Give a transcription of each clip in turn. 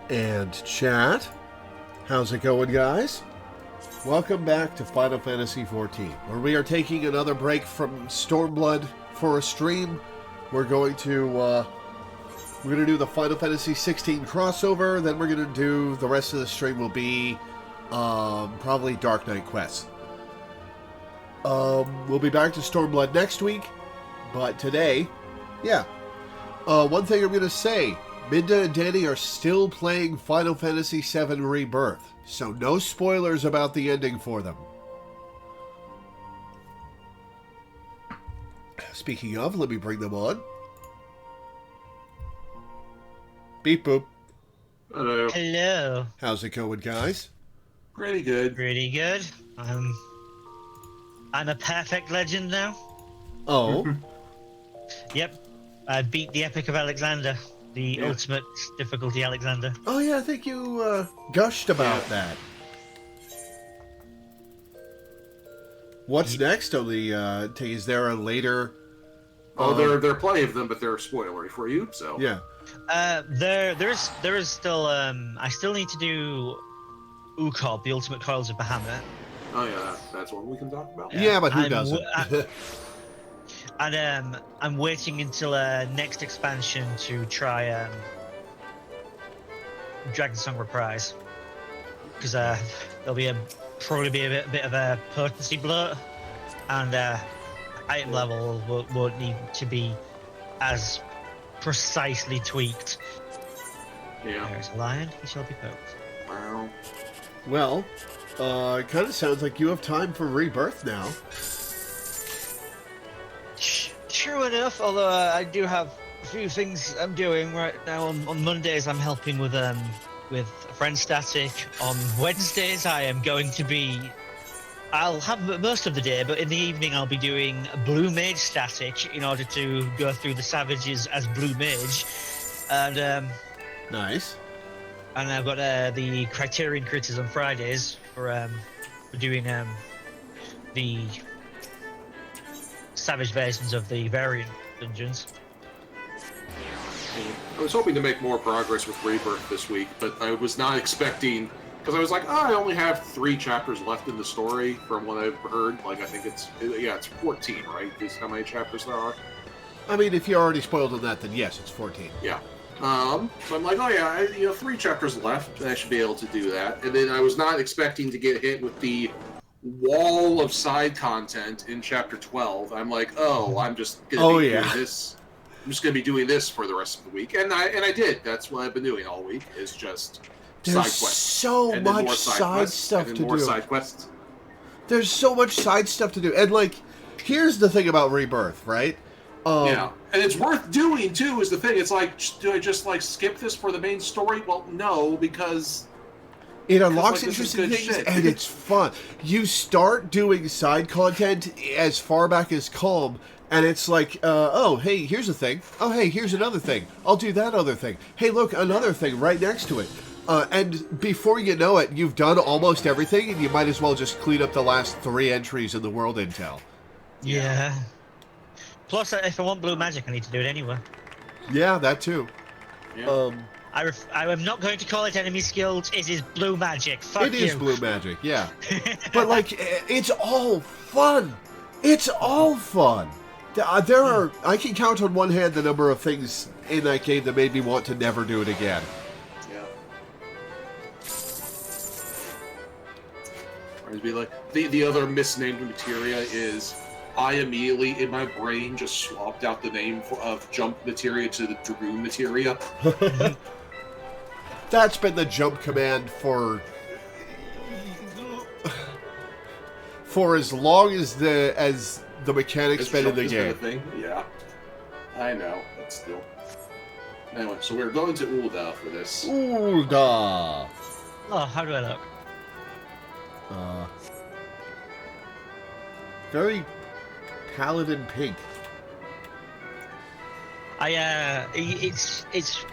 And chat, how's it going, guys? Welcome back to Final Fantasy XIV, where we are taking another break from Stormblood for a stream. We're going to do the Final Fantasy XVI crossover, then we're going to do, the rest of the stream will be probably Dark Knight quests. We'll be back to Stormblood next week, but today, one thing I'm going to say, Minda and Danny are still playing Final Fantasy VII Rebirth, so no spoilers about the ending for them. Speaking of, let me bring them on. Beep boop. Hello. Hello. How's it going, guys? Pretty good. Pretty good. I'm a perfect legend now. Oh. Yep. I beat the Epic of Alexander. The ultimate difficulty Alexander. Oh yeah, I think you gushed about that. What's next on the is there a later Oh, there are plenty of them, but they're spoilery for you, so. Yeah. There is still I still need to do Ukob, the Ultimate Coils of Bahamut. Oh yeah, that's one we can talk about. Yeah, but who doesn't? And I'm waiting until next expansion to try Dragon Song Reprise, because there'll be probably be a bit of a potency bloat, and item level won't need to be as precisely tweaked. Yeah. There's a lion, he shall be poked. Wow. Well, it kind of sounds like you have time for Rebirth now. True enough, although I do have a few things I'm doing right now. On Mondays, I'm helping with Friend Static. On Wednesdays, I am going to be... I'll have most of the day, but in the evening, I'll be doing Blue Mage Static in order to go through the Savages as Blue Mage. And, Nice. And I've got the Criterion Critters on Fridays for doing the Savage versions of the variant dungeons. I was hoping to make more progress with Rebirth this week, but I was not expecting... Because I was like, I only have 3 chapters left in the story from what I've heard. Like, I think it's 14, right? Is how many chapters there are? I mean, if you already spoiled on that, then yes, it's 14. Yeah. So I'm like, oh yeah, 3 chapters left, and I should be able to do that. And then I was not expecting to get hit with the wall of side content in chapter 12. I'm like, oh, I'm just gonna be doing this. I'm just gonna be doing this for the rest of the week, and I did. That's what I've been doing all week. Is just There's side quests. So and much side stuff to do. More side quests. There's so much side stuff to do, and like, here's the thing about Rebirth, right? Yeah, and it's worth doing too. Is the thing? It's like, do I just like skip this for the main story? Well, no, because it unlocks like, interesting things, and it's fun. You start doing side content as far back as Calm, and it's like, oh, hey, here's a thing. Oh, hey, here's another thing. I'll do that other thing. Hey, look, another thing right next to it. And before you know it, you've done almost everything, and you might as well just clean up the last 3 entries in the World Intel. Yeah. Plus, if I want blue magic, I need to do it anyway. Yeah, that too. Yeah. I am not going to call it enemy skills. It is blue magic. Fuck you. It is blue magic, yeah. But like, it's all fun. It's all fun. There are, I can count on one hand the number of things in that game that made me want to never do it again. Yeah. Or it'd be like the other misnamed materia is. I immediately, in my brain, just swapped out the name of jump materia to the Dragoon materia. That's been the jump command for as long as the mechanic's been in the game. Thing. Yeah, I know, but still. Anyway, so we're going to Ul'dah for this. Ul'dah. Oh, how do I look? Very paladin pink. It's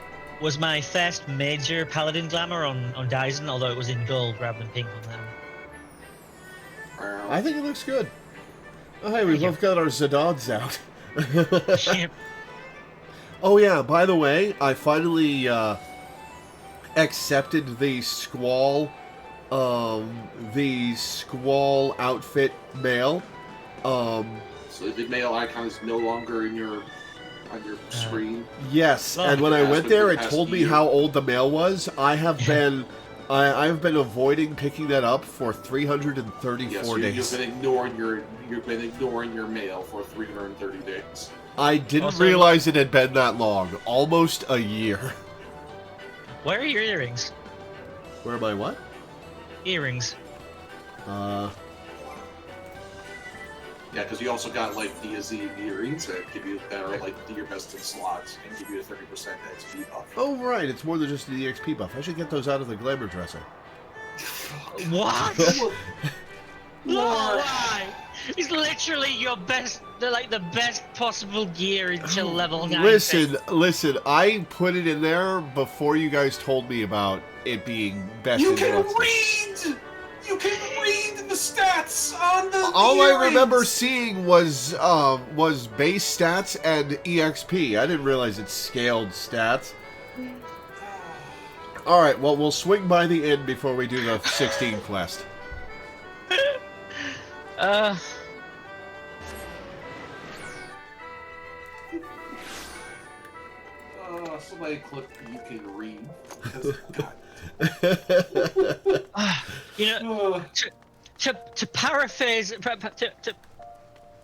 was my first major paladin glamour on Dyson, although it was in gold rather than pink on them. I think it looks good. Oh, hey, we both got our Zadogs out. Oh yeah, by the way, I finally accepted the Squall outfit mail. So the mail icon is no longer on your screen. Yes, Oh, and when I has went been there, for it the past told me year. how old the mail was. I've been avoiding picking that up for 334 Yes, days. you've been ignoring your mail for 330 days. I didn't Also, realize it had been that long. Almost a year. Where are your earrings? Where am I? What? Earrings. Yeah, because you also got like DZ earrings that are like your best in slots and give you a 30% XP buff. Oh, right. It's more than just the EXP buff. I should get those out of the glamour dresser. What? No, What? why? It's literally your best, the best possible gear until level 90. Listen. I put it in there before you guys told me about it being best You in can slots. read! You can read the stats on the All earrings! I remember seeing was base stats and EXP. I didn't realize it scaled stats. All right, well, we'll swing by the inn before we do the 16 quest. Somebody click you can read. God. You know, to paraphrase,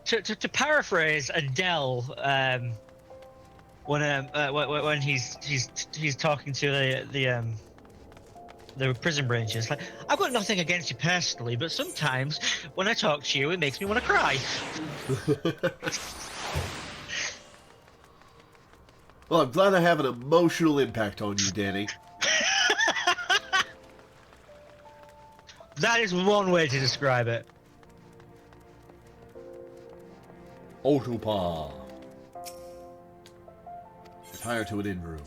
to paraphrase Adele, when he's talking to the prison branches, like, I've got nothing against you personally, but sometimes when I talk to you, it makes me want to cry. Well, I'm glad I have an emotional impact on you, Danny. That is one way to describe it. Otupa. Retire to an inn room.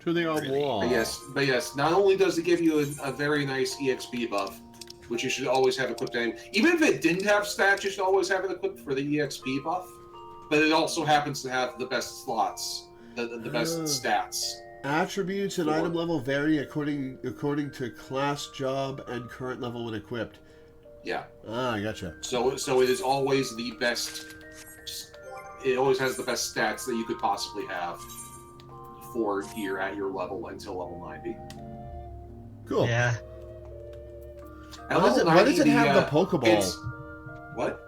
To the armoire. But yes, not only does it give you a very nice EXP buff, which you should always have equipped anyway. Even if it didn't have stats, you should always have it equipped for the EXP buff. But it also happens to have the best slots, the best stats. Attributes and item level vary according to class, job, and current level when equipped. Yeah. Ah, I gotcha. So it is always the best. It always has the best stats that you could possibly have for gear at your level until level 90. Cool. Yeah. Why does it have the Pokeball? What?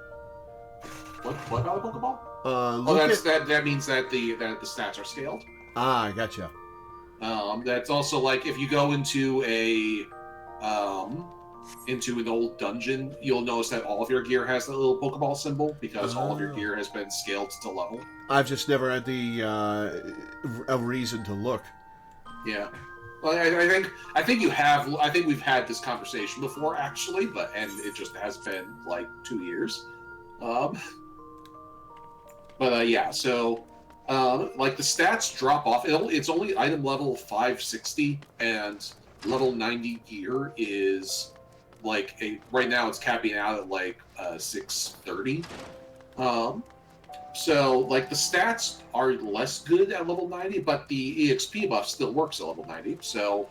What about the Pokeball? That means that the stats are scaled. Ah, I gotcha. That's also like if you go into an old dungeon, you'll notice that all of your gear has that little Pokeball symbol because all of your gear has been scaled to level. I've just never had a reason to look. Yeah. Well, I think you have. I think we've had this conversation before, actually, and it just has been like 2 years. Yeah. So, like the stats drop off. It's only item level 560, and level 90 gear is like right now it's capping out at like 630. So, like, the stats are less good at level 90, but the EXP buff still works at level 90. So,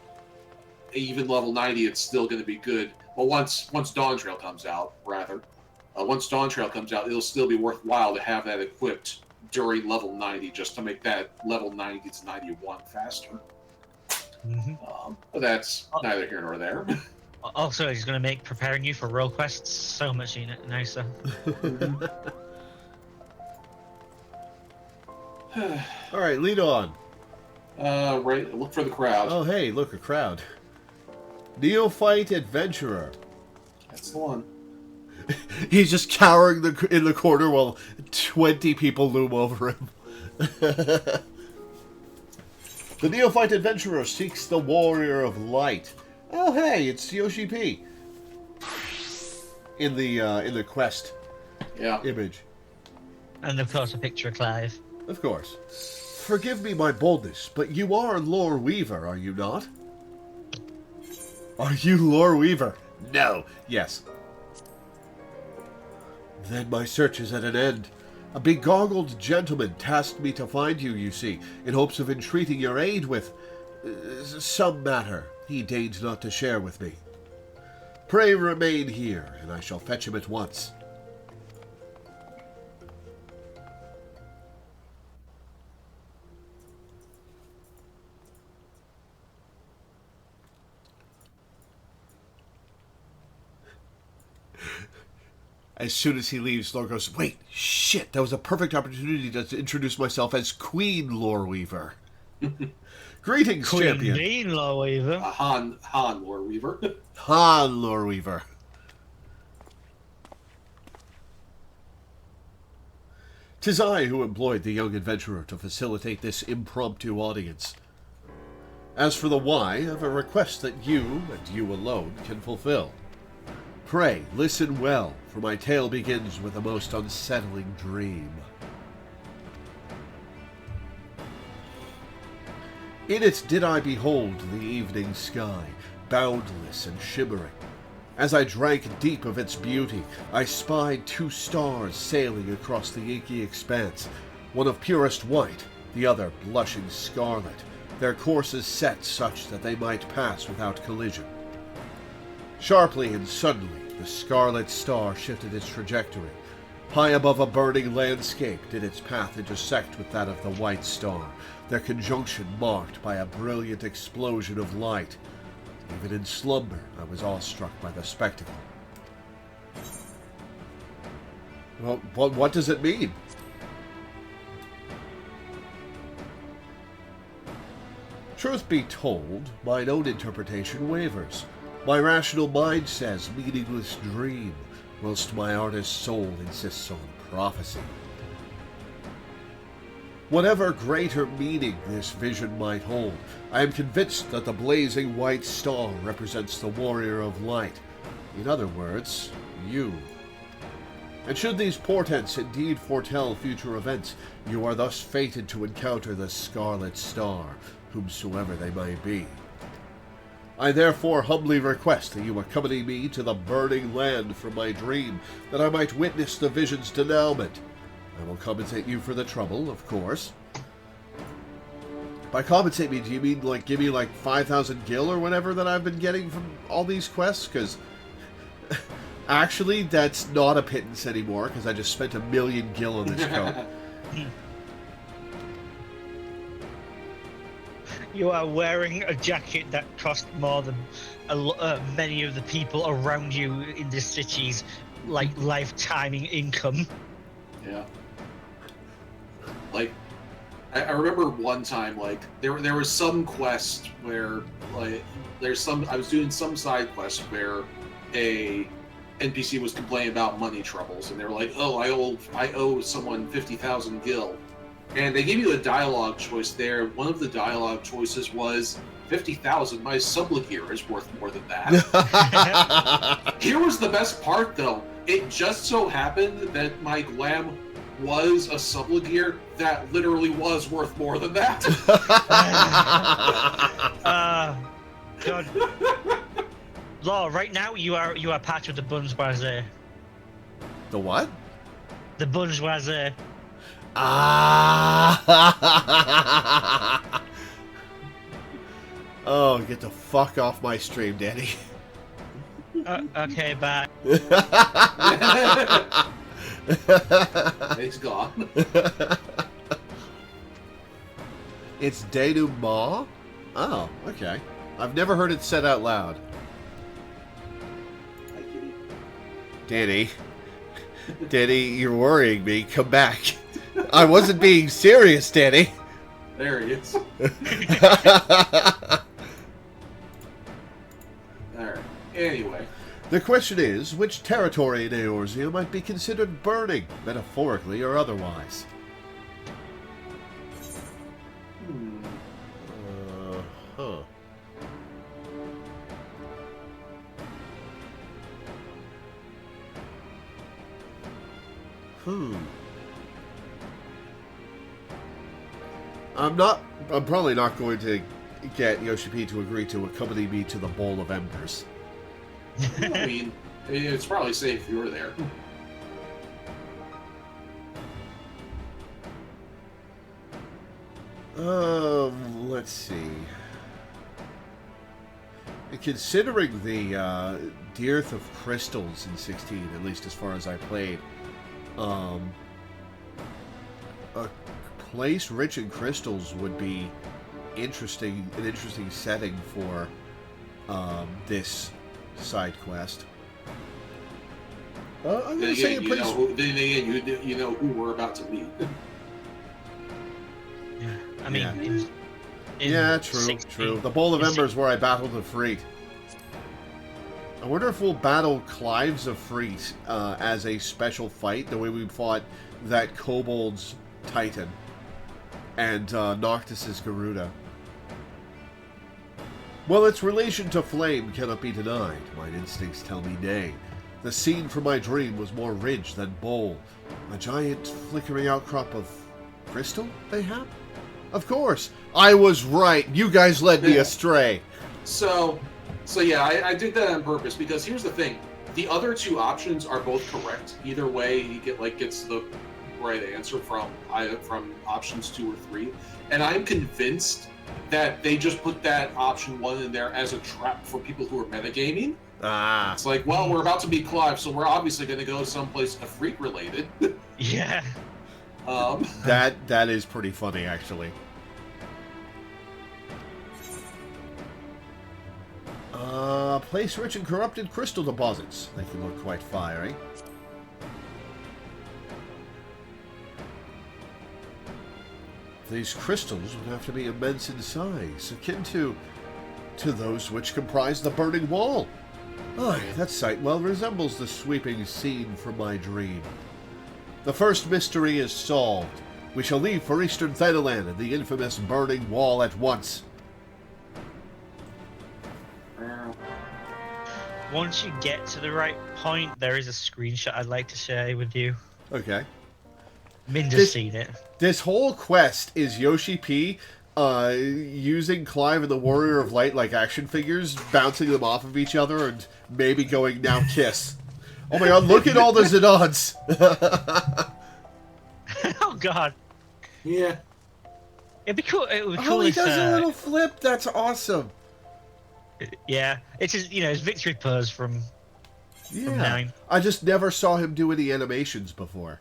even level 90, it's still going to be good. But once Dawn Trail comes out, it'll still be worthwhile to have that equipped during level 90, just to make that level 90 to 91 faster. Mm-hmm. But that's neither here nor there. Also, it's going to make preparing you for role quests so much nicer. All right, lead on. Right, look for the crowd. Oh, hey, look, a crowd. Neophyte adventurer. That's the one. He's just cowering in the corner while 20 people loom over him. The Neophyte adventurer seeks the warrior of light. Oh, hey, it's Yoshi P. In the quest image. And of course, a picture of Clive. Of course. Forgive me my boldness, but you are Loreweaver, are you not? Are you Loreweaver? No. Yes. Then my search is at an end. A begoggled gentleman tasked me to find you, you see, in hopes of entreating your aid with some matter he deigns not to share with me. Pray remain here, and I shall fetch him at once. As soon as he leaves, Lore goes, wait, shit, that was a perfect opportunity to introduce myself as Queen Loreweaver. Greetings, Queen champion. Bean Loreweaver. Han Loreweaver. Han Loreweaver. "'Tis I who employed the young adventurer to facilitate this impromptu audience. As for the why, I've a request that you, and you alone, can fulfill. Pray, listen well, for my tale begins with a most unsettling dream. In it did I behold the evening sky, boundless and shimmering. As I drank deep of its beauty, I spied 2 stars sailing across the inky expanse, one of purest white, the other blushing scarlet, their courses set such that they might pass without collision. Sharply and suddenly, the scarlet star shifted its trajectory. High above a burning landscape did its path intersect with that of the white star, their conjunction marked by a brilliant explosion of light. Even in slumber, I was awestruck by the spectacle. Well, what does it mean? Truth be told, mine own interpretation wavers. My rational mind says meaningless dream, whilst my artist soul insists on prophecy. Whatever greater meaning this vision might hold, I am convinced that the blazing white star represents the warrior of light. In other words, you. And should these portents indeed foretell future events, you are thus fated to encounter the Scarlet Star, whomsoever they may be. I therefore humbly request that you accompany me to the burning land from my dream, that I might witness the vision's denouement. I will compensate you for the trouble, of course. By compensate me, do you mean, like, give me, like, 5,000 gil or whatever that I've been getting from all these quests? Because, actually, that's not a pittance anymore, because I just spent 1,000,000 gil on this coat. You are wearing a jacket that cost more than many of the people around you in this city's, like, lifetime income. Yeah. Like, I remember one time, like, there was some quest where, like, I was doing some side quest where a NPC was complaining about money troubles, and they were like, oh, I owe someone 50,000 gil. And they gave you a dialogue choice there. One of the dialogue choices was 50,000. My sublegear is worth more than that. Here was the best part, though. It just so happened that my glam was a sublegear that literally was worth more than that. God. Law, right now you are part of the bourgeoisie. The what? The bourgeoisie. Ah! Oh, get the fuck off my stream, Danny. Okay, bye. He's gone. It's denouement? Oh, okay. I've never heard it said out loud. Hi, kitty. Danny. Danny, you're worrying me. Come back. I wasn't being serious, Danny. There he is. Alright. Anyway. The question is, which territory in Eorzea might be considered burning, metaphorically or otherwise? Huh. I'm probably not going to get Yoshi P to agree to accompany me to the Bowl of Embers. I mean, it's probably safe if you were there. Let's see. And considering the dearth of crystals in 16, at least as far as I played, a place rich in crystals would be an interesting setting for this side quest. I'm going to say a place. You know who we're about to meet. I mean, yeah, true. The Bowl of Embers where I battled the Freet. I wonder if we'll battle Clives of Freet as a special fight, the way we fought that Kobold's Titan and Noctis's Garuda. Well, its relation to flame cannot be denied. Mine instincts tell me nay. The scene from my dream was more ridge than bowl. A giant flickering outcrop of crystal, mayhap? Of course, I was right. You guys led me astray. So yeah, I did that on purpose because here's the thing: the other two options are both correct. Either way, he gets the right answer from options 2 or 3, and I'm convinced that they just put that option 1 in there as a trap for people who are metagaming. Ah, it's like, well, we're about to be Clive, so we're obviously going to go someplace freak related. Yeah. That is pretty funny, actually. Place rich in corrupted crystal deposits. They can look quite fiery. These crystals would have to be immense in size, akin to those which comprise the burning wall. Aye, that sight well resembles the sweeping scene from my dream. The first mystery is solved. We shall leave for Eastern Thanalan and the infamous burning wall at once. Once you get to the right point, there is a screenshot I'd like to share with you. Okay. Minda's seen it. This whole quest is Yoshi P using Clive and the Warrior of Light like action figures, bouncing them off of each other, and maybe going, now kiss. Oh my god, look at all the Zidans! Oh god. Yeah. It'd be cool. It would be cool he if, does a little flip. That's awesome. Yeah, it's just, his victory pose from 9. I just never saw him do any animations before.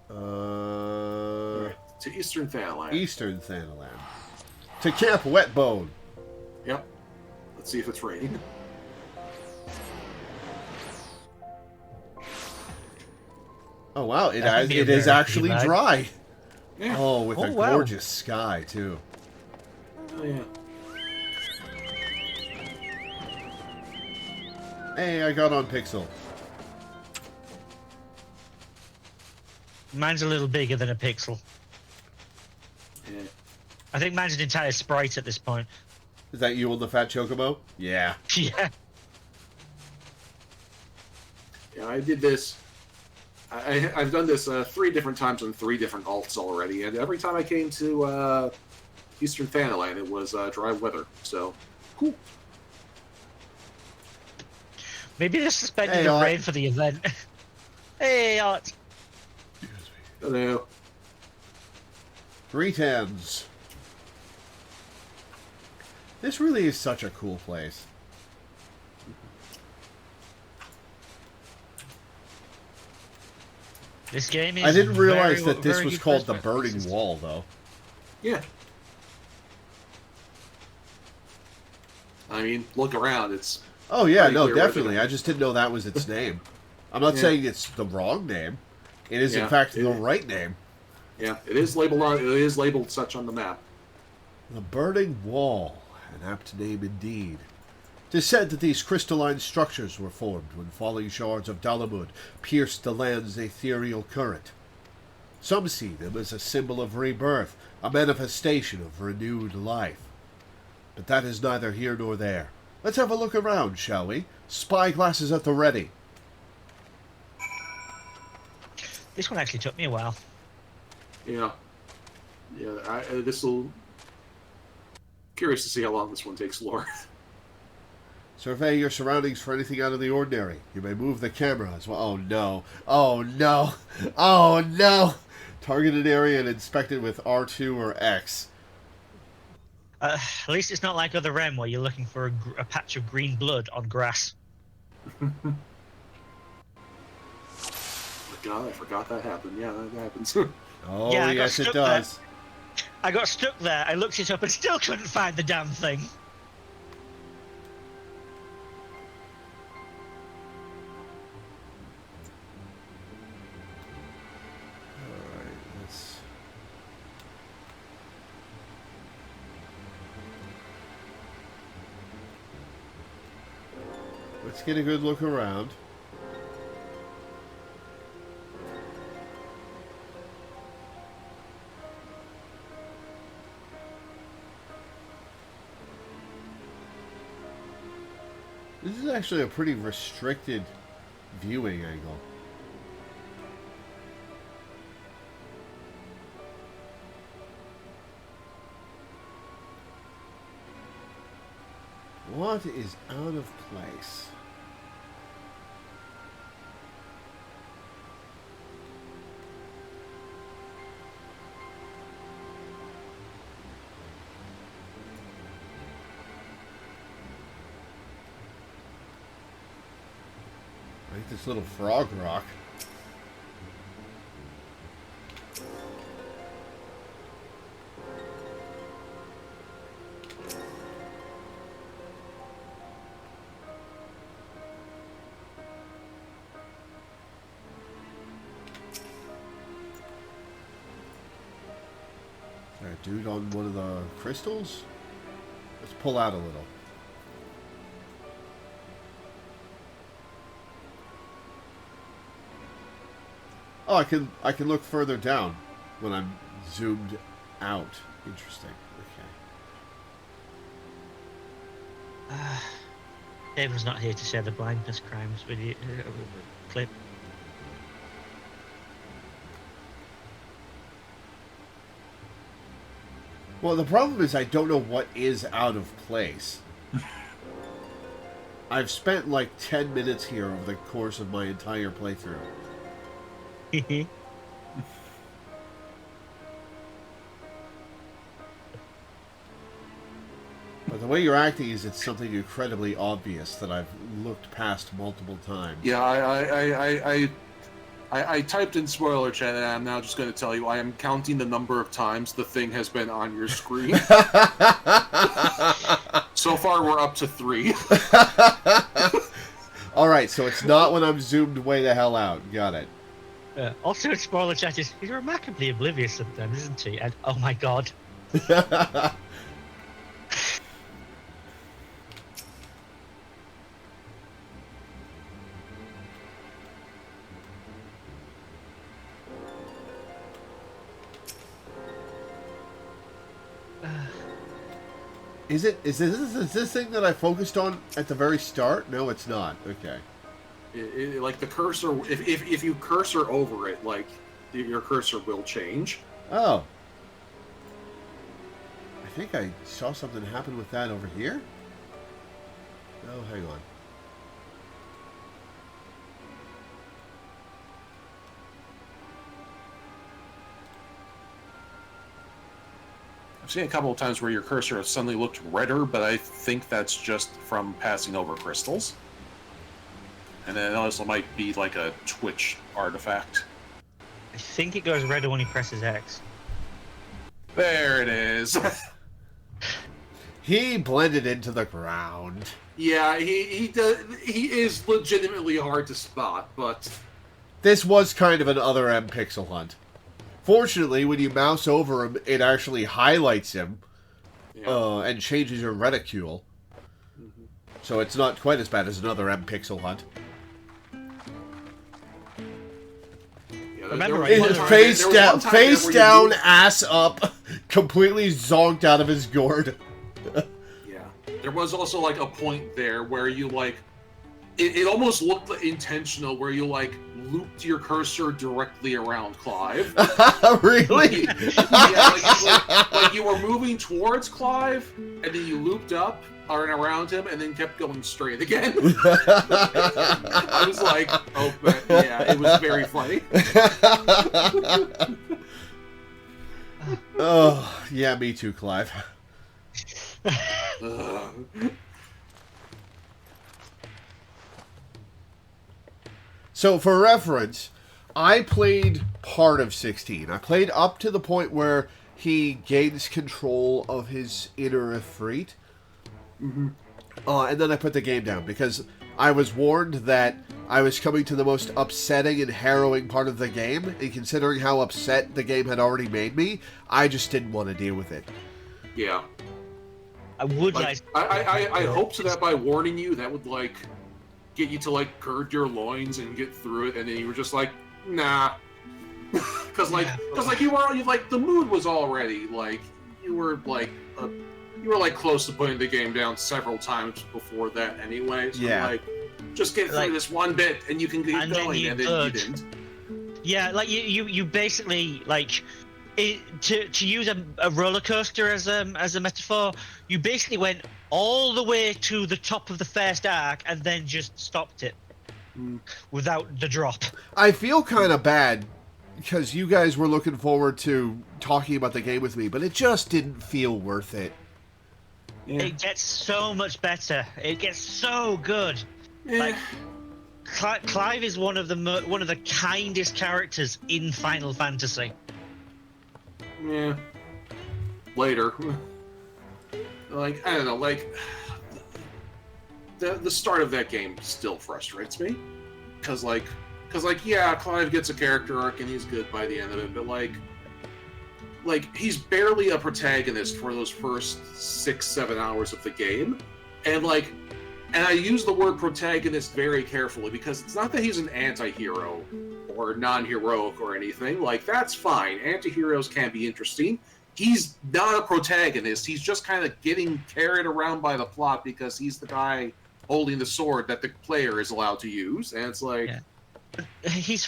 To Eastern Thanalan. Eastern Thanalan. To Camp Wetbone. Yep. Let's see if it's raining. Oh wow, it is actually dry. Yeah. Oh, with a gorgeous sky too. Oh yeah. Hey, I got on Pixel. Mine's a little bigger than a pixel. Yeah. I think mine's an entire sprite at this point. Is that you on the Fat Chocobo? Yeah. Yeah. Yeah, I did this. I've done this 3 different times on 3 different alts already, and every time I came to Eastern Thanalan, it was dry weather. So, cool. Maybe they're suspending the rain for the event. Hey, Art. Hello. 310s. This really is such a cool place. This game is. I didn't realize that this was called the Burning Wall, though. Yeah. I mean, look around. It's. Oh yeah, no, clear definitely. I just didn't know that was its name. I'm not saying it's the wrong name. It is, in fact, the right name. Yeah, it is labeled. It is labeled such on the map. The Burning Wall, an apt name indeed. 'Tis said that these crystalline structures were formed when falling shards of Dalamud pierced the land's ethereal current. Some see them as a symbol of rebirth, a manifestation of renewed life. But that is neither here nor there. Let's have a look around, shall we? Spyglasses at the ready. This one actually took me a while. Yeah. Yeah, this will... Curious to see how long this one takes, Lore. Survey your surroundings for anything out of the ordinary. You may move the camera as well. Oh no. Oh no. Oh no. Targeted area and inspected with R2 or X. At least it's not like other REM where you're looking for a patch of green blood on grass. God, I forgot that happened. Yeah, that happens. Oh, Yeah, yes, it does. I got stuck there. I looked it up and still couldn't find the damn thing. Alright, let's get a good look around. This is actually a pretty restricted viewing angle. What is out of place? Like this little frog rock. Is there a dude on one of the crystals? Let's pull out a little. Oh, I can look further down when I'm zoomed out. Interesting. Okay. David's not here to share the blindness crimes video clip. Well, the problem is I don't know what is out of place. I've spent like 10 minutes here over the course of my entire playthrough. But the way you're acting is it's something incredibly obvious that I've looked past multiple times. Yeah, I typed in spoiler chat, and I'm now just going to tell you I am counting the number of times the thing has been on your screen. So far, we're up to 3. All right, so it's not when I'm zoomed way the hell out. Got it. Also, in spoiler chat, he's remarkably oblivious sometimes, isn't he? And oh my god. Is this thing that I focused on at the very start? No, it's not. Okay. Like the cursor, if you cursor over it, like your cursor will change. Oh. I think I saw something happen with that over here. Oh, hang on. I've seen a couple of times where your cursor has suddenly looked redder, but I think that's just from passing over crystals. And then it also might be like a Twitch artifact. I think it goes redder when he presses X. There it is. He blended into the ground. Yeah, he is legitimately hard to spot, but This was kind of an other M pixel hunt. Fortunately, when you mouse over him, it actually highlights him and changes your reticule. Mm-hmm. So it's not quite as bad as another M pixel hunt. Remember, Face down, ass up, completely zonked out of his gourd. Yeah. There was also like a point there where you like it almost looked intentional where you like looped your cursor directly around Clive. Really? Yeah, like you were moving towards Clive and then you looped up and around him and then kept going straight again. I was like, oh, but yeah, it was very funny. Oh, yeah, me too, Clive. So, for reference, I played part of 16. I played up to the point where he gains control of his inner Ifrit. Mm-hmm. And then I put the game down because I was warned that I was coming to the most upsetting and harrowing part of the game, and considering how upset the game had already made me, I just didn't want to deal with it. Yeah. I would I hope so that by warning you, that would like get you to like gird your loins and get through it, and then you were just like, nah, because you were like the mood was already like you were like close to putting the game down several times before that anyway. So yeah. like, just get through this one bit and you can get going, and then you didn't. Yeah, like you basically like. To use a roller coaster as a metaphor, you basically went all the way to the top of the first arc and then just stopped it without the drop. I feel kind of bad because you guys were looking forward to talking about the game with me, but it just didn't feel worth it. Yeah. It gets so much better. It gets so good. Yeah. Like Clive is one of the kindest characters in Final Fantasy. Yeah. Later. Like, I don't know, like the start of that game still frustrates me. Cause yeah, Clive gets a character arc and he's good by the end of it, but like he's barely a protagonist for those first 6-7 hours of the game. And I use the word protagonist very carefully because it's not that he's an anti-hero or non-heroic or anything. Like, that's fine. Anti-heroes can be interesting. He's not a protagonist. He's just kind of getting carried around by the plot because he's the guy holding the sword that the player is allowed to use. And it's like... Yeah. He's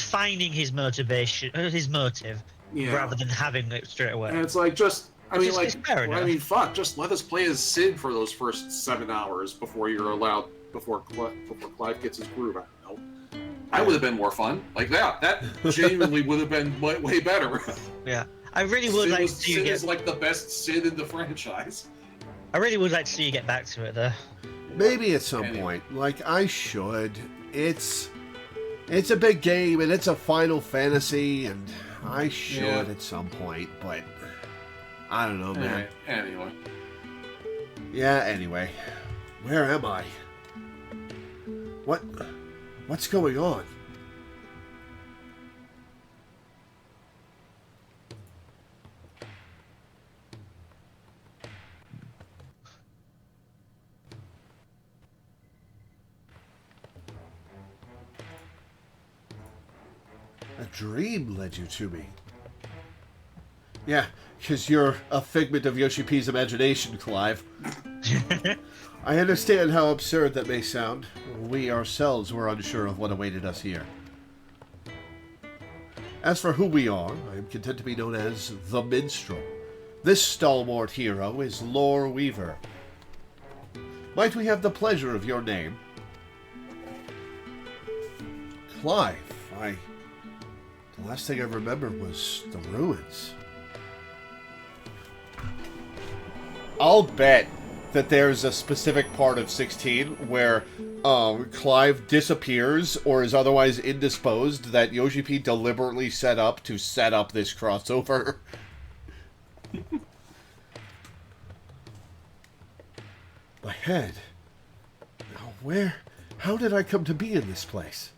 finding his motivation, his motive, rather than having it straight away. And it's like, just... fuck, just let us play as Sid for those first 7 hours before you're allowed... Before Clive gets his groove. I don't know. That would have been more fun. Like that genuinely would have been way better. Yeah, I really would like to see you Sid get... is like the best Sid in the franchise. I really would like to see you get back to it, though. Maybe at some point. Like, I should. It's a big game, and it's a Final Fantasy, and I should at some point, but I don't know, man. Anyway. Yeah, anyway. Where am I? What's going on? A dream led you to me. Yeah, because you're a figment of Yoshi P's imagination, Clive. I understand how absurd that may sound. We ourselves were unsure of what awaited us here. As for who we are, I am content to be known as the Minstrel. This stalwart hero is Loreweaver. Might we have the pleasure of your name? Clive, the last thing I remember was the ruins. I'll bet that there's a specific part of 16 where Clive disappears or is otherwise indisposed that Yoshi P deliberately set up to set up this crossover. My head. Now how did I come to be in this place?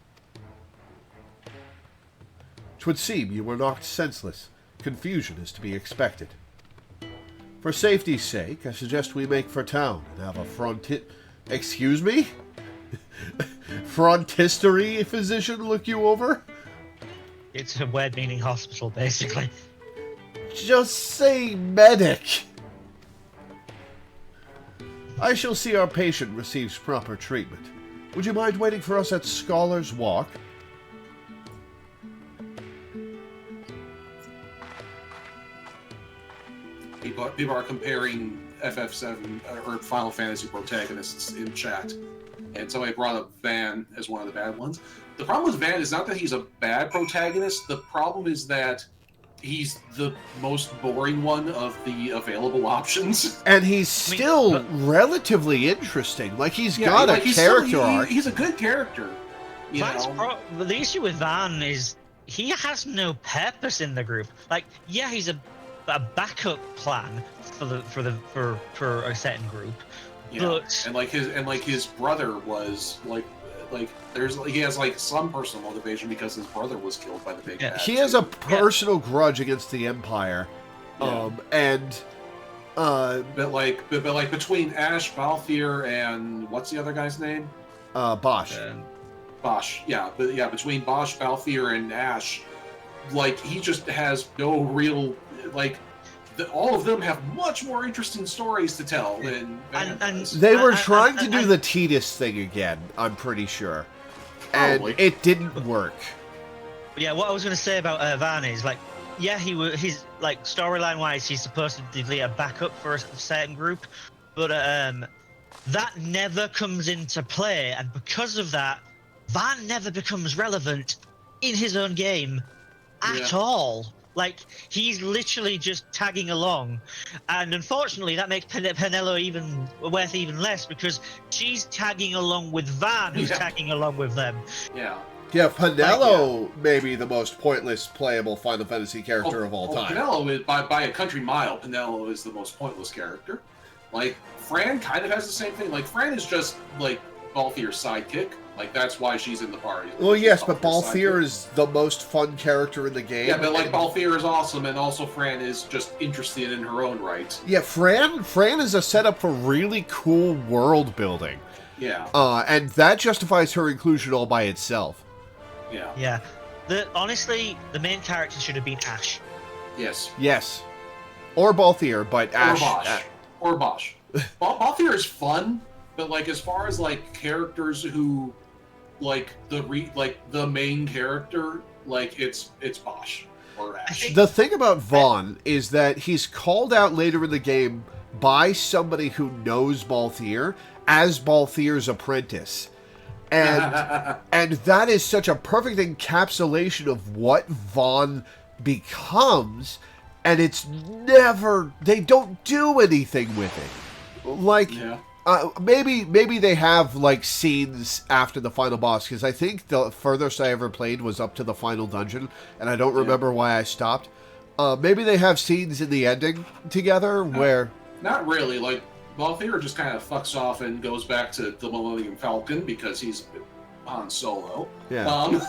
'Twould seem you were knocked senseless. Confusion is to be expected. For safety's sake, I suggest we make for town and have a Excuse me? Frontistery physician look you over? It's a word meaning hospital, basically. Just say medic. I shall see our patient receives proper treatment. Would you mind waiting for us at Scholar's Walk? People are comparing FF7 or Final Fantasy protagonists in chat, and somebody brought up Van as one of the bad ones. The problem with Van is not that he's a bad protagonist. The problem is that he's the most boring one of the available options. And he's still relatively interesting. Like, he's got a he's character arc. He's a good character. The issue with Van is he has no purpose in the group. Like, yeah, he's a backup plan for a certain group. Yeah. But and his brother was like he has like some personal motivation because his brother was killed by the big bad. He has a personal grudge against the Empire. But between Ash, Balthier, and what's the other guy's name? Bosch. Bosch. Yeah, between Bosch, Balthier, and Ash, like, he just has no real, like, all of them have much more interesting stories to tell than they were trying to do the Tidus thing again, I'm pretty sure. Probably. And it didn't work. Yeah, what I was going to say about Van is, like, yeah, he's like, storyline wise, he's supposed to be a backup for a certain group, but that never comes into play, and because of that, Van never becomes relevant in his own game at all. Like, he's literally just tagging along, and unfortunately that makes Penelo even worth even less, because she's tagging along with Van, who's tagging along with them. Yeah, Penelo may be the most pointless playable Final Fantasy character of all time. Penelo is, by a country mile, Penelo is the most pointless character. Like, Fran kind of has the same thing. Like, Fran is just, like, Balthier's sidekick. Like, that's why she's in the party. Well, yes, but Balthier is the most fun character in the game. Yeah, but, like, Balthier is awesome, and also Fran is just interested in her own right. Yeah, Fran is a setup for really cool world building. Yeah. And that justifies her inclusion all by itself. Yeah. Yeah. Honestly, the main character should have been Ash. Yes. Yes. Or Balthier, but Ash. Or Bosch. Balthier is fun, but, like, as far as, like, characters who, like, the main character, like, it's Bosch or Ash. The thing about Vaughn is that he's called out later in the game by somebody who knows Balthier as Balthier's apprentice. And that is such a perfect encapsulation of what Vaughn becomes, and it's never, they don't do anything with it. Like, maybe they have, like, scenes after the final boss, because I think the furthest I ever played was up to the final dungeon, and I don't remember why I stopped. Maybe they have scenes in the ending together where... Not really. Like, Balthier just kind of fucks off and goes back to the Millennium Falcon because he's Han Solo. Yeah.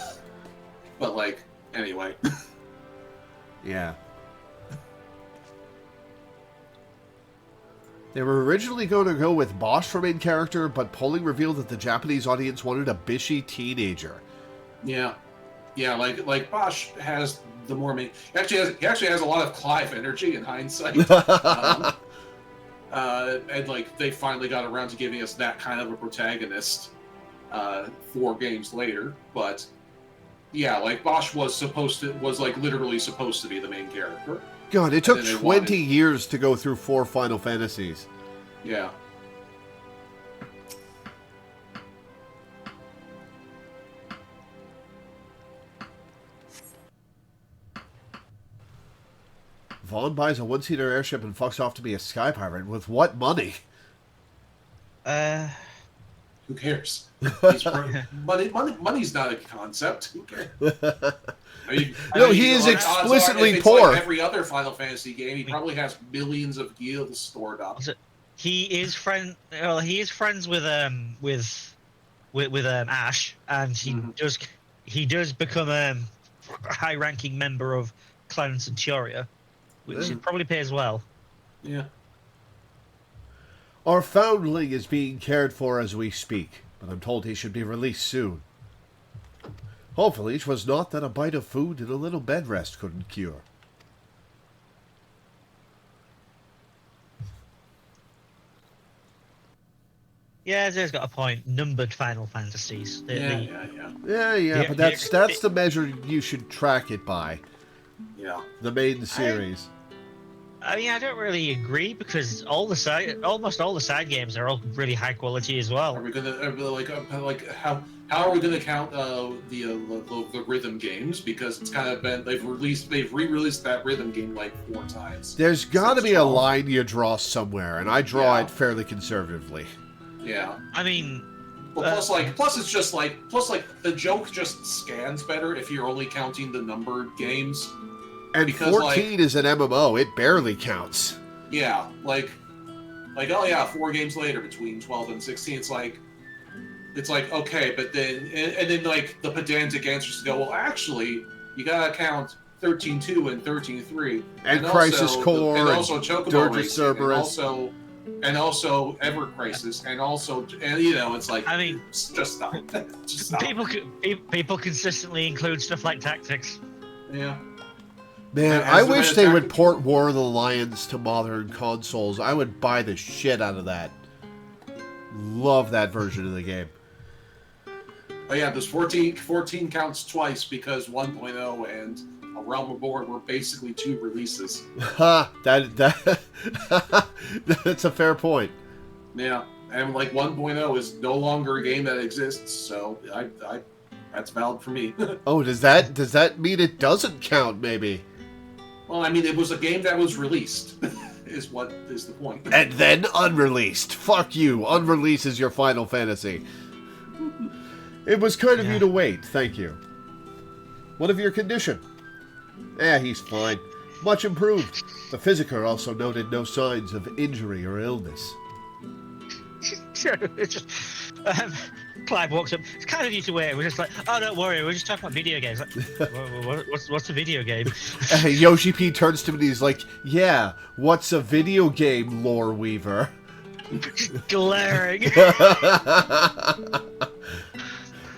But, like, anyway. Yeah. They were originally going to go with Bosch for main character, but polling revealed that the Japanese audience wanted a bishy teenager. Yeah. Yeah, like Bosch has the more main... He actually has a lot of Clive energy in hindsight. And, like, they finally got around to giving us that kind of a protagonist 4 games later. But, yeah, like, Bosch was like, literally supposed to be the main character. God, it took 20 years to go through 4 Final Fantasies. Yeah. Vaughn buys a one-seater airship and fucks off to be a sky pirate. With what money? Who cares? Money's not a concept. Who cares? He is explicitly poor. Like every other Final Fantasy game, he probably has millions of gills stored up. He is friends with Ash, and he does become a high-ranking member of Clan Centuria, which probably pays well. Yeah. Our foundling is being cared for as we speak, but I'm told he should be released soon. Hopefully 'twas not that a bite of food and a little bed rest couldn't cure. Yeah, Zay's got a point. Numbered Final Fantasies. Yeah, but that's the measure you should track it by. Yeah. The main series. I mean, I don't really agree, because almost all the side games are all really high quality as well. Are we gonna like How are we going to count the rhythm games? Because it's kind of been they've re-released that rhythm game like 4 times. There's got to be a 12. line you draw somewhere, and I draw it fairly conservatively. Yeah. I mean, Well, plus the joke just scans better if you're only counting the numbered games. And Because, 14 is an MMO; it barely counts. Yeah, like oh yeah, 4 games later between 12 and 16, it's like okay, but then and then like the pedantic answers go, well, actually, you gotta count 13.2 and 13.3, And Crisis Core, and also Chocobo Dirge of Racing, Cerberus. and also Ever Crisis, and you know, it's like, I mean, just stop. Just stop. people consistently include stuff like tactics. Yeah. Man, Has I there wish been a they would port War of the Lions to modern consoles. I would buy the shit out of that. Love that version of the game. Oh yeah, this 14 counts twice because 1.0 and A Realm Reborn were basically 2 releases. Ha! That's a fair point. Yeah, and like 1.0 is no longer a game that exists, so I that's valid for me. Oh, does that mean it doesn't count? Maybe. Well, I mean, it was a game that was released, is what is the point. And then unreleased. Fuck you. Unreleased is your Final Fantasy. It was kind of you to wait. Thank you. What of your condition? He's fine. Much improved. The physiker also noted no signs of injury or illness. It's just, Clive walks up. It's kind of you to wait. We're just like, oh, don't worry. We're just talking about video games. Like, what's a video game? Yoshi P turns to me and he's like, yeah, what's a video game, Loreweaver? Glaring.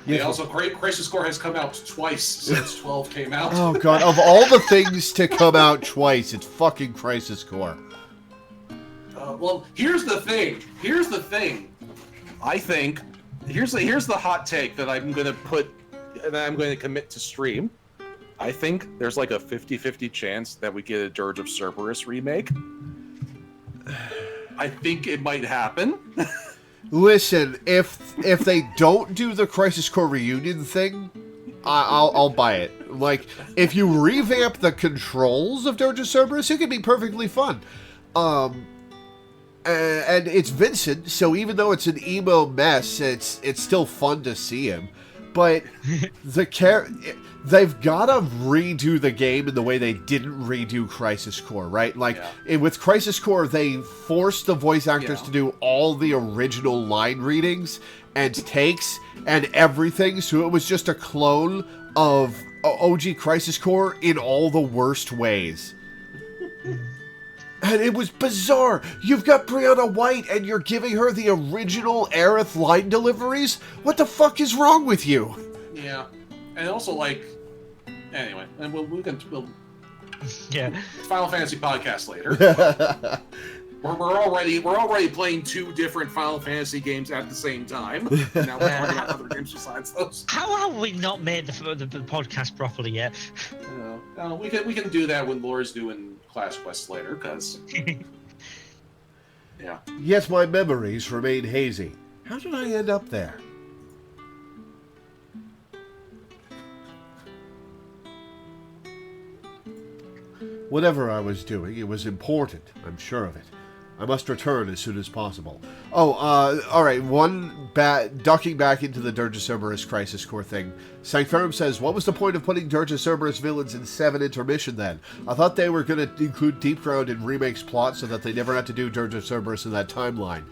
Yeah, also, Crisis Core has come out twice since 12 came out. Oh god, of all the things to come out twice, it's fucking Crisis Core. Well, here's the thing. I think here's the hot take that I'm going to put, and I'm going to commit to stream. I think there's like a 50-50 chance that we get a Dirge of Cerberus remake. I think it might happen. Listen, if they don't do the Crisis Core reunion thing, I'll buy it. Like, if you revamp the controls of Dirge of Cerberus, it can be perfectly fun. And it's Vincent, so even though it's an emo mess, it's still fun to see him. But they've got to redo the game in the way they didn't redo Crisis Core, right? Like, with Crisis Core, they forced the voice actors to do all the original line readings and takes and everything, so it was just a clone of OG Crisis Core in all the worst ways. And it was bizarre. You've got Brianna White, and you're giving her the original Aerith line deliveries? What the fuck is wrong with you? Yeah, and also like, anyway, and we'll Final Fantasy podcast later. we're already playing 2 different Final Fantasy games at the same time. Now we're talking about other games besides those. How have we not made the podcast properly yet? We can do that when Laura's doing Class Quests later, because yeah. Yet my memories remain hazy. How did I end up there? Whatever I was doing, it was important. I'm sure of it. I must return as soon as possible. Oh, alright, ducking back into the Dirge of Cerberus Crisis Core thing. Sanctorum says, what was the point of putting Dirge of Cerberus villains in 7 Intermission then? I thought they were going to include Deep Ground in Remake's plot so that they never had to do Dirge of Cerberus in that timeline.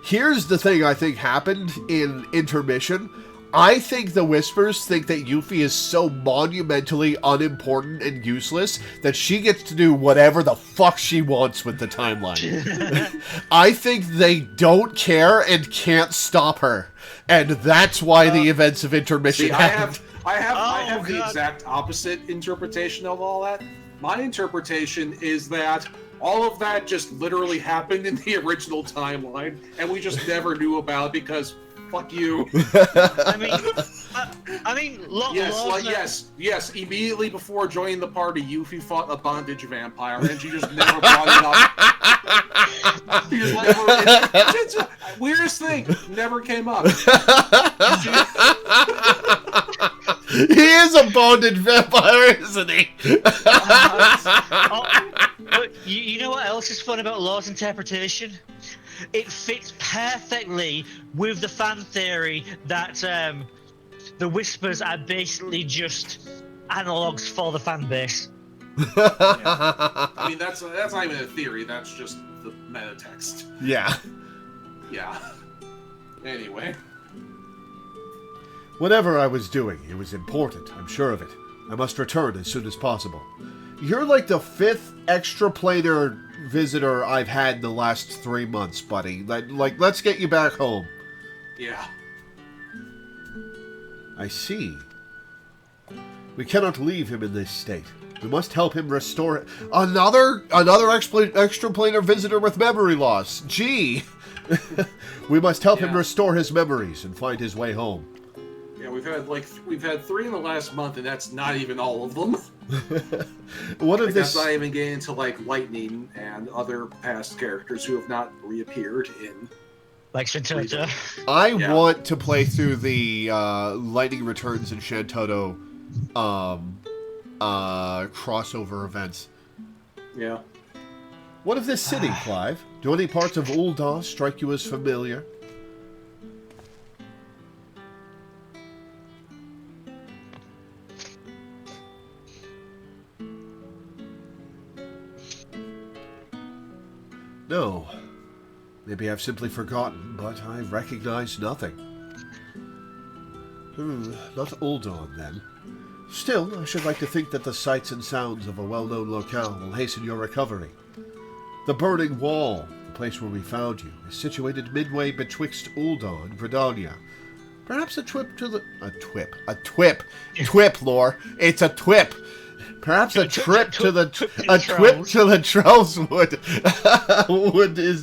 Here's the thing I think happened in Intermission. I think the Whispers think that Yuffie is so monumentally unimportant and useless that she gets to do whatever the fuck she wants with the timeline. I think they don't care and can't stop her. And that's why the events of Intermission happened. I have the exact opposite interpretation of all that. My interpretation is that all of that just literally happened in the original timeline, and we just never knew about it because fuck you. I mean, I mean, yes. Immediately before joining the party, Yuffie fought a bondage vampire, and she just never brought it up. She just never. Weirdest thing, never came up. He is a bondage vampire, isn't he? You know what else is fun about Law's interpretation? It fits perfectly with the fan theory that the Whispers are basically just analogs for the fan base. Yeah. I mean, that's not even a theory. That's just the meta text. Yeah. Yeah. Anyway. Whatever I was doing, it was important. I'm sure of it. I must return as soon as possible. You're like the 5th extraplanar visitor I've had in the last 3 months, buddy. Like, let's get you back home. Yeah. I see. We cannot leave him in this state. We must help him restore another extraplanar visitor with memory loss. Gee. We must help him restore his memories and find his way home. Yeah, we've had 3 in the last month, and that's not even all of them. That's not even getting into like Lightning and other past characters who have not reappeared in. Like Shantoto. I want to play through the Lightning Returns and Shantoto crossover events. Yeah. What of this city, Clive? Do any parts of Ul'dah strike you as familiar? No. Maybe I've simply forgotten, but I recognize nothing. Not Ul'dah, then. Still, I should like to think that the sights and sounds of a well-known locale will hasten your recovery. The Burning Wall, the place where we found you, is situated midway betwixt Ul'dah and Gridania. Perhaps a trip to the... Twip, Lore. It's a twip. Perhaps a trip to the Trells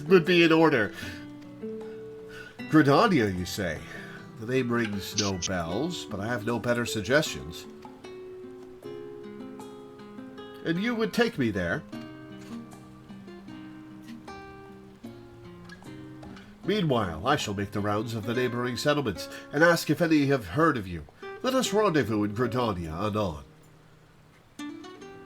would be in order. Gridania, you say? The name rings no bells, but I have no better suggestions. And you would take me there? Meanwhile, I shall make the rounds of the neighboring settlements and ask if any have heard of you. Let us rendezvous in Gridania anon.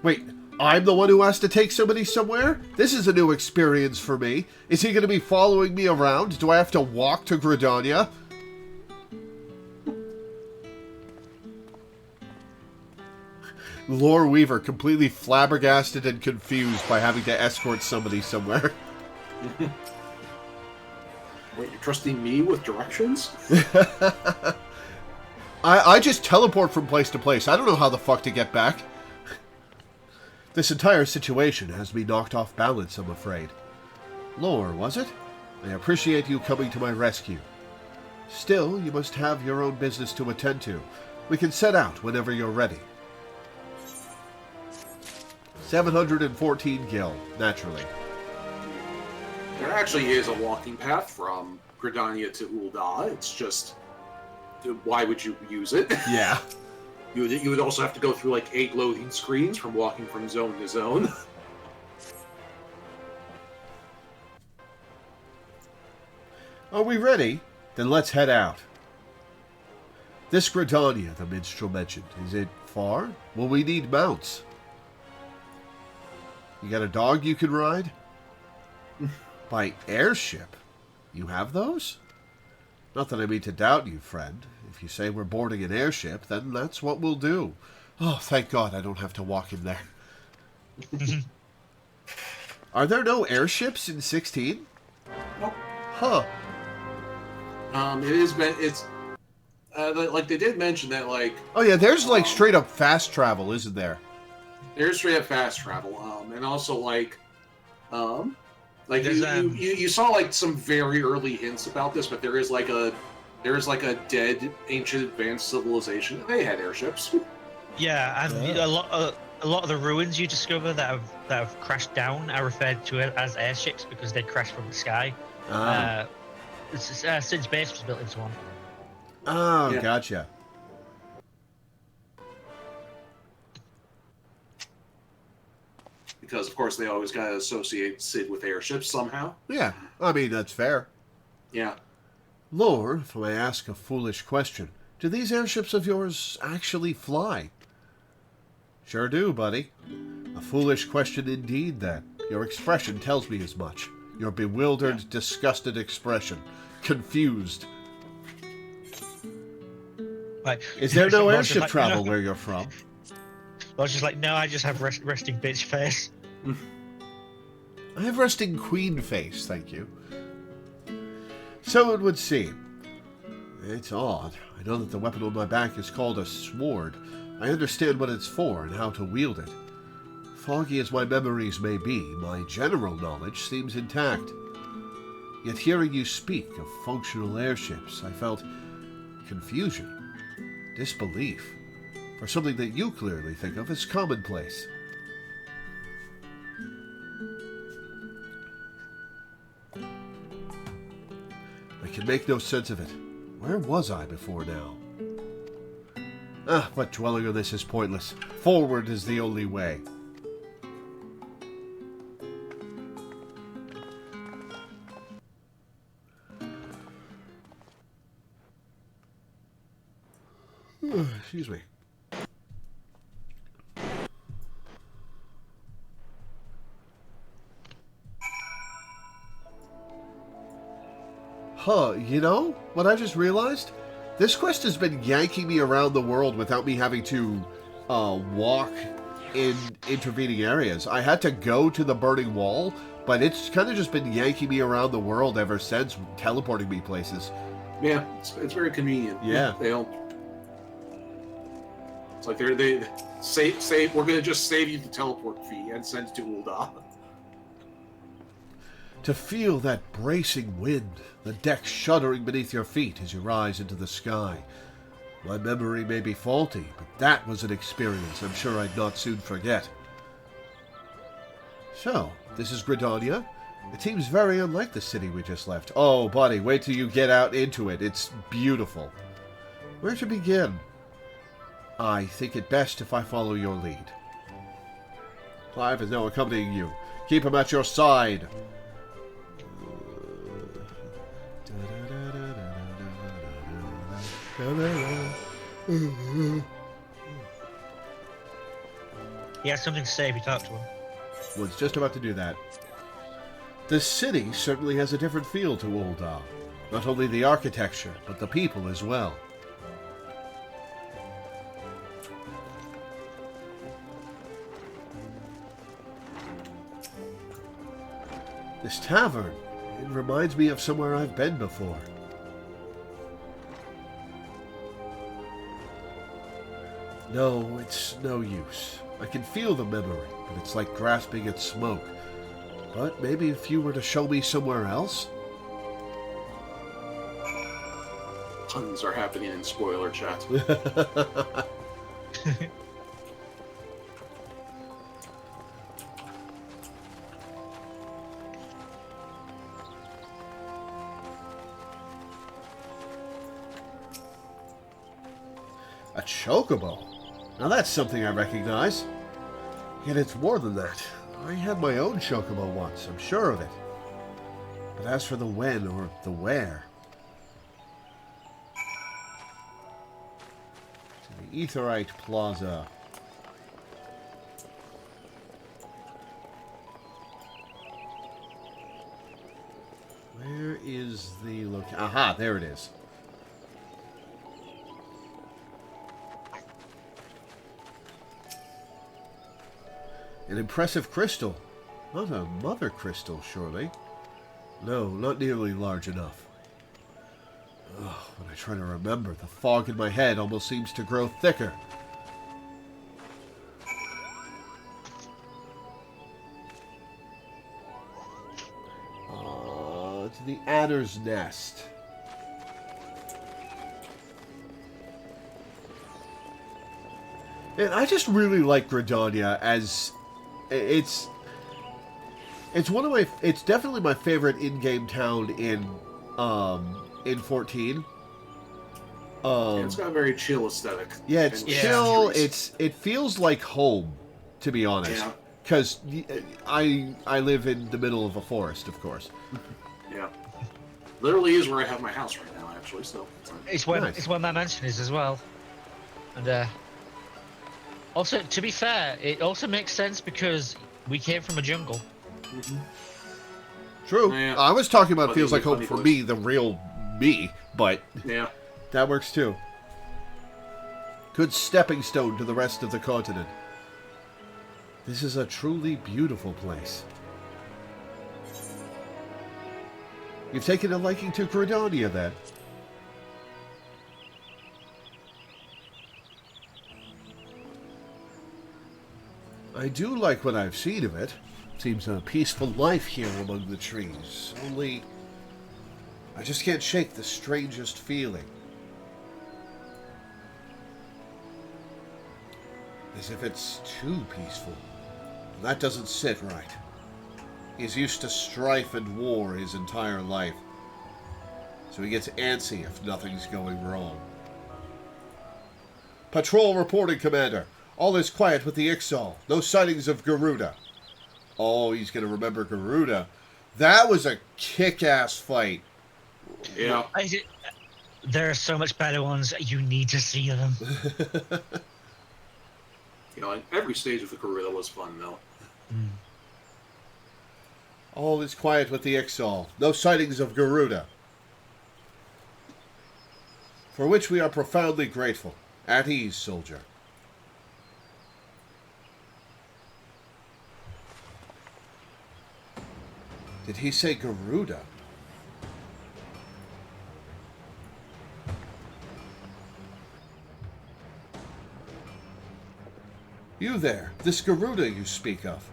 Wait, I'm the one who has to take somebody somewhere? This is a new experience for me. Is he going to be following me around? Do I have to walk to Gridania? Loreweaver completely flabbergasted and confused by having to escort somebody somewhere. Wait, you're trusting me with directions? I just teleport from place to place. I don't know how the fuck to get back. This entire situation has me knocked off balance, I'm afraid. Lore, was it? I appreciate you coming to my rescue. Still, you must have your own business to attend to. We can set out whenever you're ready. 714 gil, naturally. There actually is a walking path from Gridania to Ul'dah. It's just, why would you use it? Yeah. You would also have to go through like 8 loading screens from walking from zone to zone. Are we ready? Then let's head out. This Gridania, the minstrel mentioned, is it far? Will we need mounts? You got a dog you can ride? By airship? You have those? Not that I mean to doubt you, friend. If you say we're boarding an airship, then that's what we'll do. Oh, thank God I don't have to walk in there. Are there no airships in 16? Nope. Huh. It's like they did mention that like. Oh yeah, there's like straight up fast travel, isn't there? There's straight up fast travel, and also like you saw like some very early hints about this, but there is like a dead ancient advanced civilization. They had airships. Yeah, and a lot of the ruins you discover that have crashed down are referred to as airships because they crashed from the sky. Since base was built into one. Oh, yeah. Gotcha. because of course they always got to associate Sid with airships somehow. Yeah, I mean, that's fair. Yeah. Lore, if I ask a foolish question, do these airships of yours actually fly? Sure do, buddy. A foolish question indeed, then. Your expression tells me as much. Your bewildered, disgusted expression. Confused. Like, Is there no I was airship like, travel no. where you're from? I was just like, no, I just have resting bitch face. I have resting queen face, thank you. So it would seem. It's odd. I know that the weapon on my back is called a sword. I understand what it's for and how to wield it. Foggy as my memories may be, my general knowledge seems intact. Yet hearing you speak of functional airships, I felt confusion, disbelief, for something that you clearly think of as commonplace. I can make no sense of it. Where was I before now? But dwelling on this is pointless. Forward is the only way. Excuse me. You know what I just realized? This quest has been yanking me around the world without me having to walk in intervening areas. I had to go to the burning wall, but it's kind of just been yanking me around the world ever since, teleporting me places. Yeah, it's very convenient. Yeah. They don't. It's like they say we're gonna just save you the teleport fee and send it to Ul'dah. To feel that bracing wind, the deck shuddering beneath your feet as you rise into the sky. My memory may be faulty, but that was an experience I'm sure I'd not soon forget. So, this is Gridania. It seems very unlike the city we just left. Oh, buddy, wait till you get out into it. It's beautiful. Where to begin? I think it best if I follow your lead. Clive is now accompanying you. Keep him at your side. He has something to say if you talk to him. Was just about to do that. The city certainly has a different feel to Ul'dah. Not only the architecture, but the people as well. This tavern, it reminds me of somewhere I've been before. No, it's no use. I can feel the memory, but it's like grasping at smoke. But maybe if you were to show me somewhere else? Tons are happening in spoiler chat. A chocobo? Now that's something I recognize. Yet it's more than that. I had my own chocobo once, I'm sure of it. But as for the when or the where... To the Aetheryte Plaza. Where is the location? Aha, there it is. An impressive crystal. Not a mother crystal, surely. No, not nearly large enough. Ugh, when I try to remember, the fog in my head almost seems to grow thicker. To the Adder's Nest. And I just really like Gridania as... It's one of my... It's definitely my favorite in-game town in 14. It's got a very chill aesthetic. Yeah, it's And chill. trees. It feels like home, to be honest. Yeah. Because I live in the middle of a forest, of course. Yeah. Literally is where I have my house right now, actually. So It's where Nice. it's where my mansion is as well. And also, to be fair, it also makes sense because we came from a jungle. True. Yeah. I was talking about Funny- feels like home funny for voice. me, the real me, but yeah. that works too. Good stepping stone to the rest of the continent. This is a truly beautiful place. You've taken a liking to Gridania, then? I do like what I've seen of it. Seems a peaceful life here among the trees. Only, I just can't shake the strangest feeling. As if it's too peaceful. That doesn't sit right. He's used to strife and war his entire life. So he gets antsy if nothing's going wrong. Patrol reporting, Commander. All is quiet with the Ixal. No sightings of Garuda. Oh, he's going to remember Garuda. That was a kick-ass fight. Yeah. There are so much better ones. You need to see them. You know, and every stage of the Garuda was fun, though. All is quiet with the Ixal. No sightings of Garuda. For which we are profoundly grateful. At ease, soldier. Did he say Garuda? You there, this Garuda you speak of.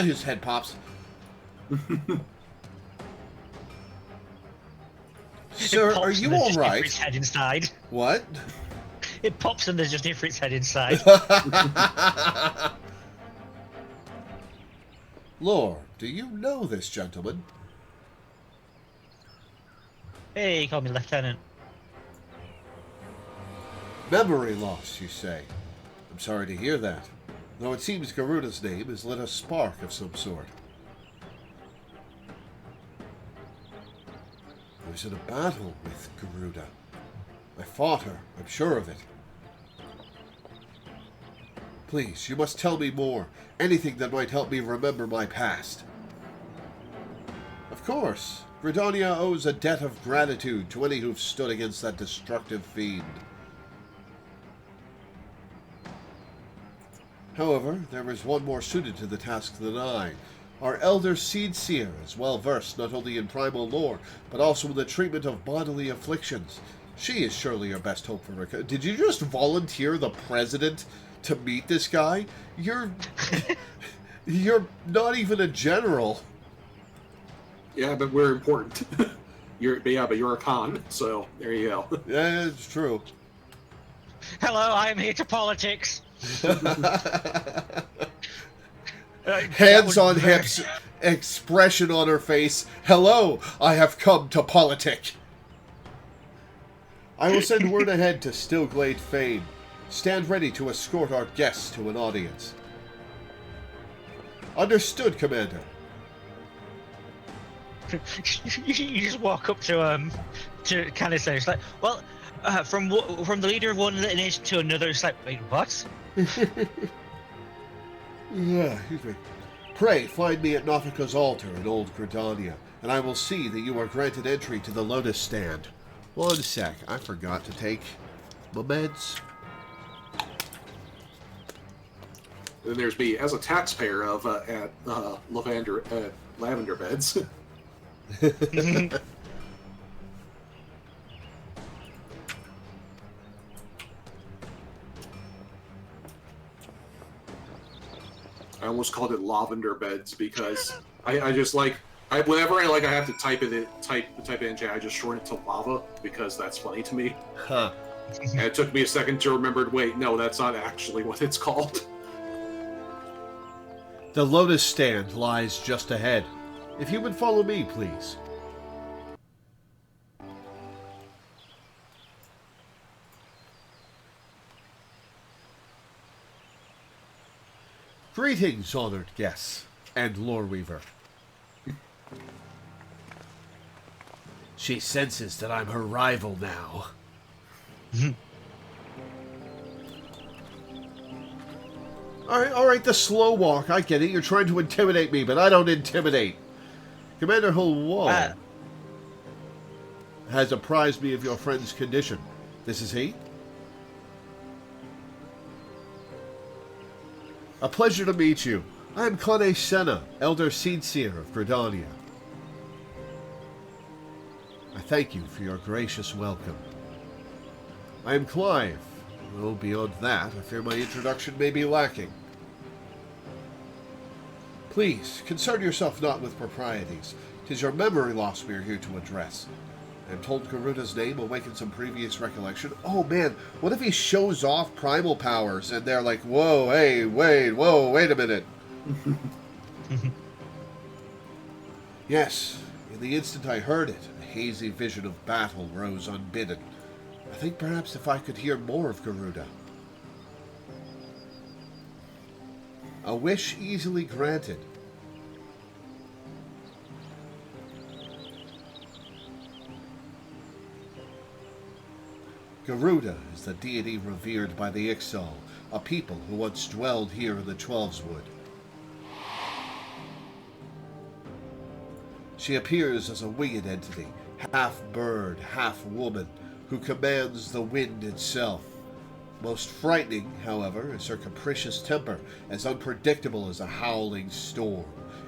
His head pops. Sir, are you all right? Its head inside. What? It pops and there's just Ifrit's head inside. Lord, do you know this gentleman? Hey, call me Lieutenant. Memory loss, you say? I'm sorry to hear that. Though it seems Garuda's name has lit a spark of some sort. I was in a battle with Garuda. I fought her, I'm sure of it. Please, you must tell me more. Anything that might help me remember my past. Of course. Gridania owes a debt of gratitude to any who've stood against that destructive fiend. However, there is one more suited to the task than I. Our elder Seed Seer is well versed not only in primal lore, but also in the treatment of bodily afflictions. She is surely your best hope for recovery. Did you just volunteer the president to meet this guy? You're not even a general. Yeah, but we're important. But you're a con, so there you go. Yeah, it's true. Hello, I am here to politics. Hands on hips, expression on her face. Hello, I have come to politic. I will send word ahead to Stillglade Fane. Stand ready to escort our guests to an audience. Understood, Commander. You just walk up to Canister. It's like, well, from the leader of one nation to another. It's like, wait, what? Excuse me. Pray find me at Nathika's altar in Old Gridania, and I will see that you are granted entry to the Lotus Stand. 1 sec, I forgot to take my meds. Then there's me as a taxpayer of at Lavender Beds. I almost called it Lavender Beds because I just like whenever I have to type it in chat, I just shorten it to lava because that's funny to me. Huh. And it took me a second to remember. Wait, no, that's not actually what it's called. The Lotus Stand lies just ahead. If you would follow me, please. Greetings, honored guests, and Loreweaver. She senses that I'm her rival now. All right, the slow walk. I get it. You're trying to intimidate me, but I don't intimidate. Commander Hulwall has apprised me of your friend's condition. This is he? A pleasure to meet you. I am Clane Senna, Elder Seedseer of Gridania. I thank you for your gracious welcome. I am Clive, though beyond that, I fear my introduction may be lacking. Please, concern yourself not with proprieties. 'Tis your memory loss we are here to address. I am told Garuda's name awakens some previous recollection. Oh man, what if he shows off primal powers and they're like, whoa, hey, wait a minute. Yes, in the instant I heard it, a hazy vision of battle rose unbidden. I think perhaps if I could hear more of Garuda. A wish easily granted. Garuda is the deity revered by the Ixal, a people who once dwelled here in the Twelveswood. She appears as a winged entity, half bird, half woman, who commands the wind itself. Most frightening, however, is her capricious temper, as unpredictable as a howling storm.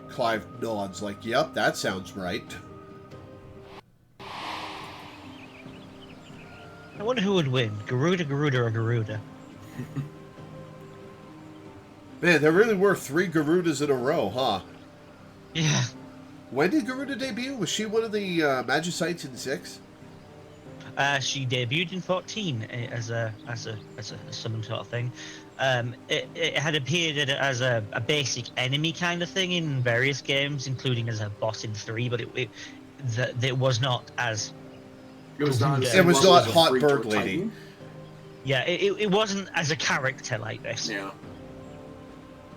Clive nods like, yep, that sounds right. I wonder who would win, Garuda, or Garuda. Man, there really were 3 Garudas in a row, huh? Yeah. When did Garuda debut? Was she one of the Magicites in 6? She debuted in 14 as a summon sort of thing. It had appeared as a basic enemy kind of thing in various games, including as a boss in 3, but it was not as. It was not. It was not a Hot free Bird Titan. Lady. Yeah, it wasn't as a character like this. Yeah.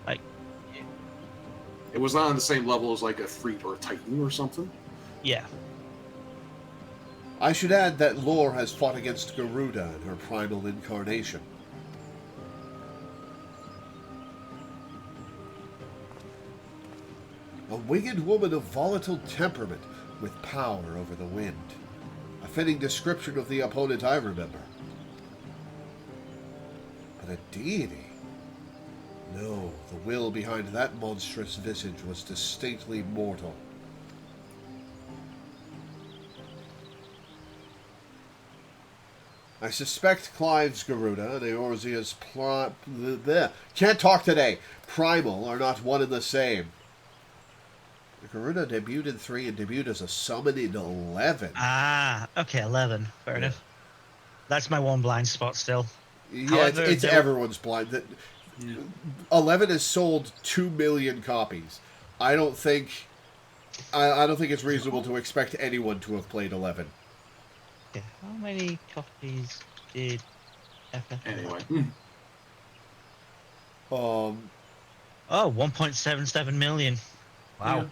Like. It was not on the same level as like a Freebird Titan or something. Yeah. I should add that Lore has fought against Garuda in her primal incarnation. A winged woman of volatile temperament with power over the wind. A fitting description of the opponent I remember. But a deity? No, the will behind that monstrous visage was distinctly mortal. I suspect Clive's Garuda and Eorzea's can't talk today. Primal are not one and the same. The Garuda debuted in 3 and debuted as a summon in 11. Ah, okay, 11. Fair enough. That's my one blind spot still. Yeah, However, it's everyone's blind. 11 has sold 2 million copies. I don't think it's reasonable to expect anyone to have played 11. Okay, how many copies did FF? Anyway. Oh, 1.77 million. Wow. Yeah.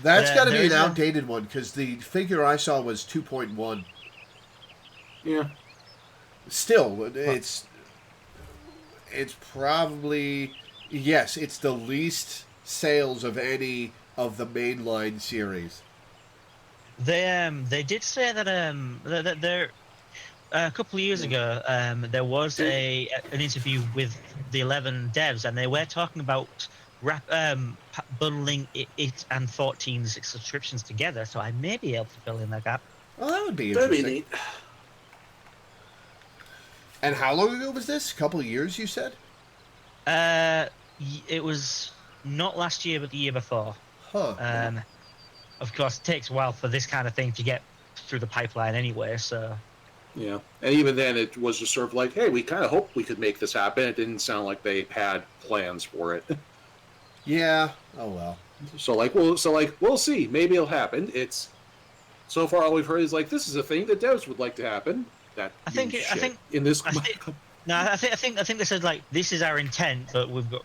That's got to be an there's a- outdated one because the figure I saw was 2.1. Yeah. Still, it's probably, yes, it's the least sales of any of the mainline series. They did say that that there a couple of years ago there was an interview with the 11 devs, and they were talking about bundling it and 14's subscriptions together, so I may be able to fill in that gap. Well, that would be That'd interesting. be neat. And how long ago was this? A couple of years, you said? It was not last year, but the year before. Huh. Of course, it takes a while for this kind of thing to get through the pipeline anyway, so... Yeah. And even then, it was just sort of like, hey, we kind of hoped we could make this happen. It didn't sound like they had plans for it. Yeah. Oh, well. We'll see. Maybe it'll happen. It's... So far, all we've heard is, like, this is a thing that devs would like to happen. That I think in this... No, I think they said like this is our intent, but we've got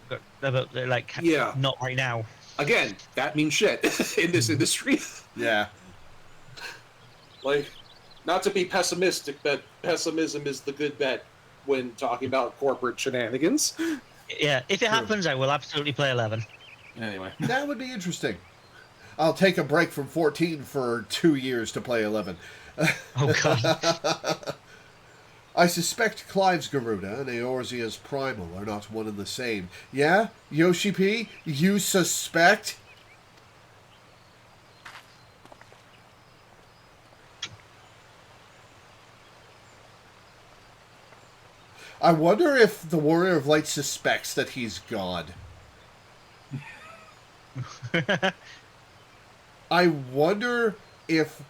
like Yeah. not right now. Again, that means shit in this industry. Yeah. Like, not to be pessimistic, but pessimism is the good bet when talking about corporate shenanigans. Yeah, if it True. happens, I will absolutely play 11. Anyway. That would be interesting. I'll take a break from 14 for 2 years to play 11. Oh god. I suspect Clive's Garuda and Eorzea's Primal are not one and the same. Yeah? Yoshi P? You suspect? I wonder if the Warrior of Light suspects that he's God. I wonder if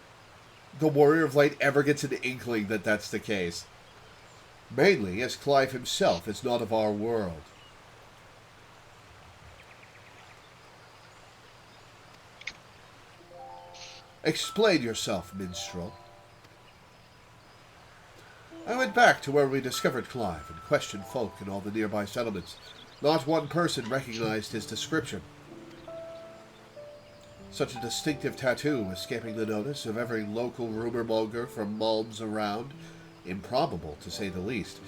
the Warrior of Light ever gets an inkling that that's the case. Mainly as Clive himself is not of our world. Explain yourself, minstrel. I went back to where we discovered Clive and questioned folk in all the nearby settlements. Not one person recognized his description. Such a distinctive tattoo escaping the notice of every local rumor monger from malms around. Improbable, to say the least.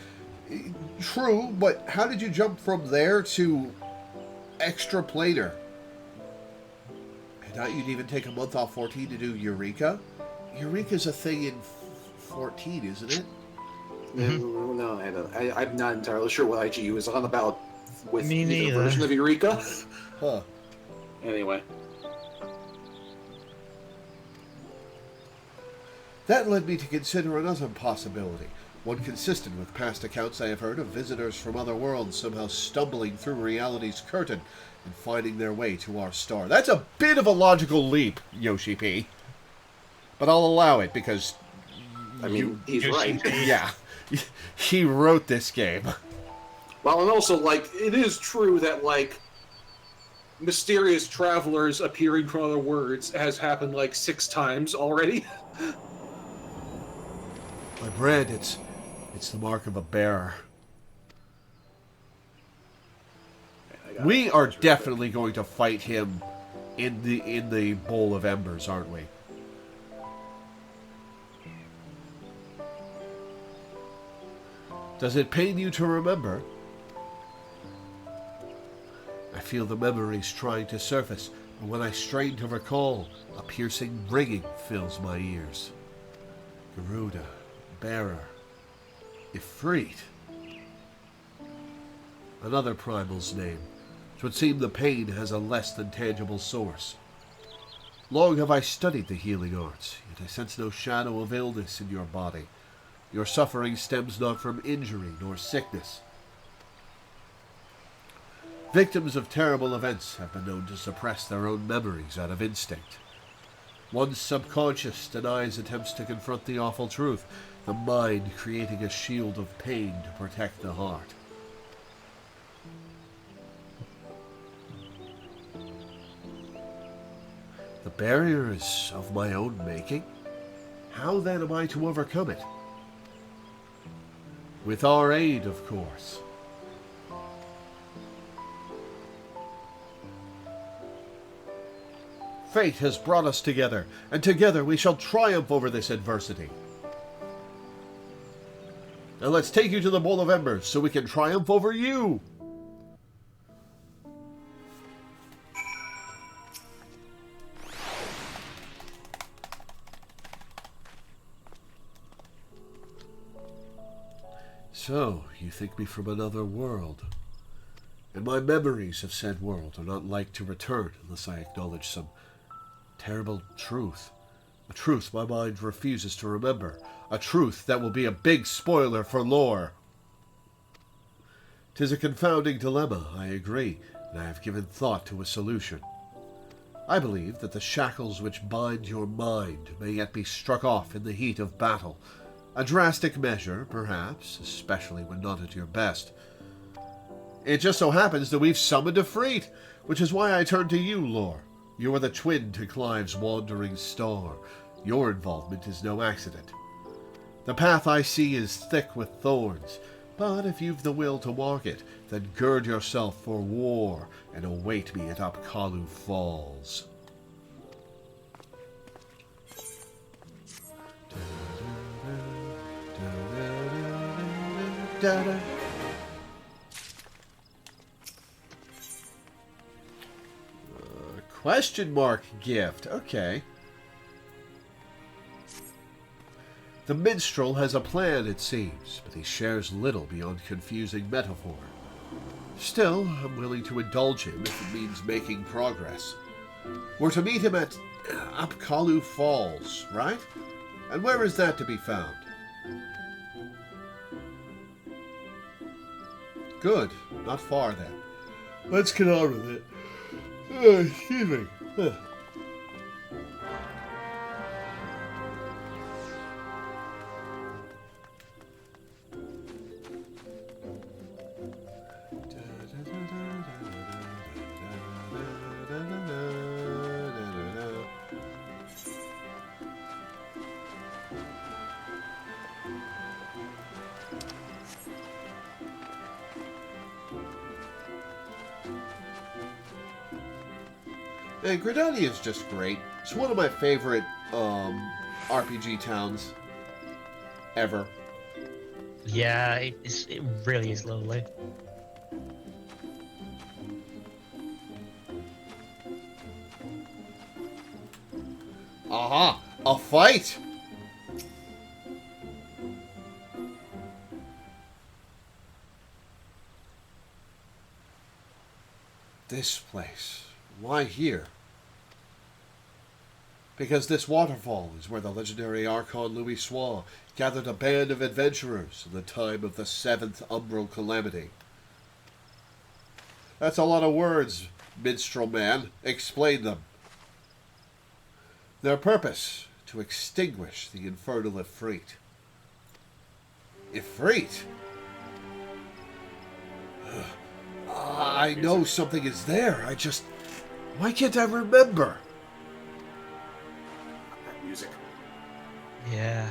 True, but how did you jump from there to extraplanar? I thought you'd even take a month off 14 to do Eureka. Eureka's a thing in 14, isn't it? No, I'm not entirely sure what IGU is on about with Me either neither. version of Eureka. Huh. Anyway. That led me to consider another possibility, one consistent with past accounts I have heard of visitors from other worlds somehow stumbling through reality's curtain and finding their way to our star. That's a bit of a logical leap, Yoshi P. But I'll allow it because... I mean, he's right. Yeah. He wrote this game. Well, and also, like, it is true that, like, mysterious travelers appearing from other worlds has happened, like, 6 times already. My bread, it's the mark of a bearer. We are definitely going to fight him in the Bowl of Embers, aren't we? Does it pain you to remember? I feel the memories trying to surface, but when I strain to recall, a piercing ringing fills my ears. Garuda, Bearer, Ifrit. Another primal's name. It would seem the pain has a less than tangible source. Long have I studied the healing arts, yet I sense no shadow of illness in your body. Your suffering stems not from injury nor sickness. Victims of terrible events have been known to suppress their own memories out of instinct. One's subconscious denies attempts to confront the awful truth, the mind creating a shield of pain to protect the heart. The barrier is of my own making? How then am I to overcome it? With our aid, of course. Fate has brought us together, and together we shall triumph over this adversity. Now let's take you to the Bowl of Embers so we can triumph over you! So, you think me from another world. And my memories of said world are not like to return unless I acknowledge some terrible truth. A truth my mind refuses to remember. A truth that will be a big spoiler for lore. 'Tis a confounding dilemma, I agree, and I have given thought to a solution. I believe that the shackles which bind your mind may yet be struck off in the heat of battle. A drastic measure, perhaps, especially when not at your best. It just so happens that we've summoned Ifrit, which is why I turn to you, Lore. You are the twin to Clive's wandering star. Your involvement is no accident. The path I see is thick with thorns. But if you've the will to walk it, then gird yourself for war and await me at Apkalu Falls. Question mark gift. Okay. The minstrel has a plan, it seems, but he shares little beyond confusing metaphor. Still, I'm willing to indulge him if it means making progress. We're to meet him at Apkalu Falls, right? And where is that to be found? Good. Not far, then. Let's get on with it. Excuse me. And Gridania is just great. It's one of my favorite RPG towns ever. Yeah, it really is lovely. Aha! A fight! This place. Why here? Because this waterfall is where the legendary Archon Louis Soir gathered a band of adventurers in the time of the 7th Umbral Calamity. That's a lot of words, minstrel man. Explain them. Their purpose, to extinguish the infernal Ifrit. Ifrit? I know something is there. Why can't I remember? That music. Yeah.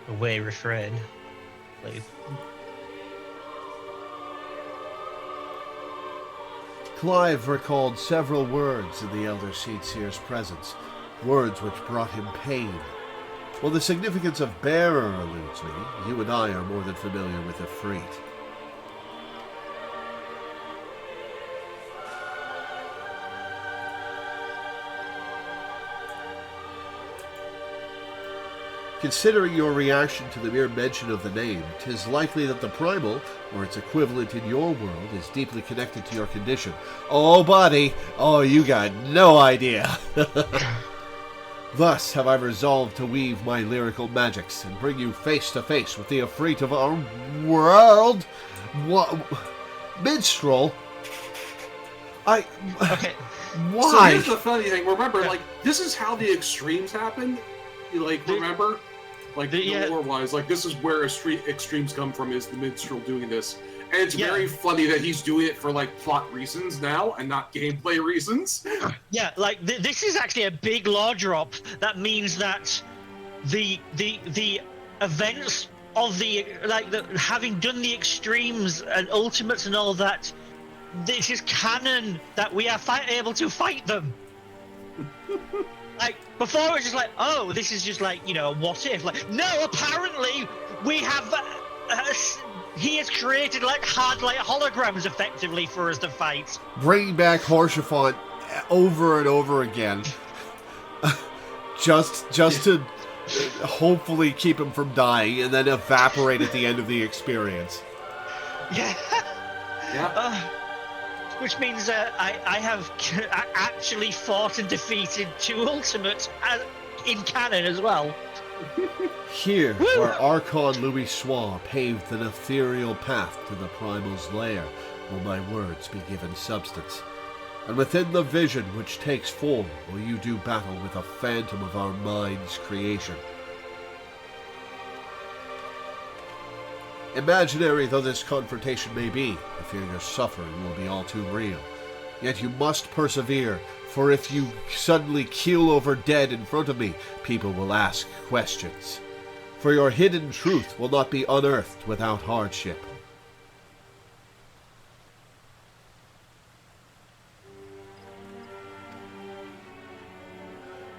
Away refrain. Please. Clive recalled several words in the Elder Seedseer's presence, words which brought him pain. While the significance of bearer eludes me, you and I are more than familiar with Ifrit. Considering your reaction to the mere mention of the name, 'tis likely that the primal, or its equivalent in your world, is deeply connected to your condition. Oh, buddy! Oh, you got no idea! Thus have I resolved to weave my lyrical magics and bring you face to face with the Ifrit of our world. What? Minstrel? Okay. Why? So here's the funny thing. Remember, like, this is how the extremes happen. Remember? Like, the lore-wise, like, this is where extremes come from, is the minstrel doing this. And it's very funny that he's doing it for, like, plot reasons now and not gameplay reasons. Yeah, like, this is actually a big lore drop. That means that the events of having done the extremes and ultimates and all that, this is canon that we are able to fight them. Like, before it was just like, oh, this is just like, what if? Like, no, apparently we have, he has created holograms effectively for us to fight. Bringing back Horshaphant over and over again. just to hopefully keep him from dying and then evaporate at the end of the experience. Yeah. Yeah. Which means I have actually fought and defeated 2 ultimates in canon as well. Here, where Archon Louis Soir paved an ethereal path to the Primal's lair, will my words be given substance. And within the vision which takes form, will you do battle with a phantom of our mind's creation. Imaginary though this confrontation may be, I fear your suffering will be all too real. Yet you must persevere, for if you suddenly keel over dead in front of me, people will ask questions. for your hidden truth will not be unearthed without hardship.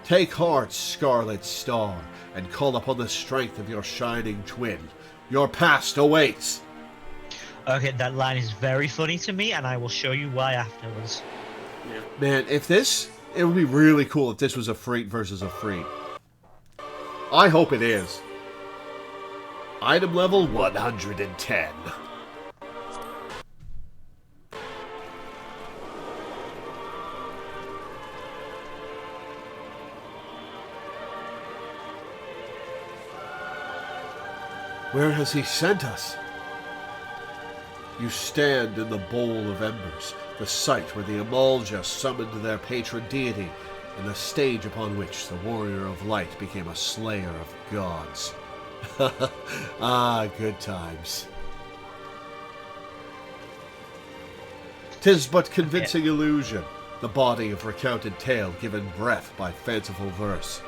Take heart, Scarlet Star, and call upon the strength of your shining twin. Your past awaits. Okay, that line is very funny to me, and I will show you why afterwards. Yeah. Man, it would be really cool if this was a Freet versus a Freet. I hope it is. Item level 110. Where has he sent us? You stand in the bowl of embers, the site where the Amalja summoned their patron deity, and the stage upon which the warrior of light became a slayer of gods. Ah, good times. 'Tis but convincing illusion, the body of recounted tale given breath by fanciful verse.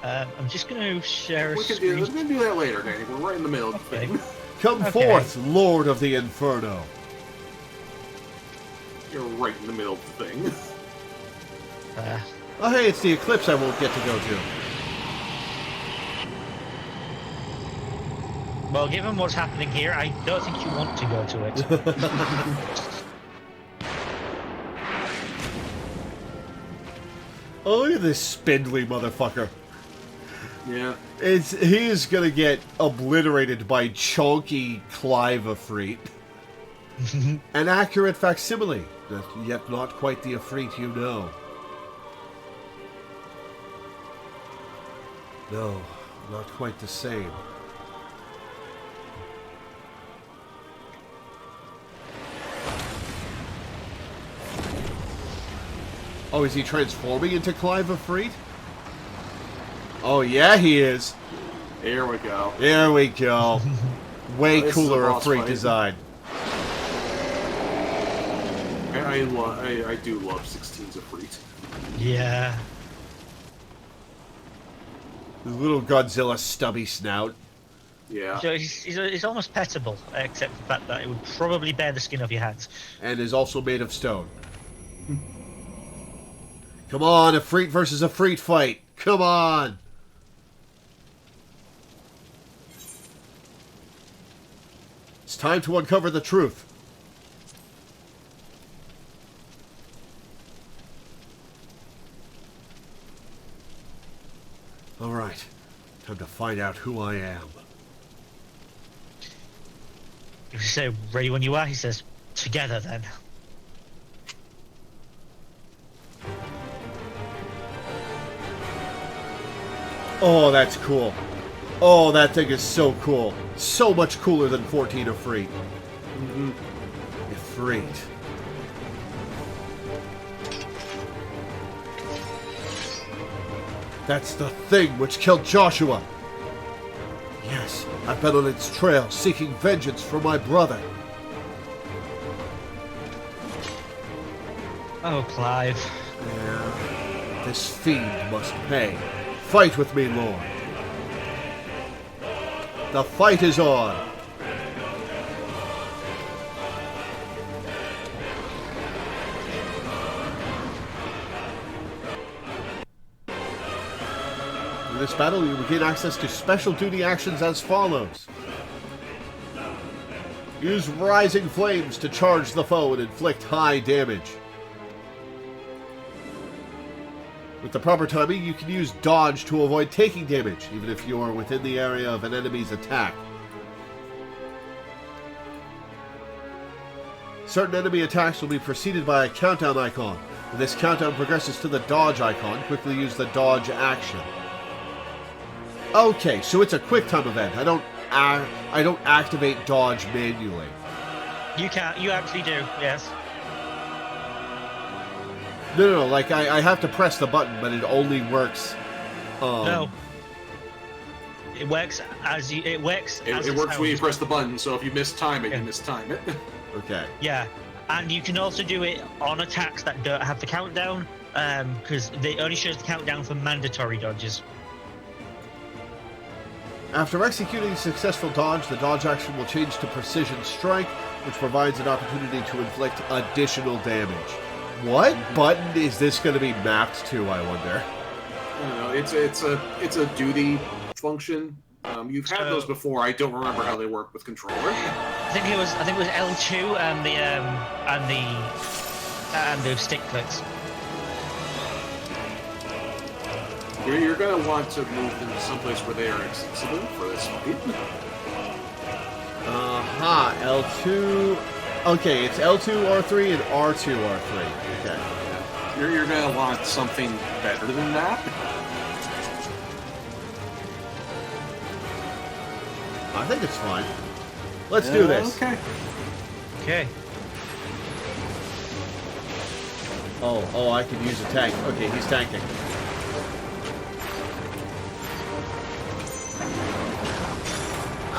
I'm just going to share a We screen. can do that later, Danny. We're right in the middle of the thing. Come Okay. forth, Lord of the Inferno. You're right in the middle of the thing. Oh hey, it's the eclipse I won't get to go to. Well, given what's happening here, I don't think you want to go to it. Oh, look at this spindly motherfucker. Yeah. He is gonna get obliterated by chonky Clive Afreet. An accurate facsimile, yet not quite the Afreet you know. No, not quite the same. Oh, is he transforming into Clive Afreet? Oh yeah, he is. Here we go. There we go. Way This is cooler a boss Afreet fight. design. I do love 16s of Freet. Yeah. His little Godzilla stubby snout. Yeah. So he's almost pettable, except the fact that it would probably bear the skin of your hands. And is also made of stone. Come on, a Freet versus a Freet fight. Come on. It's time to uncover the truth. All right. Time to find out who I am. If you say, ready when you are, he says, together then. Oh, that's cool. Oh, that thing is so cool. So much cooler than 14 Afreet. Afreet. That's the thing which killed Joshua. Yes, I've been on its trail, seeking vengeance for my brother. Oh, Clive. Yeah. This fiend must pay. Fight with me, Lord. The fight is on. In this battle, you will gain access to special duty actions as follows. Use Rising Flames to charge the foe and inflict high damage. With the proper timing, you can use Dodge to avoid taking damage, even if you are within the area of an enemy's attack. Certain enemy attacks will be preceded by a countdown icon. When this countdown progresses to the Dodge icon, quickly use the Dodge action. Okay, so it's a quick time event. I don't activate Dodge manually. You can't. You actually do. Yes. No, like I have to press the button, but it only works. No. It works as you. It works. It it's works how when you it's- press the button, so if you miss time it, Yeah. you miss time it. Okay. Yeah, and you can also do it on attacks that don't have the countdown, because they only shows the countdown for mandatory dodges. After executing a successful dodge, the dodge action will change to Precision Strike, which provides an opportunity to inflict additional damage. What button is this going to be mapped to, I wonder? I don't know. It's a duty function. You've had those before. I don't remember how they work with controller. I think it was L2 and the stick clicks. You're going to want to move them to someplace where they are accessible for this fight. Aha, L2. Okay, it's L2 R3 and R2 R3. Okay. You're going to want something better than that. I think it's fine. Let's do this. Okay. Okay. Oh, I can use a tank. Okay, he's tanking.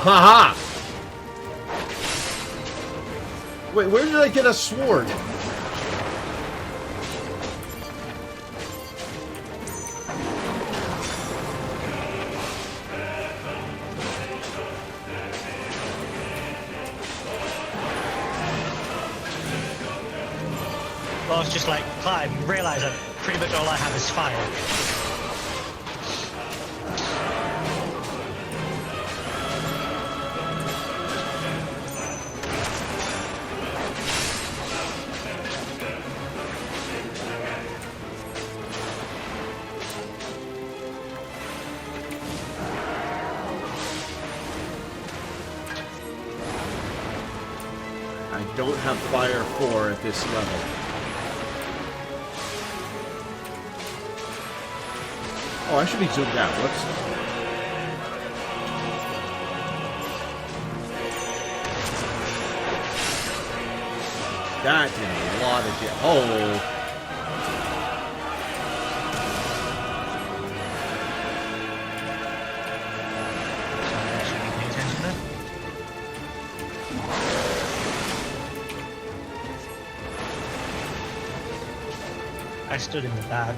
Haha! Wait, where did I get a sword? Well, I was just like, climb, realise that pretty much all I have is fire. I don't have fire 4 at this level. Oh, I should be zoomed out. Whoops. That did a lot of damage. Oh. I stood in the bag.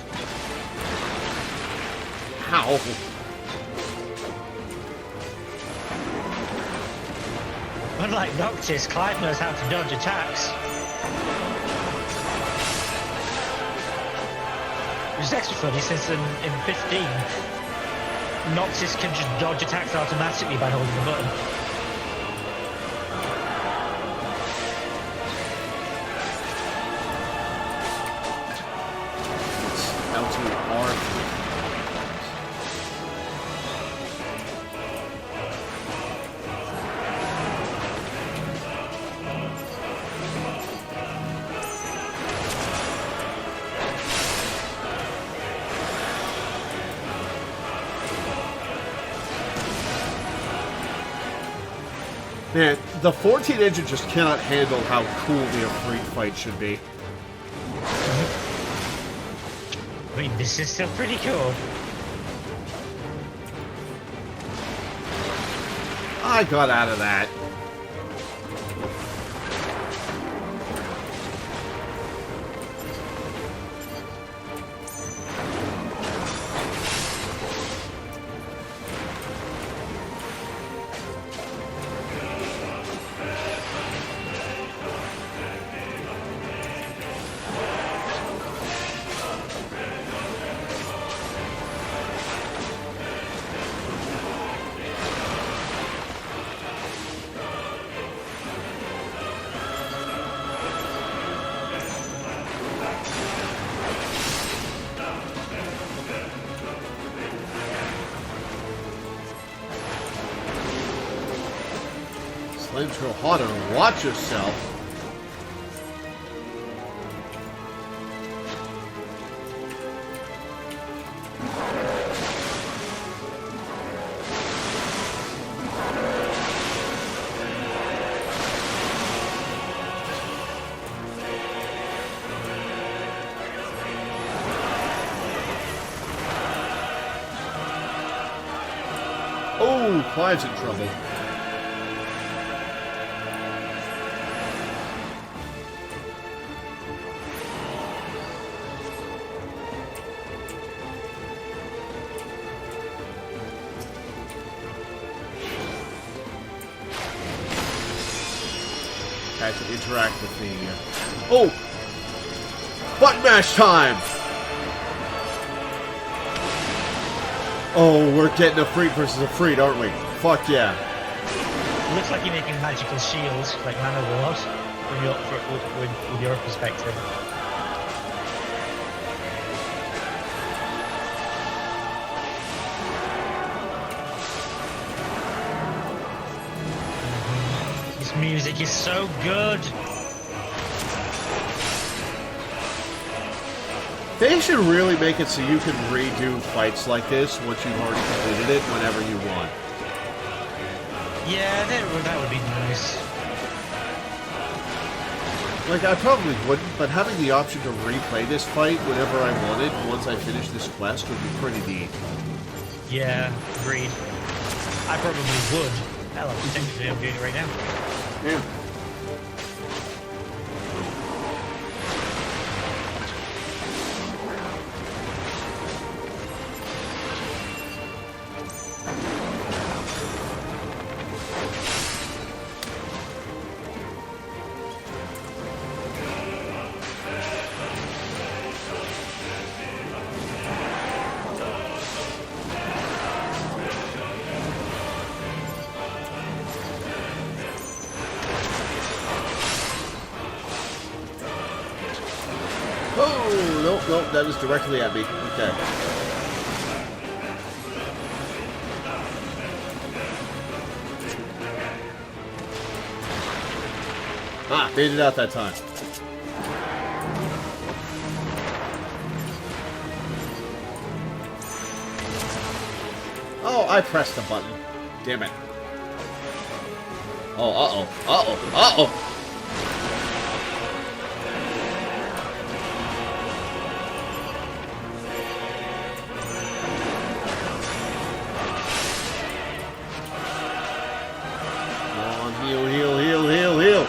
Ow. Unlike Noctis, Clive knows how to dodge attacks. Which is extra funny since in 15, Noctis can just dodge attacks automatically by holding the button. Man, the 14 engine just cannot handle how cool the Afreet fight should be. I mean, this is still pretty cool. I got out of that. Flamethrower Hunter, watch yourself. Oh, Clive's in trouble. had to interact with the... Oh! Button mash time! Oh, we're getting a freak versus a freak, aren't we? Fuck yeah. It looks like you're making magical shields, like Man of War, from with your perspective. This music is so good. They should really make it so you can redo fights like this once you've already completed it whenever you want. Yeah, that would be nice. Like, I probably wouldn't, but having the option to replay this fight whenever I wanted once I finish this quest would be pretty neat. Yeah, agreed. I probably would. Hell, technically I'm doing it right now. Yeah. Oh, nope, that was directly at me. Okay. Ah, made it out that time. Oh, I pressed the button. Damn it. Oh, uh-oh. Uh-oh. Uh-oh. Heal.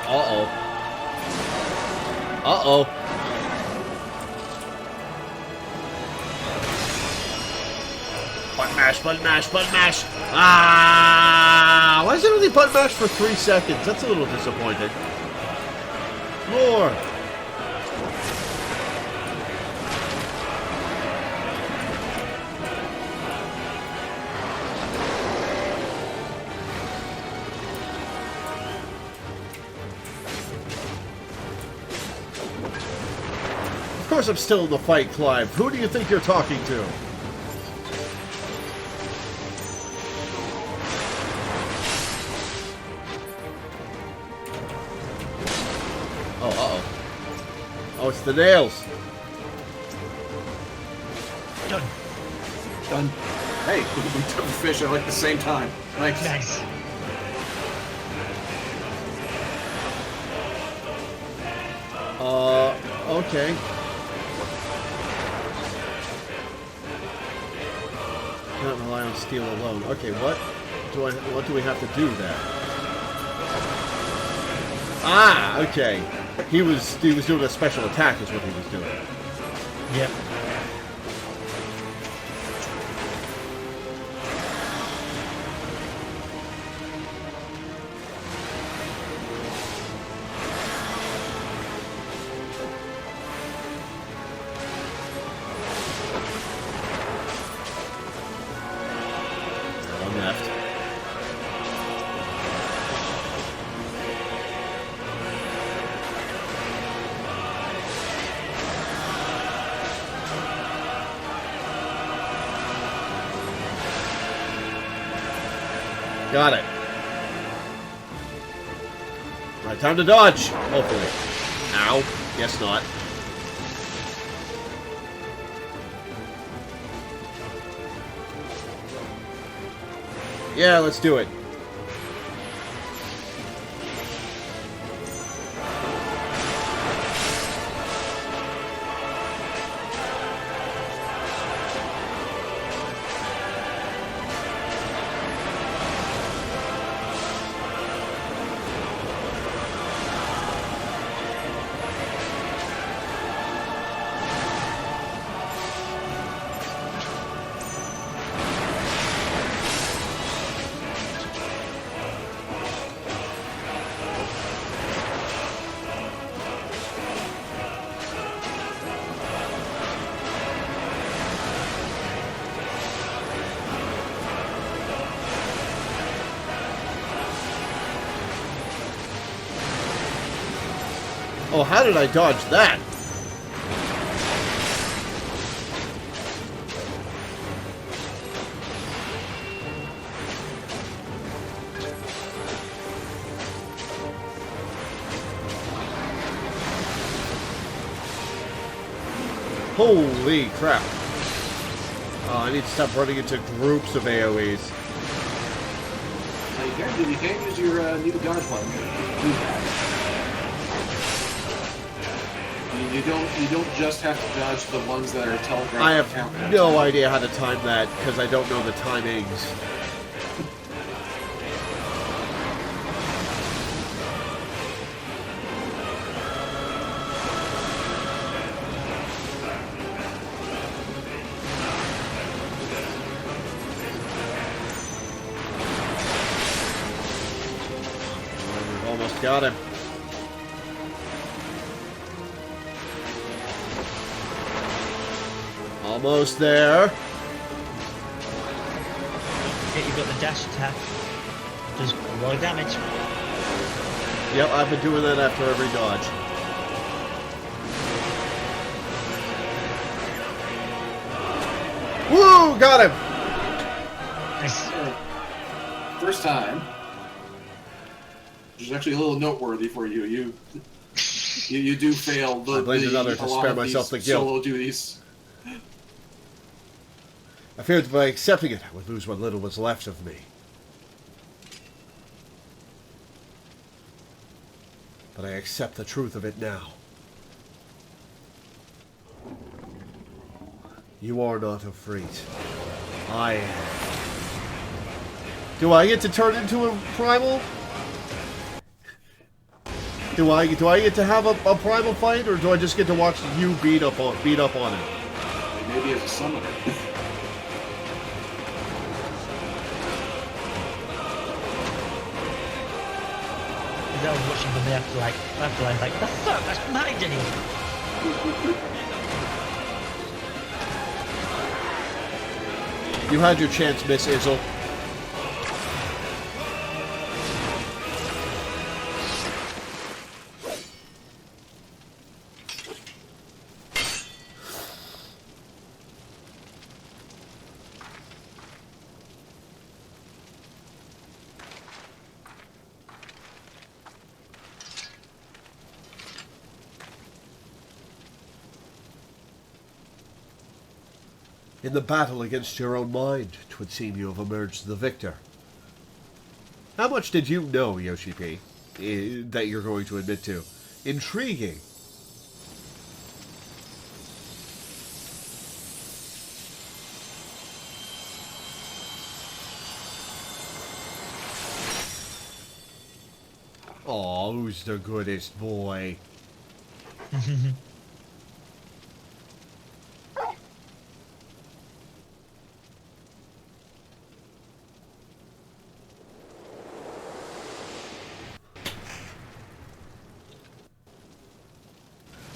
Uh-oh. Uh-oh. Button mash. Ah! Why is it only button mash for 3 seconds? That's a little disappointing. More. Of course I'm still in the fight, Clive. Who do you think you're talking to? Oh, uh-oh. Oh, it's the nails. Done. Hey, we took the fish at like the same time. Nice. Okay. Cannot rely on steel alone. Okay, what do we have to do then? Ah, okay. He was doing a special attack is what he was doing. Yep. Got it. Right, time to dodge. Hopefully. Ow. Guess not. Yeah, let's do it. Oh, how did I dodge that? Holy crap. Oh, I need to stop running into groups of AoEs. You can't use your new dodge button to do that. You don't just have to dodge the ones that are telegraphed. I have no idea how to time that because I don't know the timings. We've almost got him. Almost there. Okay, you've got the dash attack. Does a lot of damage. Yep, I've been doing that after every dodge. Woo! Got him! Nice. First time. Which is actually a little noteworthy for you. You do fail I blamed another to spare myself the guilt. Solo duties. I feared that by accepting it, I would lose what little was left of me. But I accept the truth of it now. You are not a freak. I am. Do I get to turn into a primal? Do I get to have a primal fight, or do I just get to watch you beat up on it? Maybe as a summoner. I was watching from the afterlife, like, the fuck, that's behind you. You had your chance, Miss Izzle. In the battle against your own mind, 'twould seem you have emerged the victor. How much did you know, Yoshi P, that you're going to admit to? Intriguing. Aw, who's the goodest boy?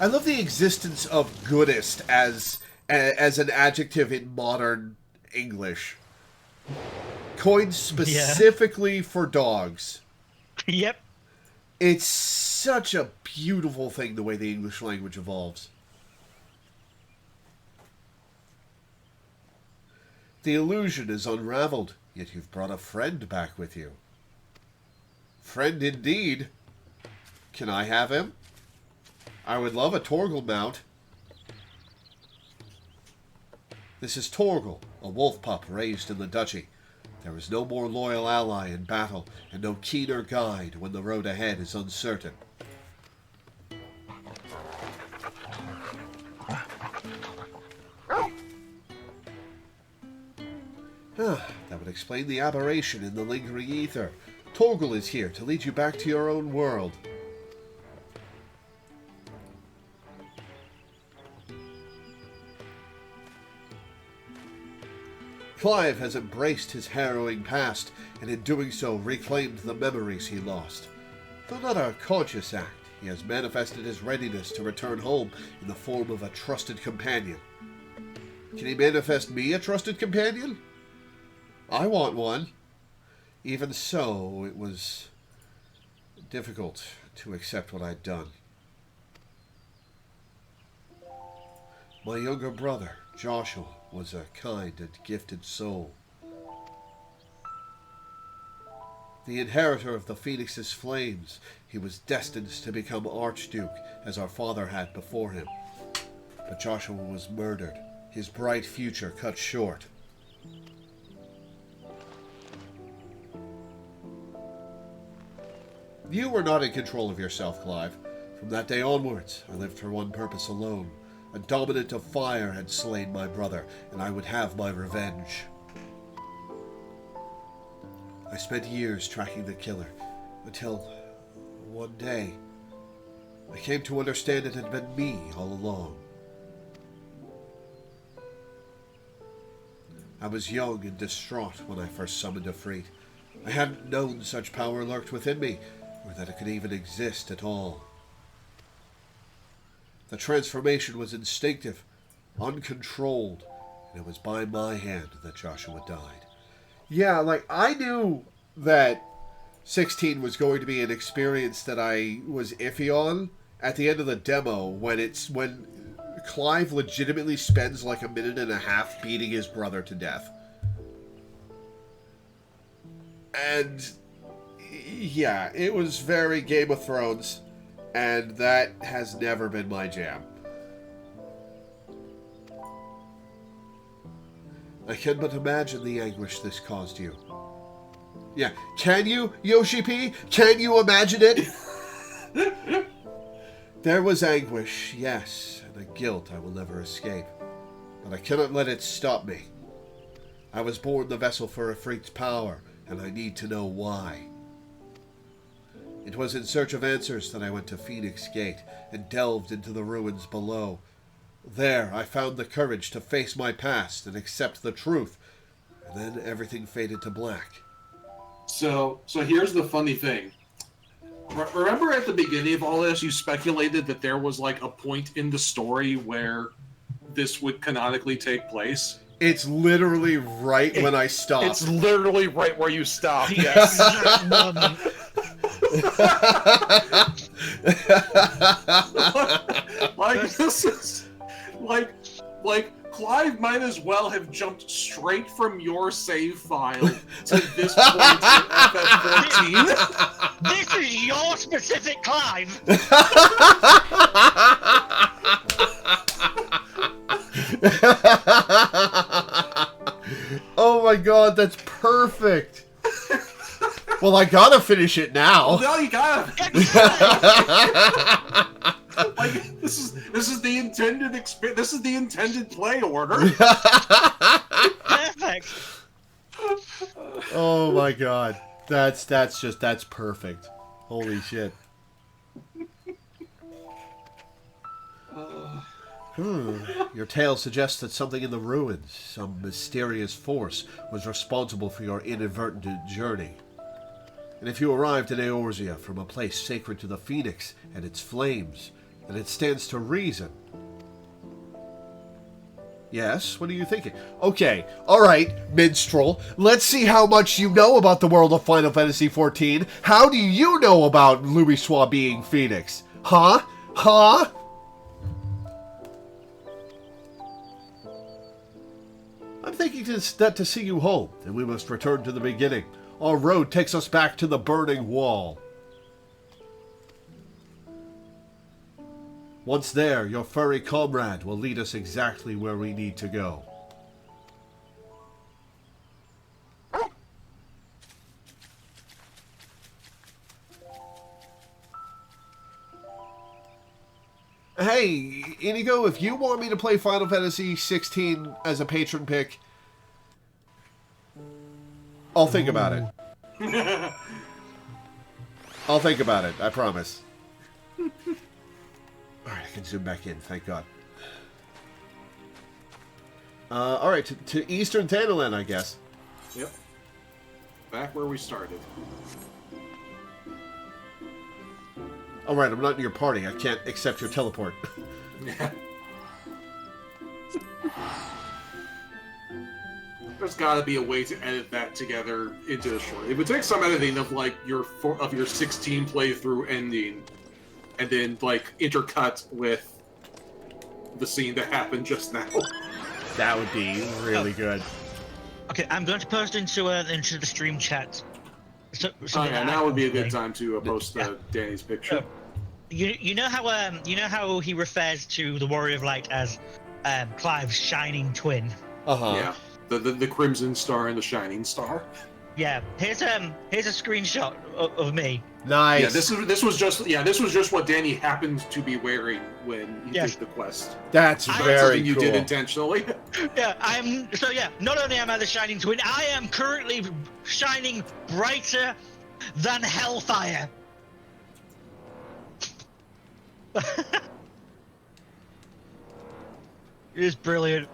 I love the existence of goodest as an adjective in modern English. Coined specifically for dogs. Yep. It's such a beautiful thing the way the English language evolves. The illusion is unraveled, yet you've brought a friend back with you. Friend indeed. Can I have him? I would love a Torgal mount. This is Torgal, a wolf pup raised in the duchy. There is no more loyal ally in battle, and no keener guide when the road ahead is uncertain. That would explain the aberration in the lingering ether. Torgal is here to lead you back to your own world. Clive has embraced his harrowing past, and in doing so reclaimed the memories he lost. Though not a conscious act, he has manifested his readiness to return home in the form of a trusted companion. Can he manifest me a trusted companion? I want one. Even so, it was difficult to accept what I'd done. My younger brother, Joshua, was a kind and gifted soul. The inheritor of the Phoenix's flames, he was destined to become Archduke, as our father had before him. But Joshua was murdered, his bright future cut short. You were not in control of yourself, Clive. From that day onwards, I lived for one purpose alone. A dominant of fire had slain my brother, and I would have my revenge. I spent years tracking the killer, until one day, I came to understand it had been me all along. I was young and distraught when I first summoned Ifrit. I hadn't known such power lurked within me, or that it could even exist at all. The transformation was instinctive, uncontrolled, and it was by my hand that Joshua died. Yeah, like, I knew that 16 was going to be an experience that I was iffy on at the end of the demo, when Clive legitimately spends like a minute and a half beating his brother to death. And yeah, it was very Game of Thrones, and that has never been my jam. I can but imagine the anguish this caused you. Yeah, can you, Yoshi P? Can you imagine it? There was anguish, yes, and a guilt I will never escape. But I cannot let it stop me. I was born the vessel for Ifrit's power, and I need to know why. It was in search of answers that I went to Phoenix Gate and delved into the ruins below. There I found the courage to face my past and accept the truth, and then everything faded to black. So here's the funny thing. Remember at the beginning of all this, you speculated that there was like a point in the story where this would canonically take place? It's literally right when I stopped. It's literally right where you stop, yes. Like, this is like Clive might as well have jumped straight from your save file to this point in FF14. This is your specific Clive. Oh my god, that's perfect. Well, I gotta finish it now. Well, you gotta. Like, this is the intended this is the intended play order. Perfect. Oh my god, that's perfect. Holy shit. Your tale suggests that something in the ruins, some mysterious force, was responsible for your inadvertent journey. And if you arrived in Eorzea from a place sacred to the Phoenix and its flames, then it stands to reason. Yes, what are you thinking? Okay, alright, minstrel, let's see how much you know about the world of Final Fantasy XIV. How do you know about Louisoix being Phoenix? Huh? Huh? I'm thinking that to see you home, then we must return to the beginning. Our road takes us back to the burning wall. Once there, your furry comrade will lead us exactly where we need to go. Hey, Inigo, if you want me to play Final Fantasy XVI as a patron pick, I'll think about it. I'll think about it, I promise. Alright, I can zoom back in, thank God. Alright, to Eastern Thanalan, I guess. Yep. Back where we started. Alright, I'm not in your party. I can't accept your teleport. Yeah. There's got to be a way to edit that together into the short. It would take some editing of like your 16 playthrough ending, and then like intercut with the scene that happened just now. That would be really good. Okay, I'm going to post into the stream chat. Oh yeah, now would be a good time to post Danny's picture. You know how he refers to the Warrior of Light as Clive's shining twin. Yeah, the Crimson Star and the Shining Star. Yeah, here's a screenshot of me. Nice. Yeah, this was just what Danny happened to be wearing when he did the quest. That's very something you cool. did intentionally. Yeah, not only am I the shining twin, I am currently shining brighter than Hellfire. It is brilliant.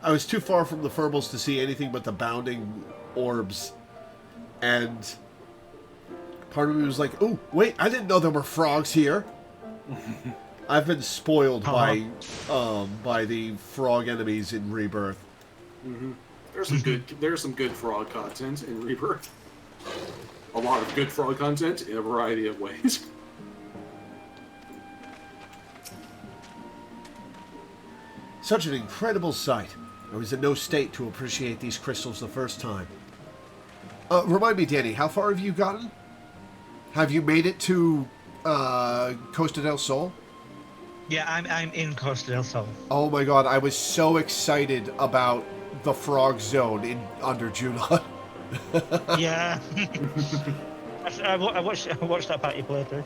I was too far from the Furbles to see anything but the bounding orbs. And part of me was like, oh, wait, I didn't know there were frogs here. I've been spoiled by the frog enemies in Rebirth. Mm-hmm. There's some good frog content in Rebirth. A lot of good frog content in a variety of ways. Such an incredible sight. I was in no state to appreciate these crystals the first time. Remind me, Danny, how far have you gotten? Have you made it to Costa del Sol? Yeah, I'm in Costa del Sol. Oh my god, I was so excited about the frog zone under Junon. Yeah. I watched that part you played through.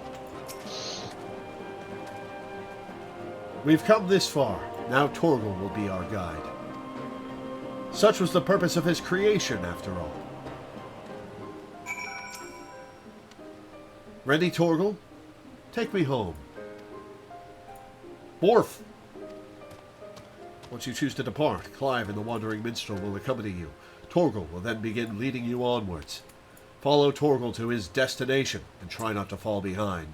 We've come this far. Now Torgal will be our guide. Such was the purpose of his creation, after all. Ready, Torgal? Take me home. Borf! Once you choose to depart, Clive and the Wandering Minstrel will accompany you. Torgal will then begin leading you onwards. Follow Torgal to his destination, and try not to fall behind.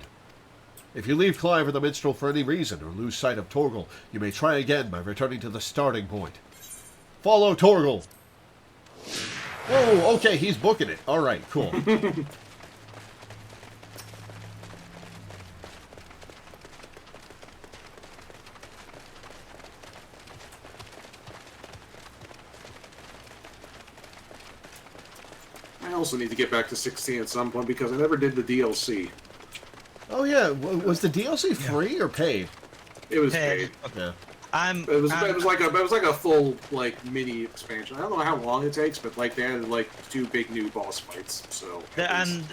If you leave Clive or the Minstrel for any reason, or lose sight of Torgal, you may try again by returning to the starting point. Follow Torgal! Whoa, okay, he's booking it. Alright, cool. I also need to get back to 16 at some point because I never did the DLC. Oh yeah, was the DLC free or paid? It was paid. Yeah. It was like a full like mini expansion. I don't know how long it takes, but like they added like 2 big new boss fights. So and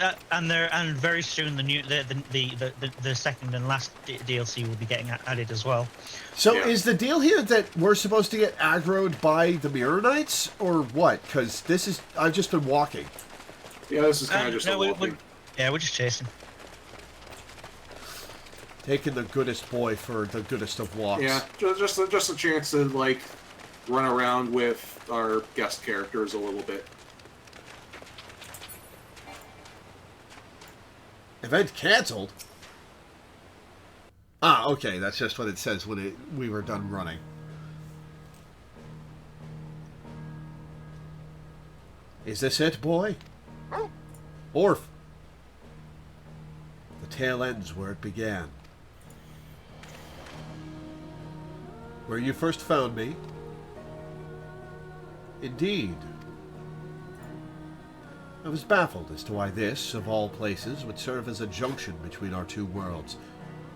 very soon the second and last DLC will be getting added as well. So is the deal here that we're supposed to get aggroed by the Mirror Knights or what? Because I've just been walking. Yeah, this is kind of just a walking. We're just chasing. Taking the goodest boy for the goodest of walks. Yeah, just a chance to like run around with our guest characters a little bit. Event canceled? Ah, okay, that's just what it says when we were done running. Is this it, boy? Orf. The tail ends where it began. Where you first found me, Indeed. I was baffled as to why this, of all places, would serve as a junction between our two worlds.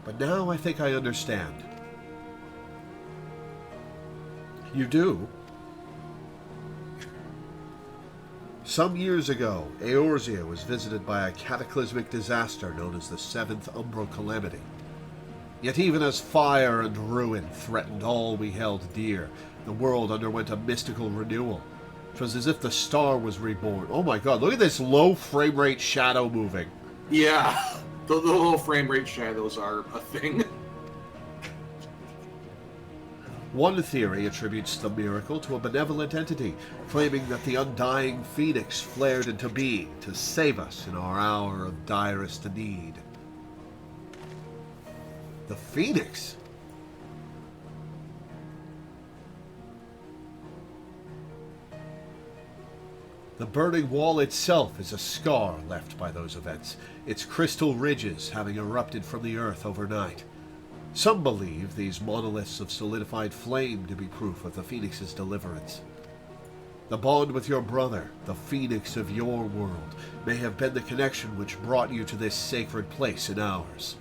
But now I think I understand. You do? Some years ago, Eorzea was visited by a cataclysmic disaster known as the Seventh Umbral Calamity. Yet even as fire and ruin threatened all we held dear, the world underwent a mystical renewal. It was as if the star was reborn. Oh my god, look at this low frame rate shadow moving. Yeah, the low frame rate shadows are a thing. One theory attributes the miracle to a benevolent entity, claiming that the undying phoenix flared into being to save us in our hour of direst need. The phoenix? The burning wall itself is a scar left by those events, its crystal ridges having erupted from the earth overnight. Some believe these monoliths of solidified flame to be proof of the Phoenix's deliverance. The bond with your brother, the Phoenix of your world, may have been the connection which brought you to this sacred place in ours.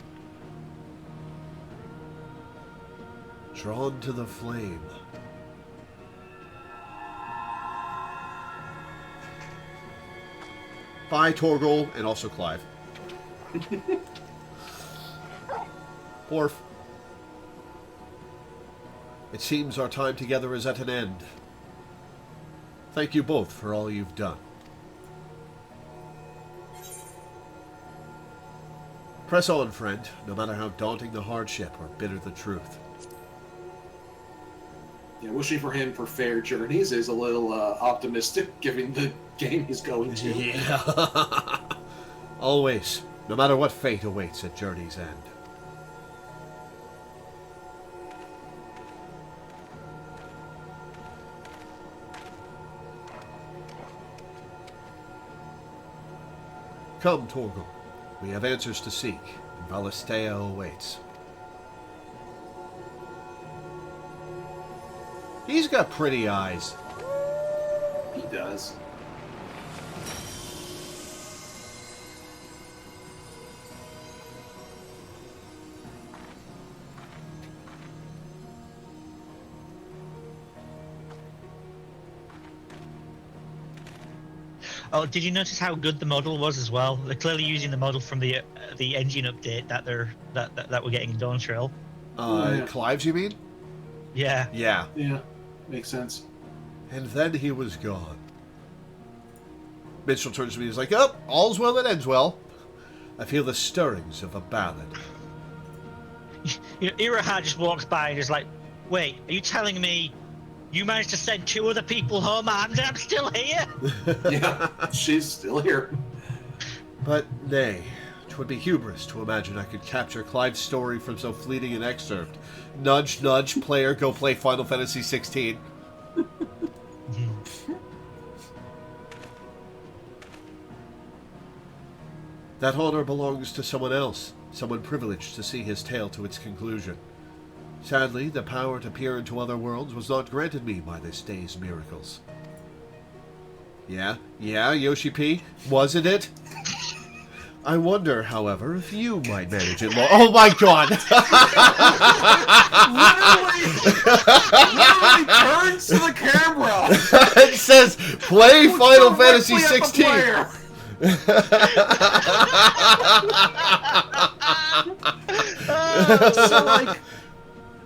Drawn to the flame. Bye, Torgal, and also Clive. Orf. It seems our time together is at an end. Thank you both for all you've done. Press on, friend, no matter how daunting the hardship or bitter the truth. Yeah, wishing for him for fair journeys is a little optimistic, given the game he's going to. Yeah. Always, no matter what fate awaits at journey's end. Come, Torgal. We have answers to seek, and Valistea awaits. He's got pretty eyes. He does. Oh, did you notice how good the model was as well? They're clearly using the model from the engine update that we're getting in Dawntrail. Yeah. Clive's, you mean? Yeah. Yeah. Yeah, makes sense. And then he was gone. Mitchell turns to me and is like, "Oh, all's well that ends well." I feel the stirrings of a ballad. You know, Iraha just walks by and is like, "Wait, are you telling me you managed to send 2 other people home and I'm still here?" Yeah, she's still here. But nay, 'twould be hubris to imagine I could capture Clive's story from so fleeting an excerpt. Nudge, nudge, player, go play Final Fantasy XVI. That honor belongs to someone else, someone privileged to see his tale to its conclusion. Sadly, the power to peer into other worlds was not granted me by this day's miracles. Yeah, Yoshi P, wasn't it? I wonder, however, if you might manage it. Oh my god! literally turns to the camera. It says, "Play Final Fantasy XVI."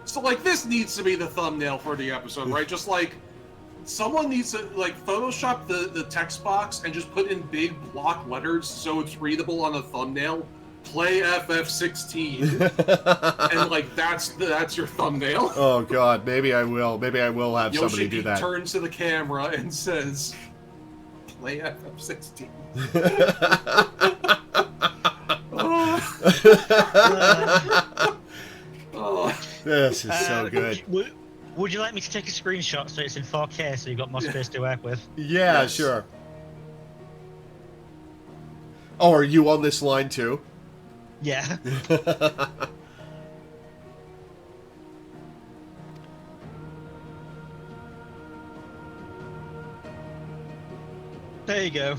So this needs to be the thumbnail for the episode, right? Just like someone needs to Photoshop the text box and just put in big block letters so it's readable on the thumbnail. Play FF16, and that's your thumbnail. Oh god, maybe I will. Maybe I will have somebody do that. Turns to the camera and says, "Play FF16." This is so good. Would you like me to take a screenshot so it's in 4K so you've got more space to work with? Yeah, yes. Sure. Oh, are you on this line too? Yeah. there you go.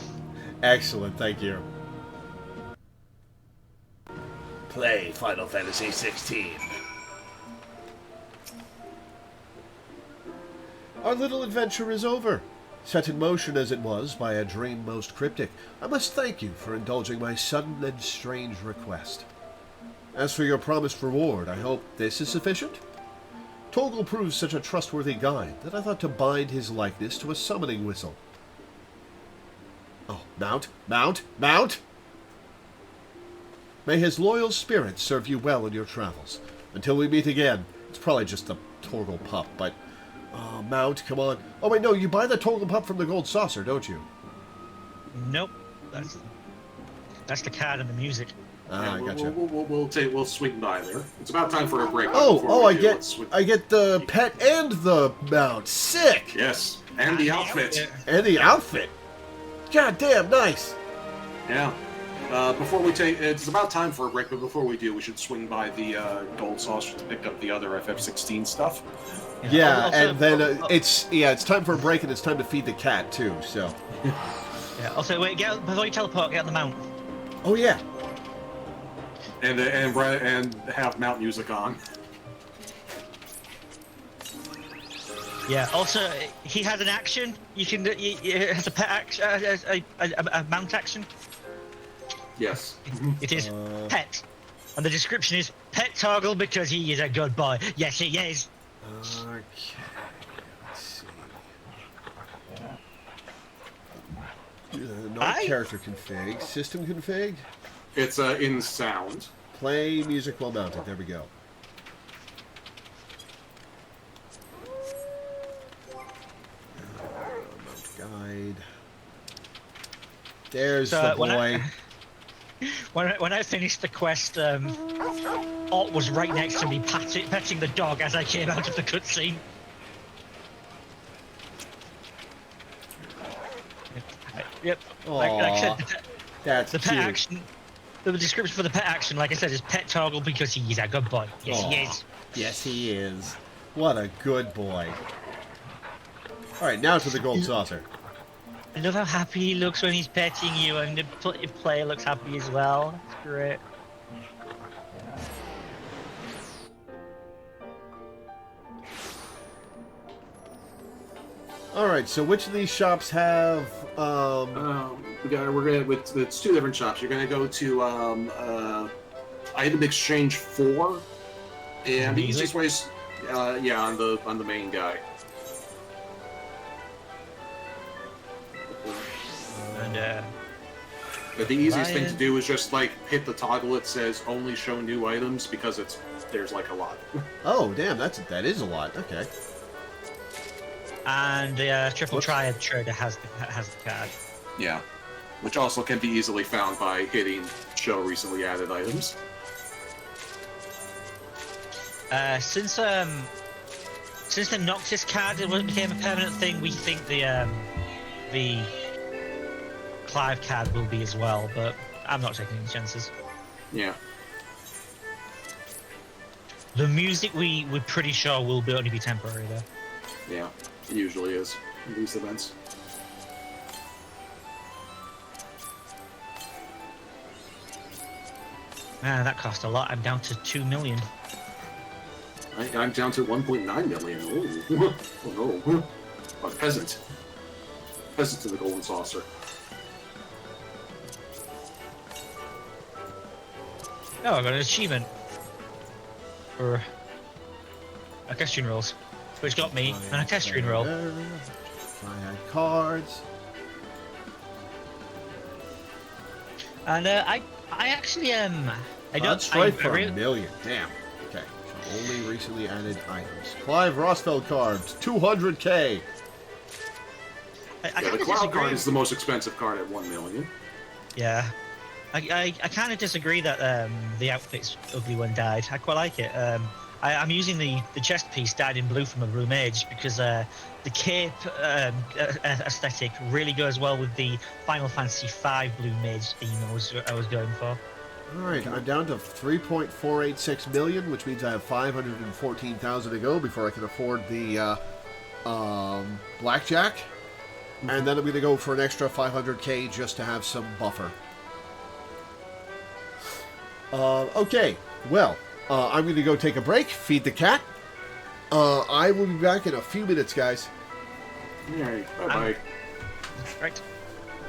Excellent, thank you. Play Final Fantasy XVI. Our little adventure is over. Set in motion as it was by a dream most cryptic, I must thank you for indulging my sudden and strange request. As for your promised reward, I hope this is sufficient? Torgal proves such a trustworthy guide that I thought to bind his likeness to a summoning whistle. Oh, mount, mount, mount! May his loyal spirit serve you well in your travels. Until we meet again. It's probably just the Torgal pup, but... Oh, mount, come on. Oh, wait, no, you buy the Torgal pup from the Gold Saucer, don't you? Nope. That's the card and the music. Ah, I gotcha. We'll swing by there. It's about time for a break. I get the pet and the mount. Sick! Yes, and the outfit. And the outfit. God damn, nice. Yeah. It's about time for a break, but before we do, we should swing by the Gold Saucer to pick up the other FF16 stuff. Yeah, and then it's time for a break, and it's time to feed the cat too. So. Yeah. Also, wait, before you teleport, get on the mount. Oh yeah. And have mount music on. Yeah. Also, he has an action. You can. He has a pet action, a mount action. Yes. It is pet, and the description is pet Torgal because he is a good boy. Yes, he is. Okay. Let's see. Not character config. System config. It's in sound. Play music while mounted. There we go. Mount guide. There's the boy. When I finished the quest, Alt was right next to me, petting the dog as I came out of the cutscene. Yep. Like I said, that's the pet cute. action. The description for the pet action, like I said, is pet Torgal because he is a good boy. Yes, he is. Yes, he is. What a good boy. All right, now to the Gold Saucer. I love how happy he looks when he's petting you, and the player looks happy as well. It's great. All right, so which of these shops have? It's two different shops. You're gonna go to item exchange 4, and the easiest way is on the main guy. And But the easiest thing to do is just like hit the toggle that says only show new items because there's like a lot. Oh damn, that is a lot. Okay. And the triple triad trader has the card. Yeah, which also can be easily found by hitting show recently added items. Since the Noctis card became a permanent thing, we think the Clive card will be as well, but I'm not taking any chances. Yeah. The music we're pretty sure will only be temporary though. Yeah, it usually is in these events. Man, that cost a lot. I'm down to 2 million. I'm down to 1.9 million. Oh, oh no. A peasant. Peasant to the Golden Saucer. Oh, I got an achievement for equestrian rolls, which got me an equestrian roll. Triad cards. And I actually I don't. Strike for $1 million. Damn. Okay. So only recently added items. Clive Rosfeld cards, 200K. The Cloud card is the most expensive card at 1 million. Yeah. I kind of disagree that the outfit's ugly when dyed. I quite like it. I'm using the chest piece dyed in blue from a Blue Mage because the cape aesthetic really goes well with the Final Fantasy V Blue Mage theme I was going for. All right, I'm down to 3.486 million, which means I have 514,000 to go before I can afford the blackjack. and then I'm going to go for an extra 500k just to have some buffer. Okay, well, I'm going to go take a break, feed the cat. I will be back in a few minutes, guys. Alright, bye-bye. Right.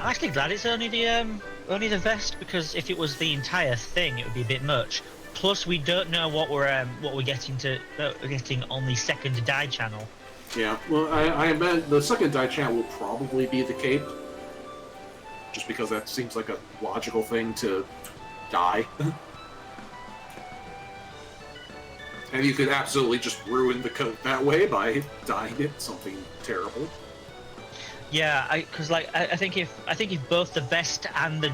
I'm actually glad it's only the vest, because if it was the entire thing, it would be a bit much. Plus, we don't know what we're getting on the second die channel. Yeah, well, I bet the second die channel will probably be the cape. Just because that seems like a logical thing to die. And you could absolutely just ruin the coat that way by dyeing it something terrible. Yeah, I think if both the vest and the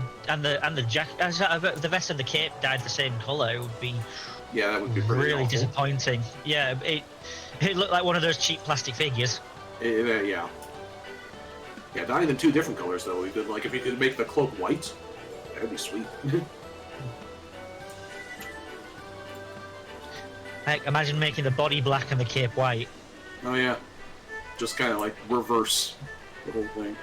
jacket, the vest and the cape dyed the same color, it would be that would be pretty really awful. disappointing. Yeah, it looked like one of those cheap plastic figures. Yeah, dyeing in two different colors though. If you could make the cloak white, that'd be sweet. Like, imagine making the body black and the cape white. Oh yeah, just kind of like reverse the whole thing.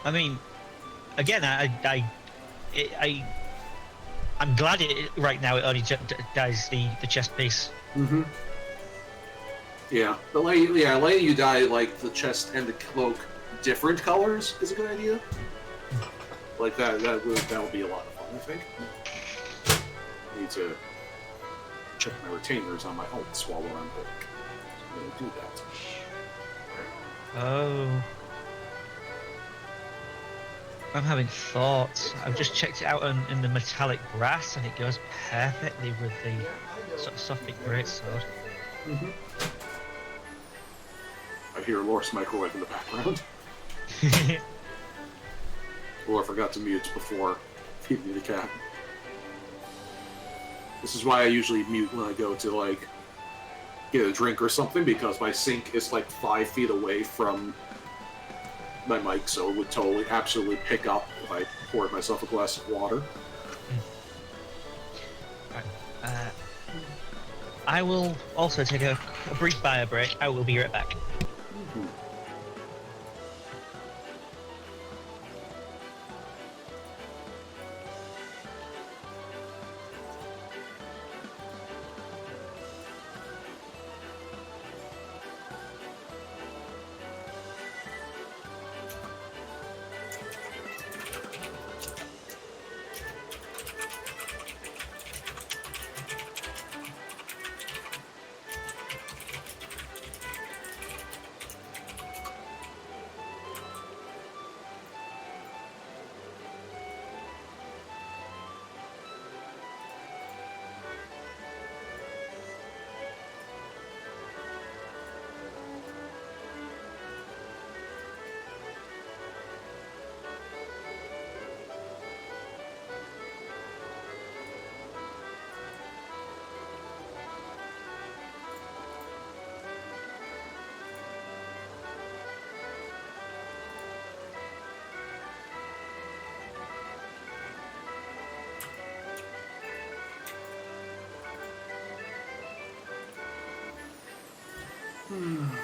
I mean, again, I'm glad right now it only dyes the chest piece. Mm-hmm. Yeah, but letting you dye like the chest and the cloak different colors is a good idea. Like that would be a lot of fun, I think. I need to check my retainers on my hulks while I'm going to do that. Oh. I'm having thoughts. I've just checked it out in the metallic brass, and it goes perfectly with the sort of Sophic greatsword. Mm-hmm. I hear Lore's microwave in the background. Lore forgot to mute before feeding the cat. This is why I usually mute when I go to, like, get a drink or something, because my sink is, like, 5 feet away from my mic, so it would totally, absolutely pick up if I poured myself a glass of water. Right. I will also take a brief bio break. I will be right back. Mm-hmm.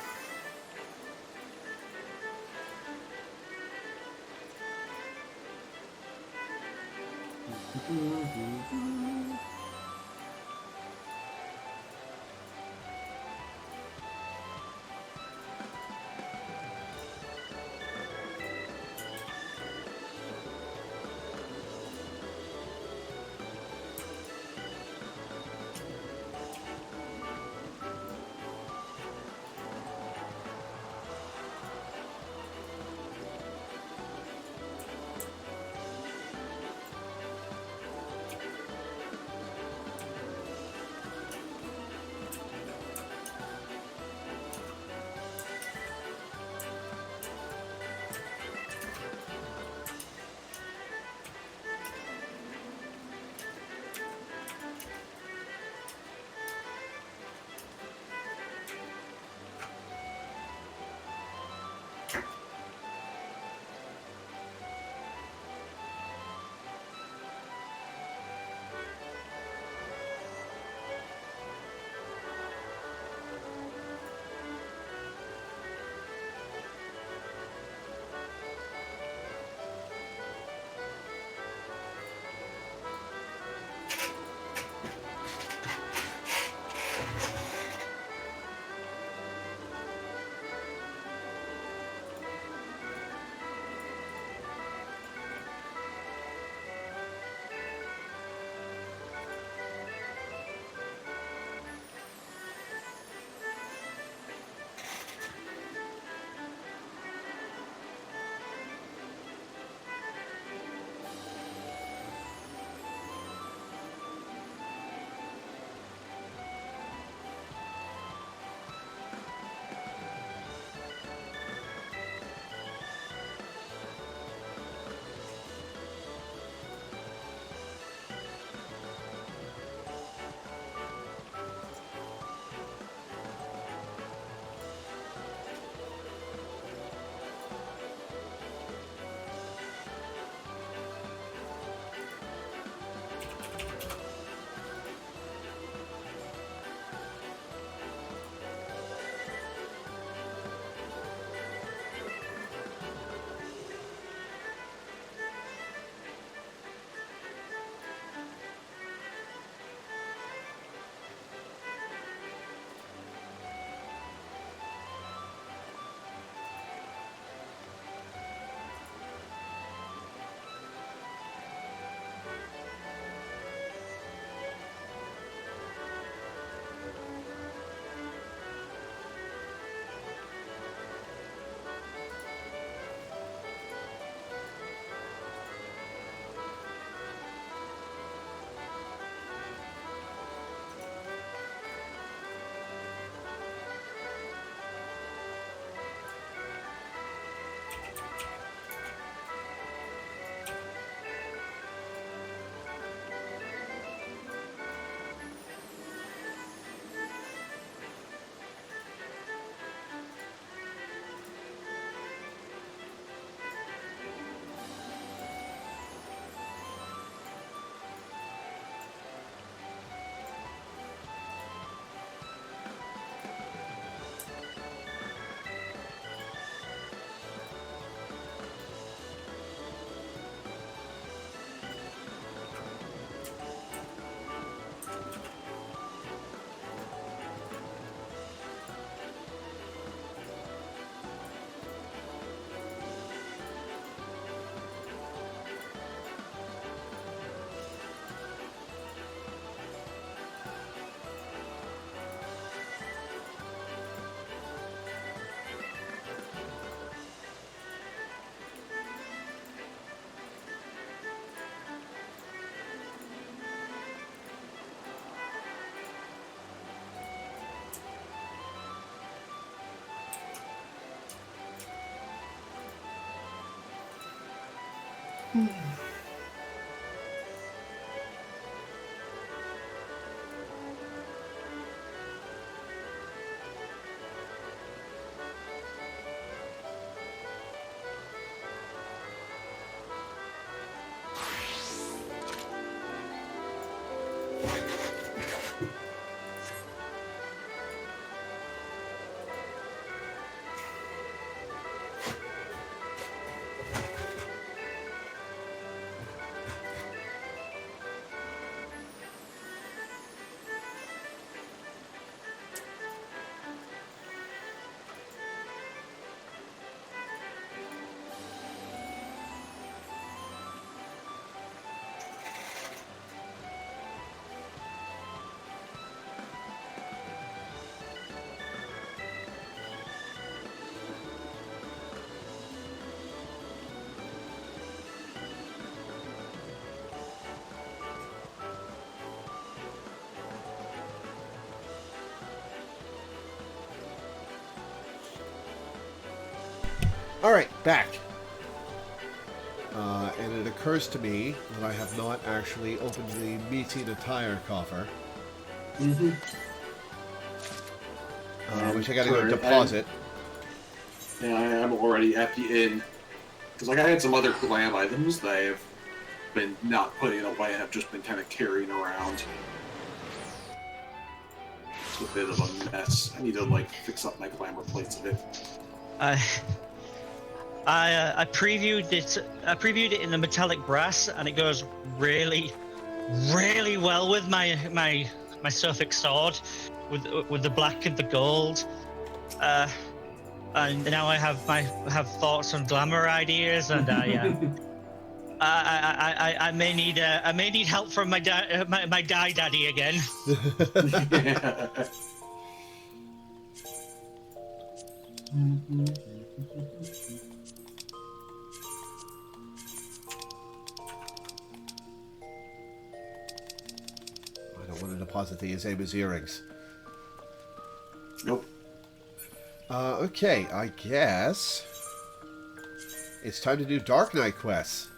Alright, back. And it occurs to me that I have not actually opened the meeting attire coffer. Mm-hmm. Which I gotta go deposit. Yeah, I am already at the inn. Because like, I had some other glam items that I have been not putting away and have just been kind of carrying around. It's a bit of a mess. I need to like fix up my glamour plates a bit. I previewed it. I previewed it in the metallic brass, and it goes really, really well with my Suffolk sword, with the black and the gold. And now I have thoughts on glamour ideas, and I may need help from my dye daddy again. Yeah. I don't want to deposit the Azaba's earrings. Nope. Okay, I guess it's time to do Dark Knight quests.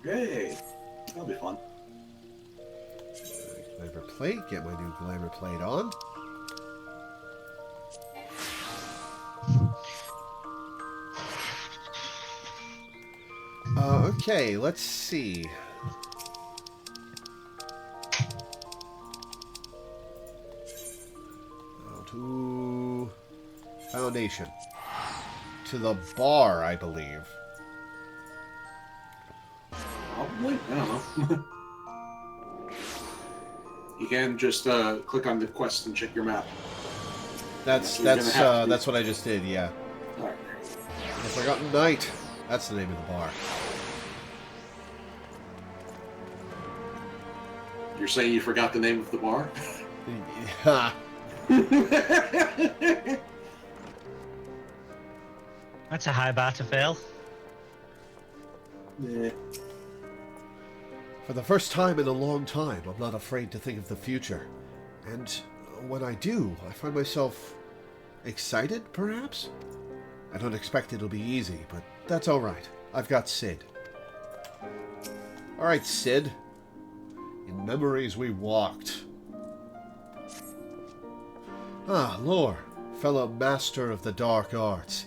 Hey, that'll be fun. Glamour plate, get my new glamour plate on. Okay, let's see. To Foundation. To the bar, I believe. Probably? I don't know. You can just click on the quest and check your map. That's So that's what I just did, yeah. Alright. The Forgotten Knight. That's the name of the bar. You're saying you forgot the name of the bar? Ha. That's a high bar to fail. Yeah. For the first time in a long time, I'm not afraid to think of the future. And when I do, I find myself excited, perhaps? I don't expect it'll be easy, but that's alright. I've got Sid. Alright, Sid. In memories we walked. Ah, Lore, fellow master of the dark arts.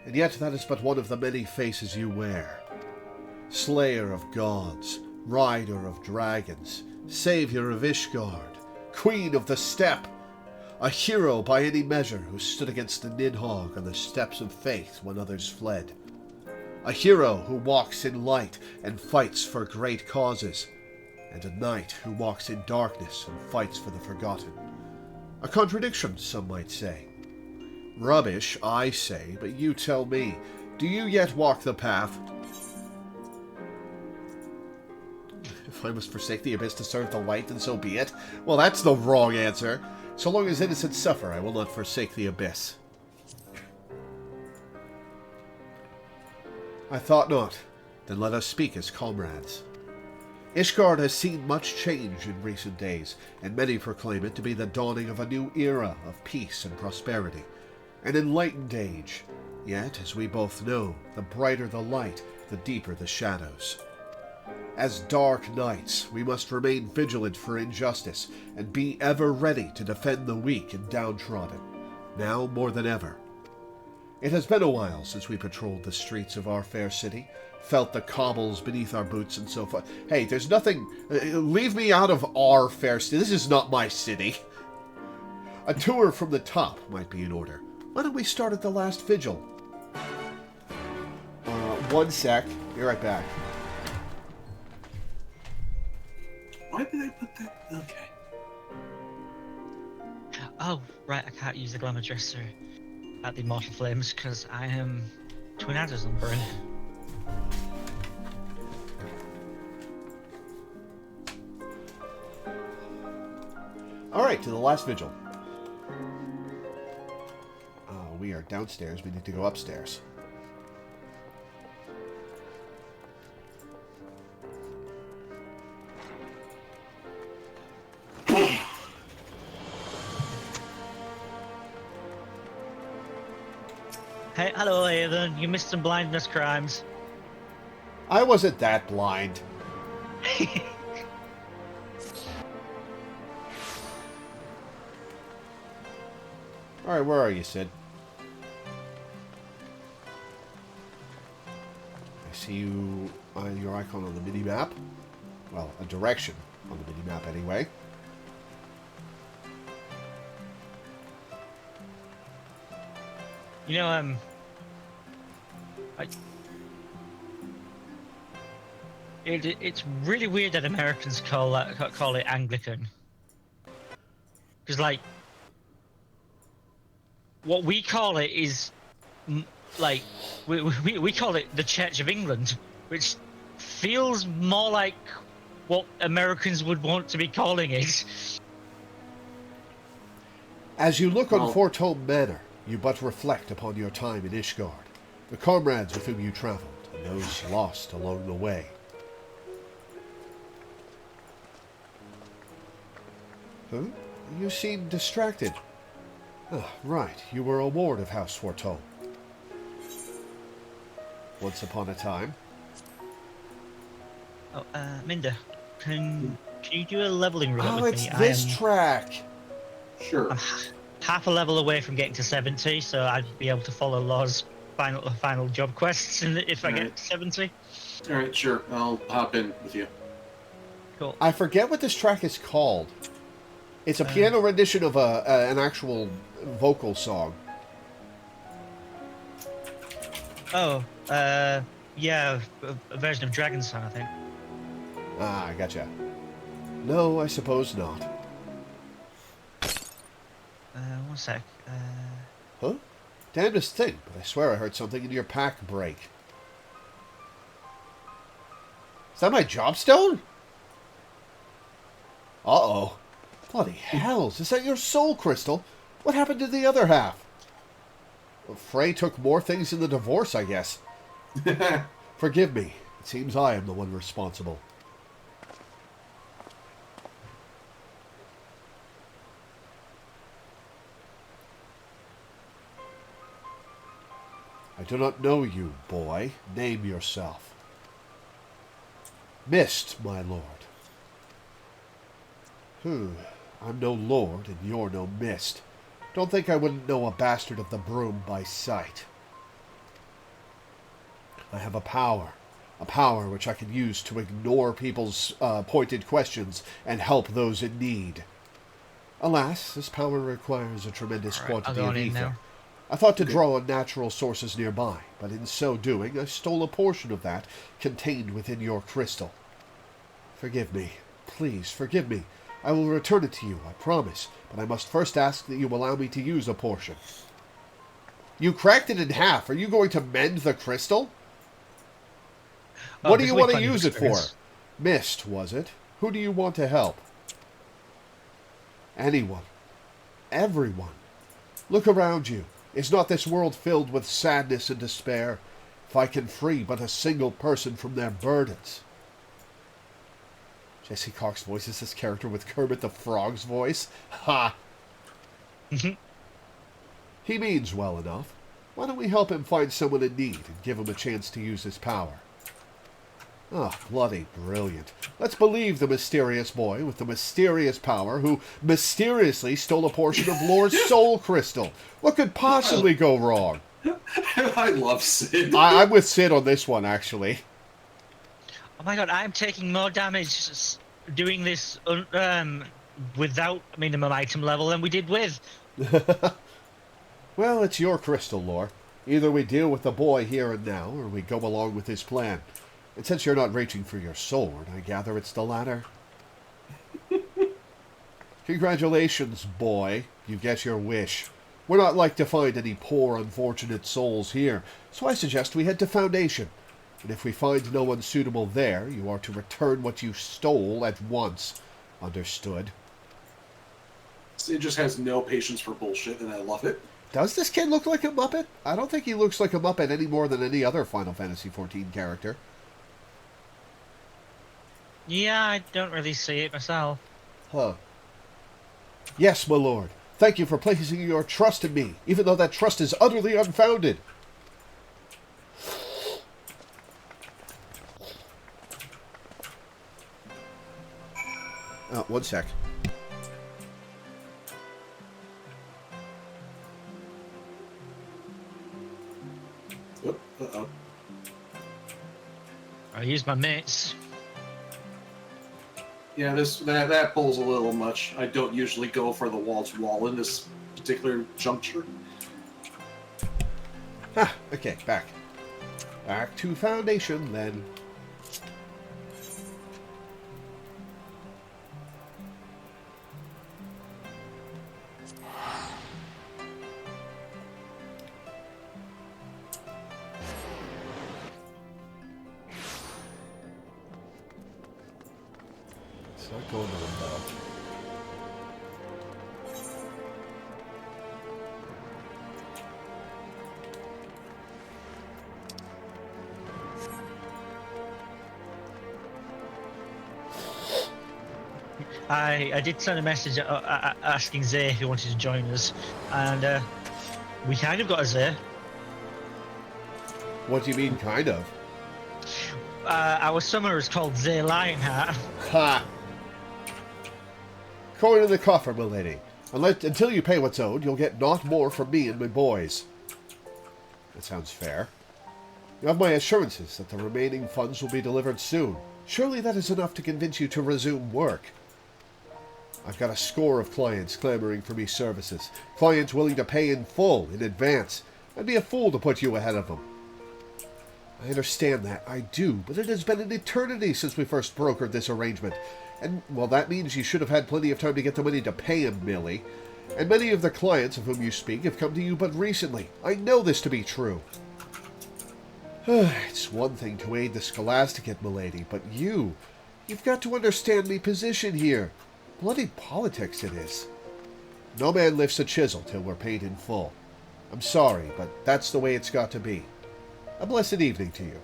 And yet that is but one of the many faces you wear. Slayer of gods, rider of dragons, savior of Ishgard, queen of the steppe, a hero by any measure who stood against the Nidhogg on the steps of faith when others fled. A hero who walks in light and fights for great causes, and a knight who walks in darkness and fights for the forgotten. A contradiction, some might say. Rubbish, I say, but you tell me, do you yet walk the path? If I must forsake the abyss to serve the light, then so be it. Well, that's the wrong answer. So long as innocents suffer, I will not forsake the abyss. I thought not. Then let us speak as comrades. Ishgard has seen much change in recent days, and many proclaim it to be the dawning of a new era of peace and prosperity. An enlightened age, Yet, as we both know, the brighter the light, the deeper the shadows. As dark knights, we must remain vigilant for injustice and be ever ready to defend the weak and downtrodden, now more than ever. It has been a while since we patrolled the streets of our fair city, felt the cobbles beneath our boots and so forth. Hey, there's nothing... leave me out of our fair city. This is not my city. A tour from the top might be in order. Why don't we start at the last vigil? One sec. Be right back. Why did I put that? Okay. Oh, right, I can't use the glamour dresser at the Immortal Flames because I am Twin Adders on burn. Alright, to the last vigil. We are downstairs. We need to go upstairs. Hey, hello, Haven. You missed some blindness crimes. I wasn't that blind. Alright, where are you, Sid? I see you on your icon on the mini-map. Well, a direction on the mini-map anyway. You know, it's really weird that Americans call it Anglican. Because, like, what we call it is, like, we call it the Church of England, which feels more like what Americans would want to be calling it. As you look on Fortome Manor, you but reflect upon your time in Ishgard, the comrades with whom you travelled, and those lost along the way. Huh? You seem distracted. Ah, right, you were a ward of House Fortome. Once upon a time. Oh, Minda, can you do a leveling roulette with me? Oh, it's this track! Sure. I'm half a level away from getting to 70, so I'd be able to follow Law's final job quests if I get to 70. Alright, sure. I'll hop in with you. Cool. I forget what this track is called. It's a piano rendition of an actual vocal song. Oh, yeah, a version of Dragon Song, I think. Ah, I gotcha. No, I suppose not. One sec. Huh? Damnedest thing, but I swear I heard something in your pack break. Is that my jobstone? Uh-oh. Bloody hells, is that your soul crystal? What happened to the other half? Well, Frey took more things in the divorce, I guess. Forgive me. It seems I am the one responsible. I do not know you, boy. Name yourself. Mist, my lord. I'm no lord, and you're no mist. Don't think I wouldn't know a bastard of the broom by sight. I have a power which I can use to ignore people's pointed questions and help those in need. Alas, this power requires a tremendous quantity of ether. I thought to draw on natural sources nearby, but in so doing, I stole a portion of that contained within your crystal. Forgive me. Please, forgive me. I will return it to you, I promise, but I must first ask that you allow me to use a portion. You cracked it in half. Are you going to mend the crystal? What do you want to use it for? Mist, was it? Who do you want to help? Anyone. Everyone. Look around you. Is not this world filled with sadness and despair? If I can free but a single person from their burdens. Jesse Cox voices this character with Kermit the Frog's voice. Ha! He means well enough. Why don't we help him find someone in need and give him a chance to use his power? Oh, bloody brilliant. Let's believe the mysterious boy with the mysterious power who mysteriously stole a portion of Lore's soul crystal. What could possibly go wrong? I love Sid. I'm with Sid on this one, actually. Oh my god, I'm taking more damage doing this without minimum item level than we did with. Well, it's your crystal, Lore. Either we deal with the boy here and now, or we go along with his plan. And since you're not reaching for your sword, I gather it's the latter. Congratulations, boy. You get your wish. We're not like to find any poor, unfortunate souls here, so I suggest we head to Foundation. And if we find no one suitable there, you are to return what you stole at once. Understood? Sid just has no patience for bullshit, and I love it. Does this kid look like a Muppet? I don't think he looks like a Muppet any more than any other Final Fantasy XIV character. Yeah, I don't really see it myself. Huh. Yes, my lord. Thank you for placing your trust in me, even though that trust is utterly unfounded. One sec. Uh-oh. I use my mates. Yeah, that pulls a little much. I don't usually go for the wall-to-wall in this particular juncture. Okay, back. Back to Foundation, then. It's not going to them, though. I did send a message asking Zay if he wanted to join us, and we kind of got a Zay. What do you mean, kind of? Our summoner is called Zay Lionheart. Ha! Coin in the coffer, milady. Until you pay what's owed, you'll get naught more from me and my boys. That sounds fair. You have my assurances that the remaining funds will be delivered soon. Surely that is enough to convince you to resume work. I've got a score of clients clamoring for me services. Clients willing to pay in full, in advance. I'd be a fool to put you ahead of them. I understand that, I do, but it has been an eternity since we first brokered this arrangement. And, well, that means you should have had plenty of time to get the money to pay him, Millie. And many of the clients of whom you speak have come to you but recently. I know this to be true. It's one thing to aid the Scholasticate, milady, but you've got to understand me position here. Bloody politics it is. No man lifts a chisel till we're paid in full. I'm sorry, but that's the way it's got to be. A blessed evening to you.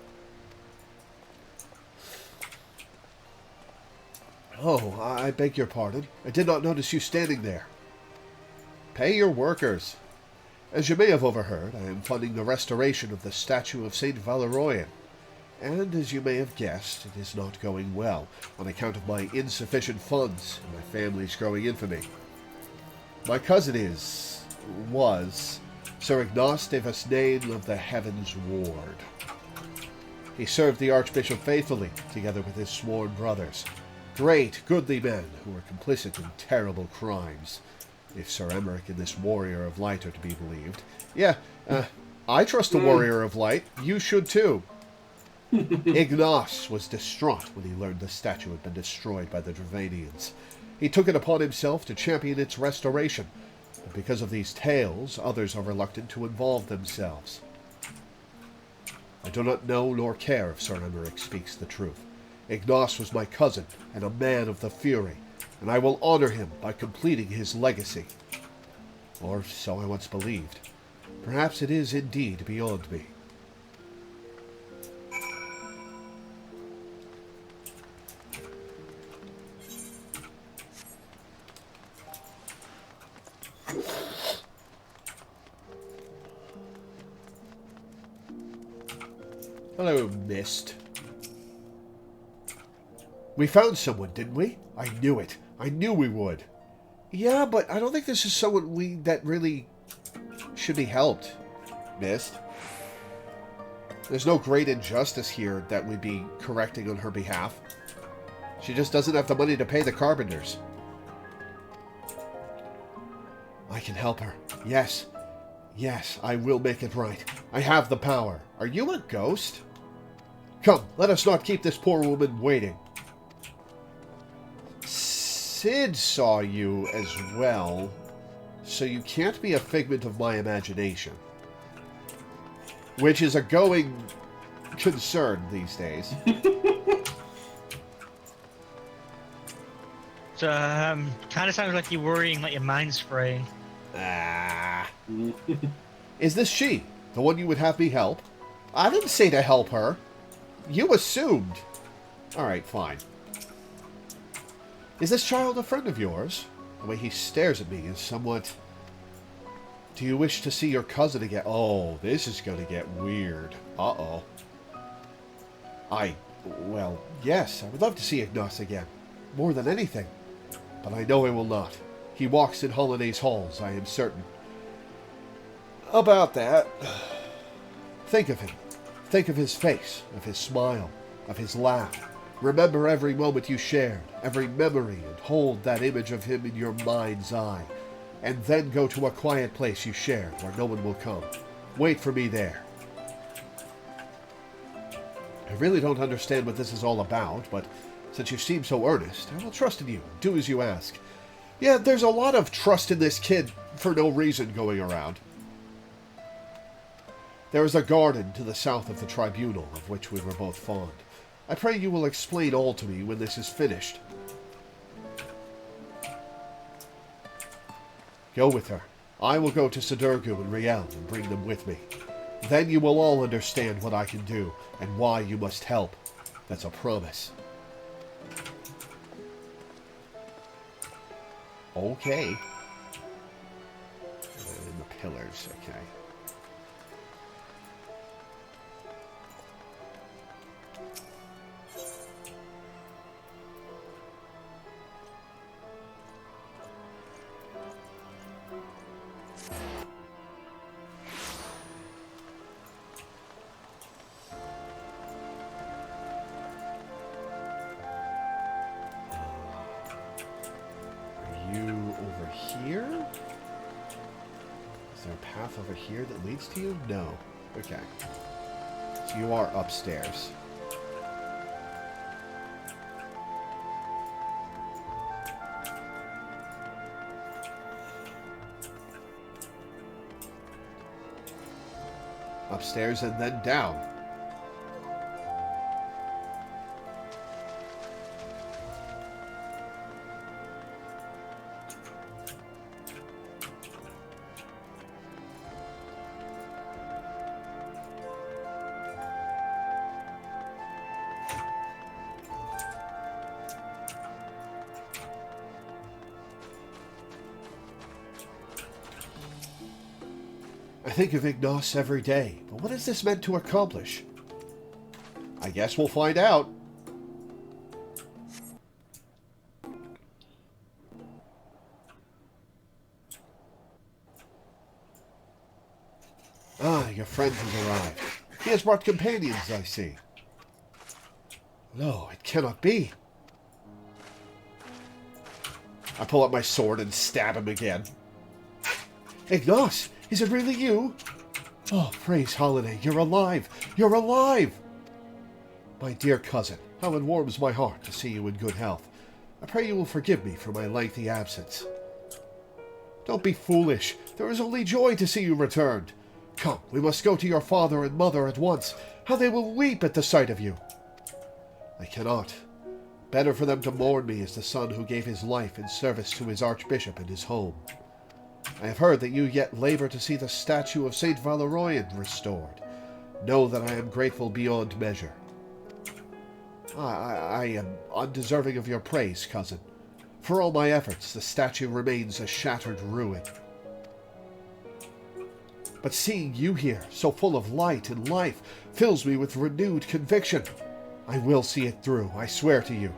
Oh, I beg your pardon. I did not notice you standing there. Pay your workers. As you may have overheard, I am funding the restoration of the statue of Saint Valeroyan. And as you may have guessed, it is not going well, on account of my insufficient funds and my family's growing infamy. My cousin was, Sir Ignace de Vesnain of the Heavens Ward. He served the Archbishop faithfully, together with his sworn brothers. Great, goodly men who were complicit in terrible crimes, if Sir Emmerich and this Warrior of Light are to be believed. Yeah, I trust the Warrior of Light. You should too. Ignace was distraught when he learned the statue had been destroyed by the Dravanians. He took it upon himself to champion its restoration, but because of these tales, others are reluctant to involve themselves. I do not know nor care if Sir Emmerich speaks the truth. Ignace was my cousin and a man of the Fury, and I will honor him by completing his legacy. Or so I once believed. Perhaps it is indeed beyond me. Hello, Mist. We found someone, didn't we? I knew it. I knew we would. Yeah, but I don't think this is someone that really should be helped, Mist. There's no great injustice here that we'd be correcting on her behalf. She just doesn't have the money to pay the carpenters. I can help her. Yes. Yes, I will make it right. I have the power. Are you a ghost? Come, let us not keep this poor woman waiting. Sid saw you as well, so you can't be a figment of my imagination. Which is a going concern these days. So, kind of sounds like you're worrying, like your mind's fraying. Ah. Is this she? The one you would have me help? I didn't say to help her. You assumed. Alright, fine. Is this child a friend of yours? The way he stares at me is somewhat... Do you wish to see your cousin again? Oh, this is going to get weird. Uh-oh. Well, yes, I would love to see Ignace again. More than anything. But I know I will not. He walks in Holiday's halls, I am certain. About that... Think of him. Think of his face, of his smile, of his laugh. Remember every moment you shared, every memory, and hold that image of him in your mind's eye. And then go to a quiet place you shared, where no one will come. Wait for me there. I really don't understand what this is all about, but since you seem so earnest, I will trust in you. Do as you ask. Yeah, there's a lot of trust in this kid for no reason going around. There is a garden to the south of the tribunal, of which we were both fond. I pray you will explain all to me when this is finished. Go with her. I will go to Sidurgu and Riel and bring them with me. Then you will all understand what I can do, and why you must help. That's a promise. Okay. And the pillars, okay. Over here that leads to you? No. Okay. So you are upstairs. Upstairs and then down. I think of Ignace every day, but what is this meant to accomplish? I guess we'll find out. Ah, your friend has arrived. He has brought companions, I see. No, it cannot be. I pull out my sword and stab him again. Ignace! Is it really you? Oh, praise Holiday, you're alive! You're alive! My dear cousin, how it warms my heart to see you in good health. I pray you will forgive me for my lengthy absence. Don't be foolish. There is only joy to see you returned. Come, we must go to your father and mother at once. How they will weep at the sight of you. I cannot. Better for them to mourn me as the son who gave his life in service to his archbishop and his home. I have heard that you yet labor to see the statue of Saint Valeroyan restored. Know that I am grateful beyond measure. I am undeserving of your praise, cousin. For all my efforts, the statue remains a shattered ruin. But seeing you here, so full of light and life, fills me with renewed conviction. I will see it through, I swear to you.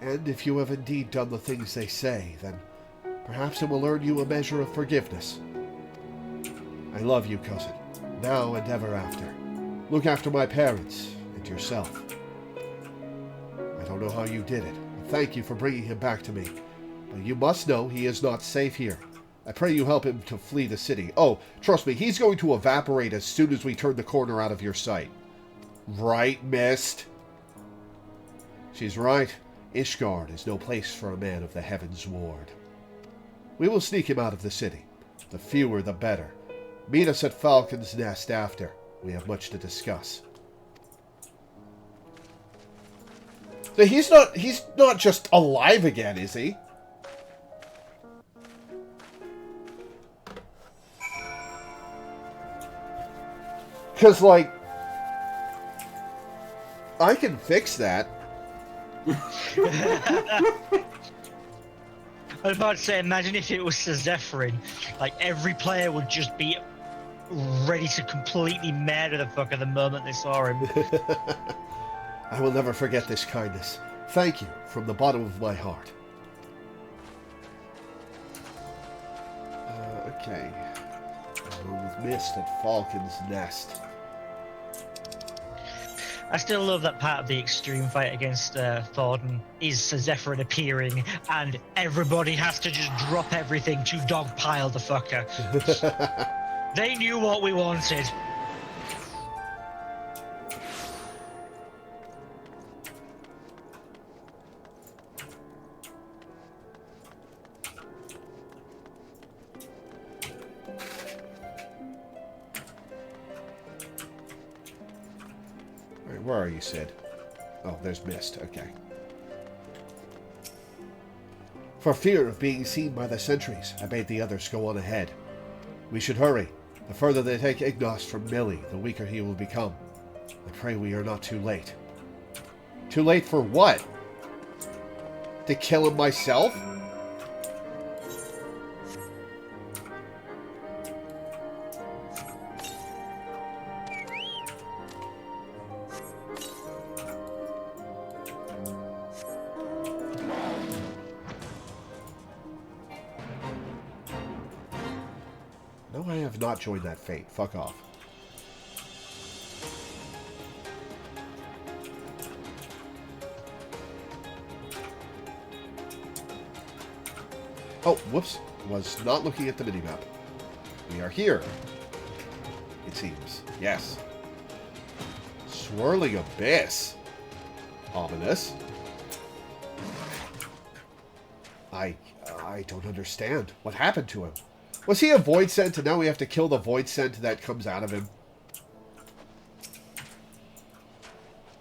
And if you have indeed done the things they say, then perhaps it will earn you a measure of forgiveness. I love you, cousin, now and ever after. Look after my parents and yourself. I don't know how you did it, but thank you for bringing him back to me. But you must know he is not safe here. I pray you help him to flee the city. Oh, trust me, he's going to evaporate as soon as we turn the corner out of your sight. Right, Mist? She's right. Ishgard is no place for a man of the Heaven's Ward. We will sneak him out of the city. The fewer the better. Meet us at Falcon's Nest after. We have much to discuss. So he's not just alive again, is he? Because, like, I can fix that. I was about to say, imagine if it was Sir Zephyrin. Like, every player would just be ready to completely murder the fucker the moment they saw him. I will never forget this kindness. Thank you from the bottom of my heart. Okay. With Mist at Falcon's Nest. I still love that part of the extreme fight against Thornton is Sir Zephyrin appearing and everybody has to just drop everything to dogpile the fucker. They knew what we wanted. Where are you, Sid? Oh, there's Mist. Okay. For fear of being seen by the sentries, I bade the others go on ahead. We should hurry. The further they take Ignos from Millie, the weaker he will become. I pray we are not too late. Too late for what? To kill him myself? No, I have not joined that fate. Fuck off. Oh, whoops. Was not looking at the minimap. We are here. It seems. Yes. Swirling abyss. Ominous. I don't understand. What happened to him? Was he a void scent and now we have to kill the void scent that comes out of him?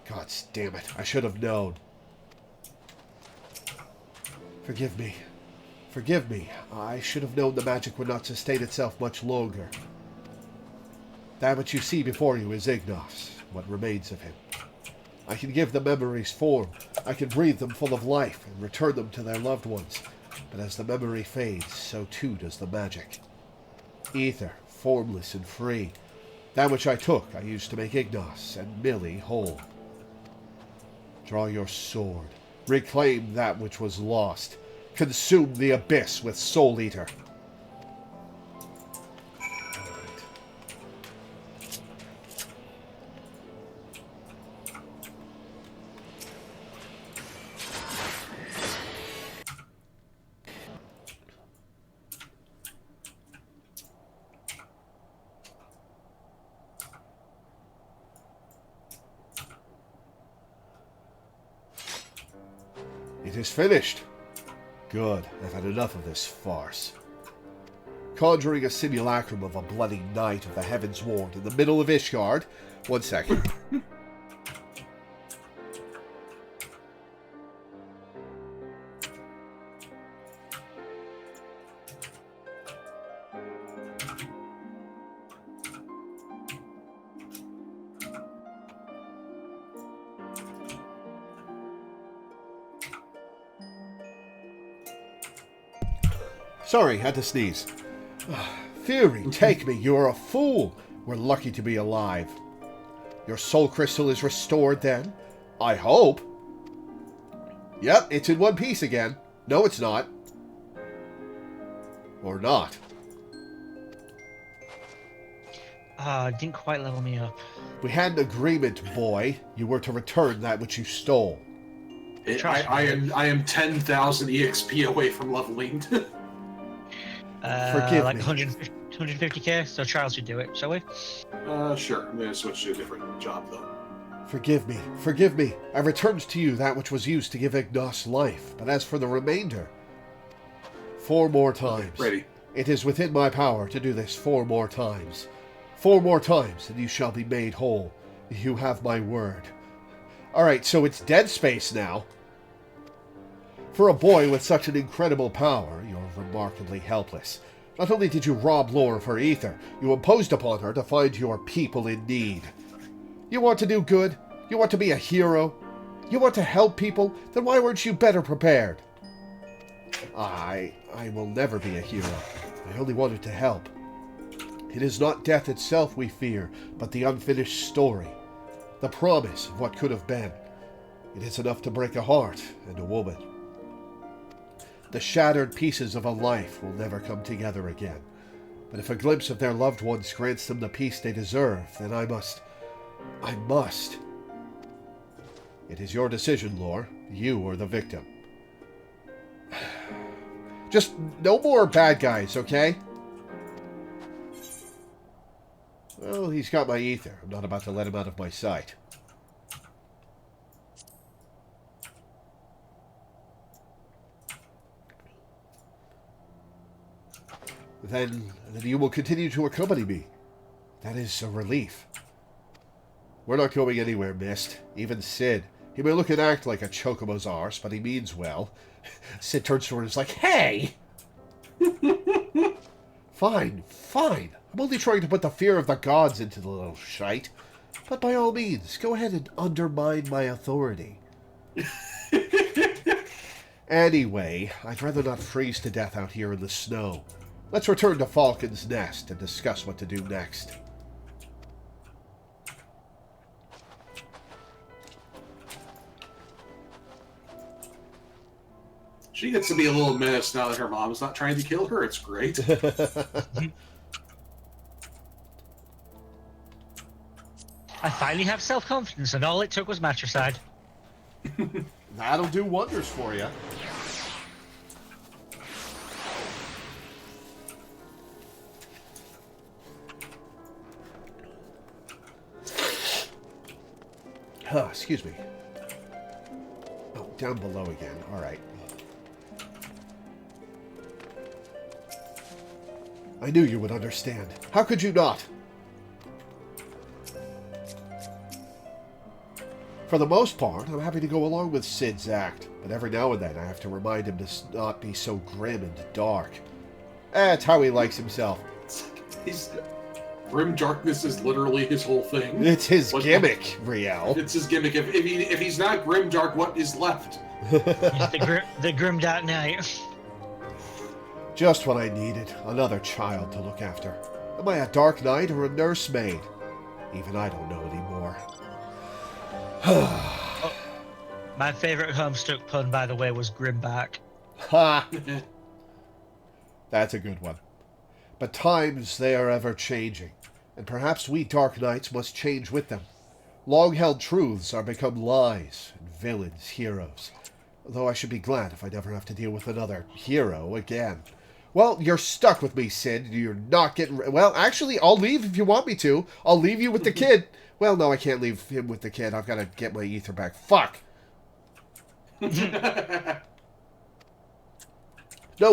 God damn it. I should have known. Forgive me. Forgive me. I should have known the magic would not sustain itself much longer. That which you see before you is Ignos, what remains of him. I can give the memories form. I can breathe them full of life and return them to their loved ones. But as the memory fades, so too does the magic. Ether, formless and free. That which I took, I used to make Ignos and Millie whole. Draw your sword. Reclaim that which was lost. Consume the abyss with Soul Eater. It is finished. Good. I've had enough of this farce. Conjuring a simulacrum of a bloody night of the Heaven's Ward in the middle of Ishgard. 1 second. Sorry, had to sneeze. Fury, take me. You're a fool. We're lucky to be alive. Your soul crystal is restored then? I hope. Yep, it's in one piece again. No, it's not. Or not. Didn't quite level me up. We had an agreement, boy. You were to return that which you stole. I am 10,000 EXP away from leveling. Forgive like me. 150k, so Charles should do it, shall we? Sure. I'm gonna switch to a different job, though. Forgive me. Forgive me. I returned to you that which was used to give Ignos life. But as for the remainder... 4 more times. Ready. It is within my power to do this 4 more times. 4 more times, and you shall be made whole. You have my word. Alright, so it's Dead Space now. For a boy with such an incredible power, you're remarkably helpless. Not only did you rob Lore of her ether, you imposed upon her to find your people in need. You want to do good? You want to be a hero? You want to help people? Then why weren't you better prepared? I will never be a hero. I only wanted to help. It is not death itself we fear, but the unfinished story. The promise of what could have been. It is enough to break a heart and a woman. The shattered pieces of a life will never come together again. But if a glimpse of their loved ones grants them the peace they deserve, then I must. It is your decision, Lore. You are the victim. Just no more bad guys, okay? Well, he's got my ether. I'm not about to let him out of my sight. Then you will continue to accompany me. That is a relief. We're not going anywhere, Mist. Even Sid. He may look and act like a chocobo's arse, but he means well. Sid turns to her and is like, hey! Fine. I'm only trying to put the fear of the gods into the little shite. But by all means, go ahead and undermine my authority. Anyway, I'd rather not freeze to death out here in the snow. Let's return to Falcon's Nest and discuss what to do next. She gets to be a little menace now that her mom's not trying to kill her. It's great. I finally have self-confidence, and all it took was matricide. That'll do wonders for you. Excuse me. Oh, down below again. All right. I knew you would understand. How could you not? For the most part, I'm happy to go along with Sid's act, but every now and then I have to remind him to not be so grim and dark. That's how he likes himself. Grim darkness is literally his whole thing. It's his gimmick, Riel. It's his gimmick. If he's not grim dark, what is left? the grim dark night. Just what I needed. Another child to look after. Am I a dark knight or a nursemaid? Even I don't know anymore. Oh, my favourite Homestuck pun, by the way, was Grimback. Ha! That's a good one. But times, they are ever changing, and perhaps we Dark Knights must change with them. Long-held truths are become lies, and villains heroes. Though I should be glad if I never have to deal with another hero again. Well, you're stuck with me, Sid. You're not getting... Well, actually, I'll leave if you want me to. I'll leave you with the kid. Well, no, I can't leave him with the kid. I've got to get my ether back. Fuck! No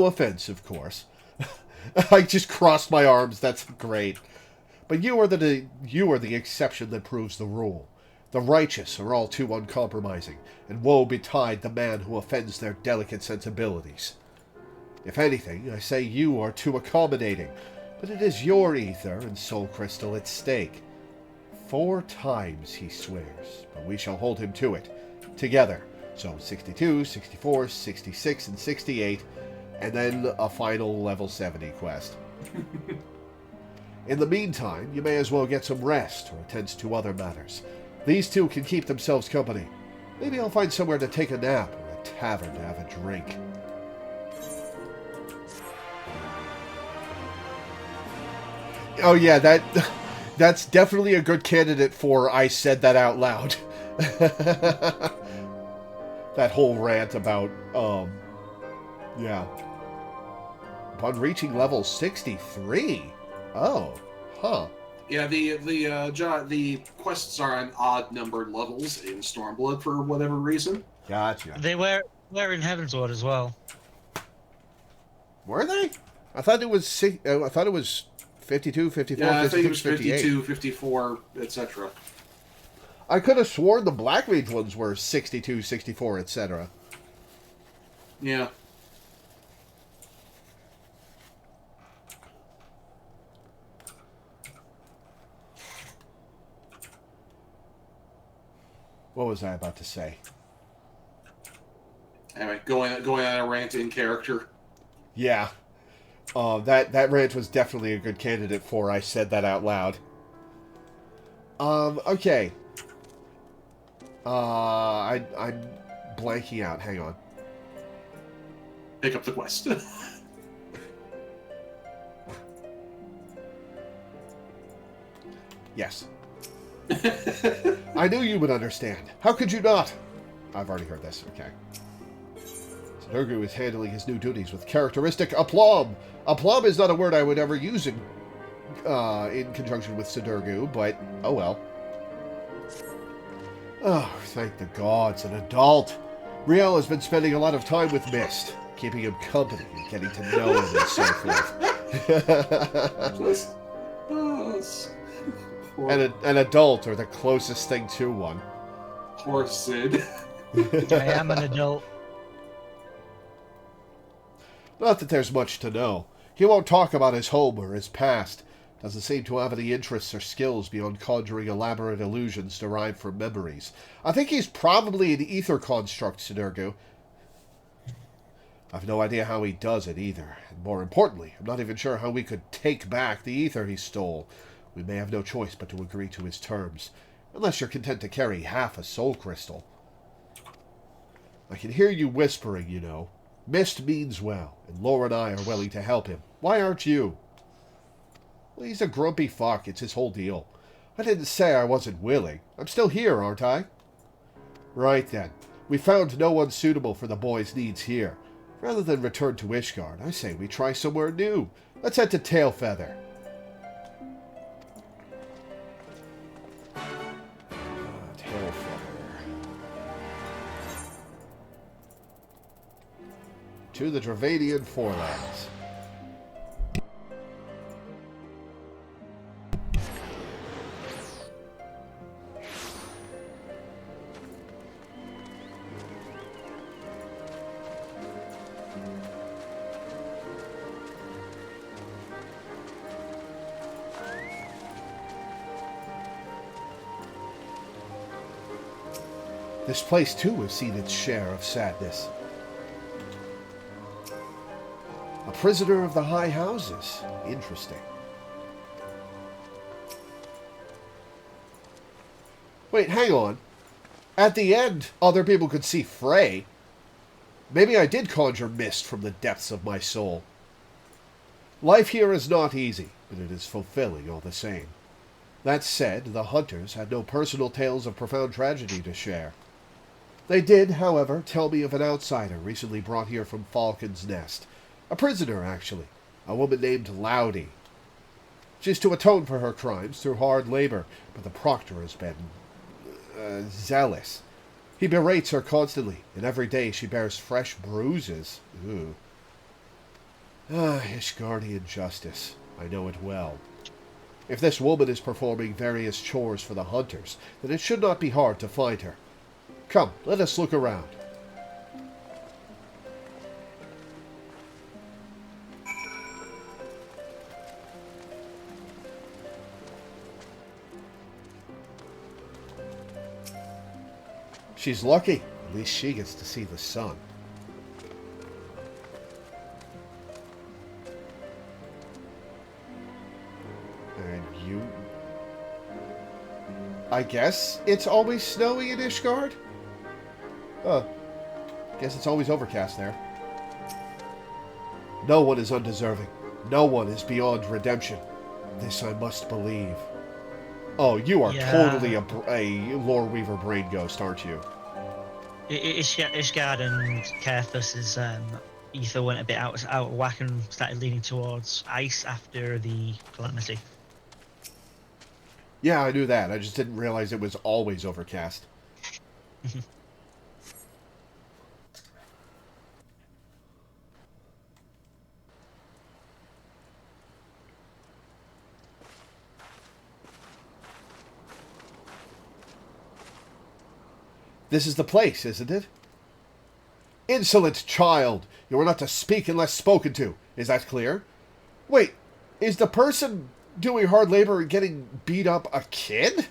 offense, of course. I just crossed my arms. That's great. But you are the exception that proves the rule. The righteous are all too uncompromising, and woe betide the man who offends their delicate sensibilities. If anything, I say you are too accommodating, but it is your ether and soul crystal at stake. 4 times, he swears, but we shall hold him to it, together. So 62, 64, 66, and 68, and then a final level 70 quest. In the meantime, you may as well get some rest or attend to other matters. These two can keep themselves company. Maybe I'll find somewhere to take a nap or a tavern to have a drink. Oh yeah, that's definitely a good candidate for I said that out loud. That whole rant about, yeah. Upon reaching level 63. Oh, huh. Yeah, the quests are on odd numbered levels in Stormblood for whatever reason. Gotcha. They were in Heavensward as well. Were they? I thought it was 52, 54, Yeah, I 56, think it was 58. 52, 54, etc. I could have sworn the Black Mage ones were 62, 64, etc. Yeah. What was I about to say? Anyway, going on a rant in character. Yeah. That rant was definitely a good candidate for I said that out loud. Okay. I'm blanking out. Hang on. Pick up the quest. Yes. I knew you would understand. How could you not? I've already heard this. Okay. Sudoku is handling his new duties with characteristic aplomb. Aplomb is not a word I would ever use in conjunction with Sudoku, but oh well. Oh, thank the gods, an adult. Riel has been spending a lot of time with Mist, keeping him company and getting to know him and so forth. An adult, or the closest thing to one. Poor Sid. I am an adult. Not that there's much to know. He won't talk about his home or his past. Doesn't seem to have any interests or skills beyond conjuring elaborate illusions derived from memories. I think he's probably an ether construct, Sudoku. I've no idea how he does it either. And more importantly, I'm not even sure how we could take back the ether he stole. We may have no choice but to agree to his terms. Unless you're content to carry half a soul crystal. I can hear you whispering, you know. Mist means well, and Laura and I are willing to help him. Why aren't you? Well, he's a grumpy fuck. It's his whole deal. I didn't say I wasn't willing. I'm still here, aren't I? Right then. We found no one suitable for the boy's needs here. Rather than return to Ishgard, I say we try somewhere new. Let's head to Tailfeather. To the Dravanian Forelands. This place too has seen its share of sadness. A prisoner of the high houses. Interesting. Wait, hang on. At the end, other people could see Frey. Maybe I did conjure Mist from the depths of my soul. Life here is not easy, but it is fulfilling all the same. That said, the hunters had no personal tales of profound tragedy to share. They did, however, tell me of an outsider recently brought here from Falcon's Nest. A prisoner, actually. A woman named Laudy. She's to atone for her crimes through hard labor, but the proctor has been zealous. He berates her constantly, and every day she bears fresh bruises. Ooh. Ishgardian justice. I know it well. If this woman is performing various chores for the hunters, then it should not be hard to find her. Come, let us look around. She's lucky. At least she gets to see the sun. You... I guess it's always snowy in Ishgard? Huh. Guess it's always overcast there. No one is undeserving. No one is beyond redemption. This I must believe. Oh, you are totally a Loreweaver brain ghost, aren't you? Ishgard and Carthus's ether went a bit out of whack and started leaning towards ice after the calamity. Yeah, I knew that. I just didn't realize it was always overcast. This is the place, isn't it? Insolent child! You are not to speak unless spoken to. Is that clear? Wait, is the person doing hard labor and getting beat up a kid?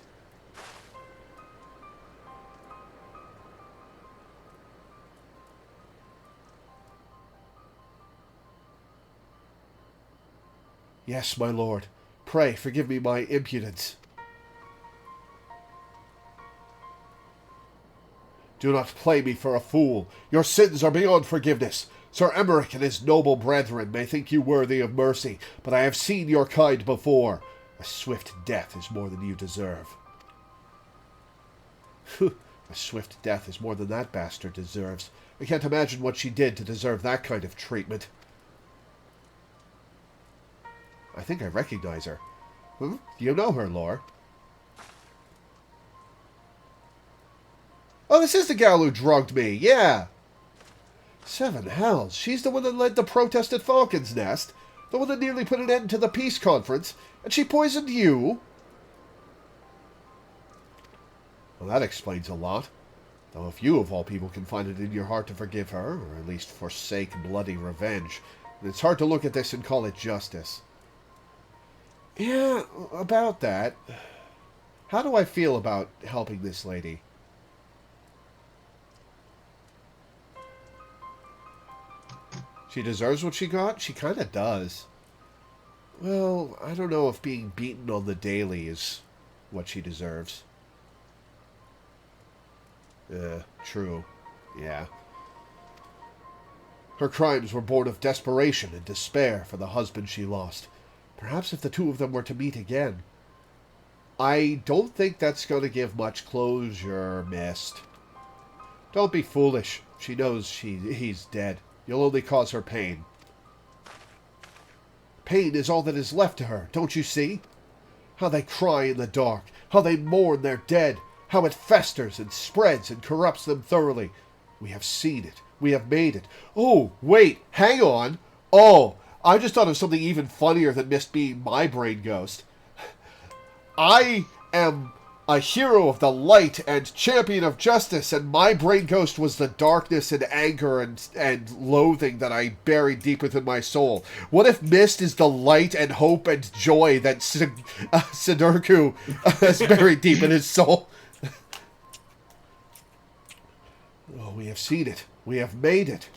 Yes, my lord. Pray, forgive me my impudence. Do not play me for a fool. Your sins are beyond forgiveness. Sir Emmerich and his noble brethren may think you worthy of mercy, but I have seen your kind before. A swift death is more than you deserve. A swift death is more than that bastard deserves. I can't imagine what she did to deserve that kind of treatment. I think I recognize her. Do you know her, Lore? Oh, this is the gal who drugged me, yeah! Seven hells, she's the one that led the protest at Falcon's Nest, the one that nearly put an end to the peace conference, and she poisoned you? Well, that explains a lot. Though if you, of all people, can find it in your heart to forgive her, or at least forsake bloody revenge, then it's hard to look at this and call it justice. Yeah, about that. How do I feel about helping this lady? She deserves what she got? She kind of does. Well, I don't know if being beaten on the daily is what she deserves. True. Yeah. Her crimes were born of desperation and despair for the husband she lost. Perhaps if the two of them were to meet again. I don't think that's going to give much closure, Mist. Don't be foolish. She knows he's dead. You'll only cause her pain. Pain is all that is left to her, don't you see? How they cry in the dark, how they mourn their dead, how it festers and spreads and corrupts them thoroughly. We have seen it. We have made it. Oh, wait, hang on. Oh, I just thought of something even funnier than Mist being my brain ghost. I am a hero of the light and champion of justice, and my brain ghost was the darkness and anger and loathing that I buried deep within my soul. What if Mist is the light and hope and joy that Sidurku has buried deep in his soul? Oh, we have seen it. We have made it.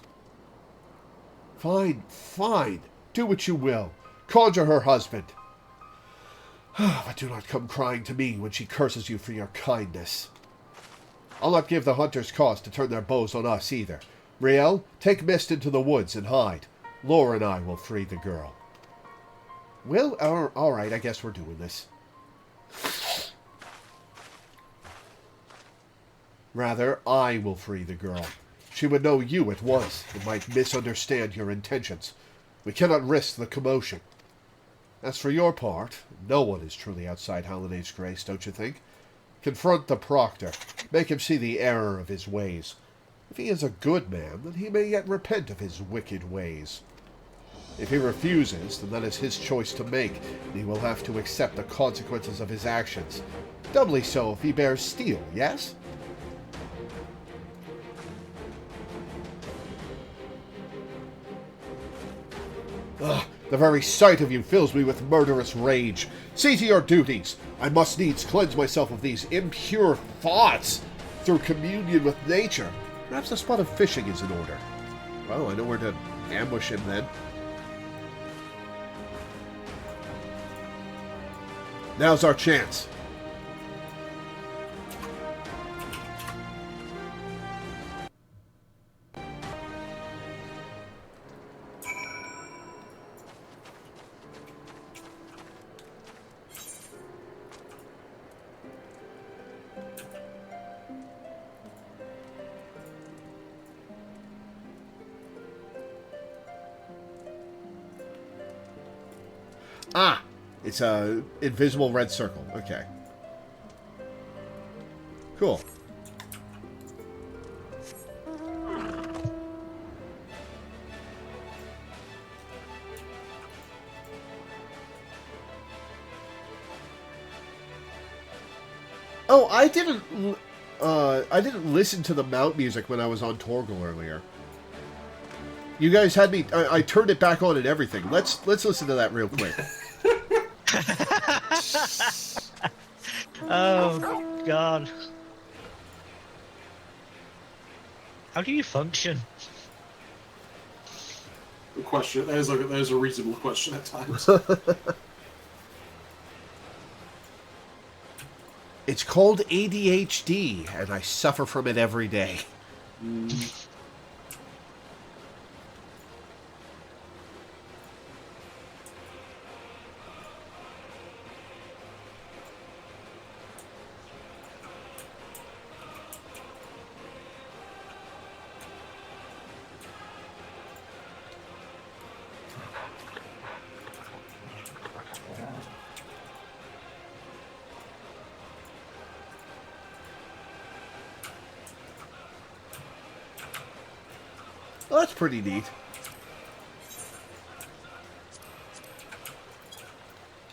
Fine, fine. Do what you will. Conjure her husband. But do not come crying to me when she curses you for your kindness. I'll not give the hunters cause to turn their bows on us either. Riel, take Mist into the woods and hide. Lore and I will free the girl. Well, all right, I guess we're doing this. Rather, I will free the girl. She would know you at once and might misunderstand your intentions. We cannot risk the commotion. As for your part, no one is truly outside Halliday's grace, don't you think? Confront the proctor. Make him see the error of his ways. If he is a good man, then he may yet repent of his wicked ways. If he refuses, then that is his choice to make, and he will have to accept the consequences of his actions. Doubly so if he bears steel, yes? Ugh, the very sight of you fills me with murderous rage. See to your duties. I must needs cleanse myself of these impure thoughts through communion with nature. Perhaps a spot of fishing is in order. Well, I know where to ambush him then. Now's our chance. Ah, it's a invisible red circle. Okay. Cool. Oh, I didn't listen to the mount music when I was on Torgal earlier. You guys had me. I turned it back on and everything. Let's listen to that real quick. Oh God! How do you function? Good question. That is a reasonable question at times. It's called ADHD, and I suffer from it every day. Well, that's pretty neat.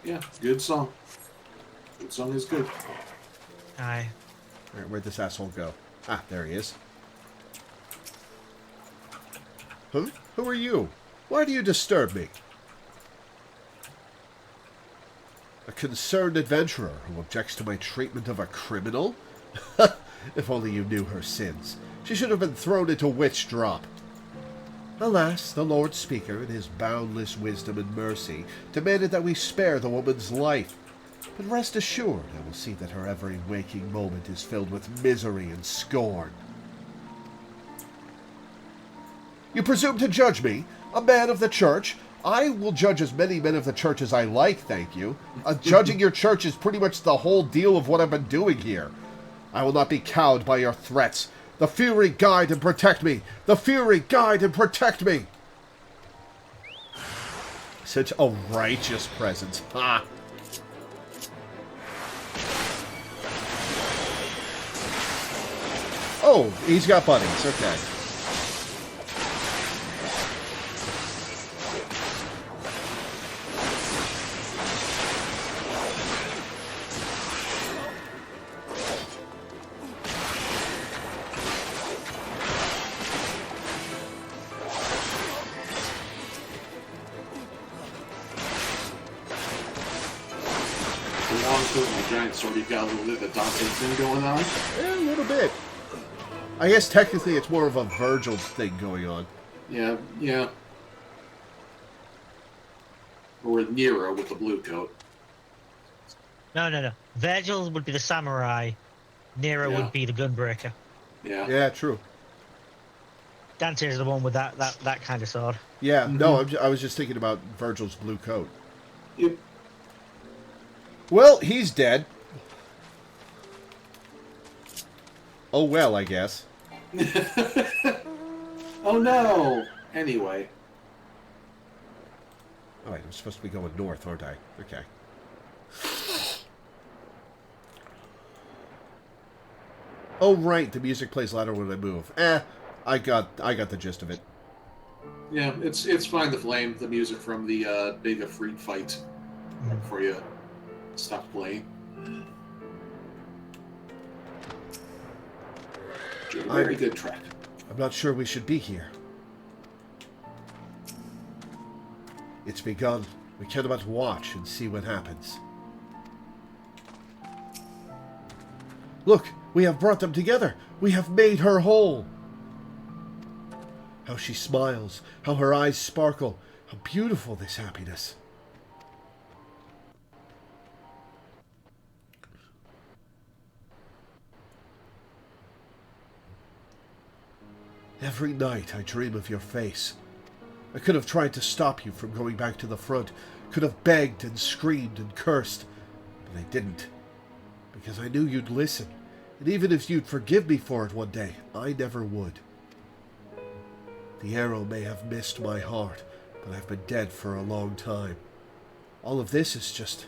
Yeah, good song. Good song is good. Aye. All right, where'd this asshole go? Ah, there he is. Who are you? Why do you disturb me? A concerned adventurer who objects to my treatment of a criminal? If only you knew her sins. She should have been thrown into witch drop. Alas, the Lord Speaker, in his boundless wisdom and mercy, demanded that we spare the woman's life. But rest assured, I will see that her every waking moment is filled with misery and scorn. You presume to judge me, a man of the church? I will judge as many men of the church as I like, thank you. Judging your church is pretty much the whole deal of what I've been doing here. I will not be cowed by your threats. The Fury guide and protect me! The Fury guide and protect me! Such a righteous presence. Ha! Oh, he's got buddies. Okay. Giant sword, you've got a little bit of the Dante thing going on. Yeah, a little bit. I guess technically it's more of a Virgil thing going on. Yeah, yeah. Or Nero with the blue coat. No. Virgil would be the samurai. Nero would be the gunbreaker. Yeah. Yeah, true. Dante is the one with that kind of sword. Yeah, no, I was just thinking about Virgil's blue coat. Yep. Well, he's dead. Oh well, I guess. Oh no! Anyway. Oh, wait, I'm supposed to be going north, aren't I? Okay. Oh right, the music plays louder when I move. I got the gist of it. Yeah, it's fine to flame the music from the big Afreed fight before you stop playing. Very good track. I'm not sure we should be here. It's begun. We cannot watch and see what happens. Look, we have brought them together. We have made her whole. How she smiles, how her eyes sparkle, how beautiful this happiness. Every night I dream of your face. I could have tried to stop you from going back to the front, could have begged and screamed and cursed, but I didn't. Because I knew you'd listen, and even if you'd forgive me for it one day, I never would. The arrow may have missed my heart, but I've been dead for a long time. All of this is just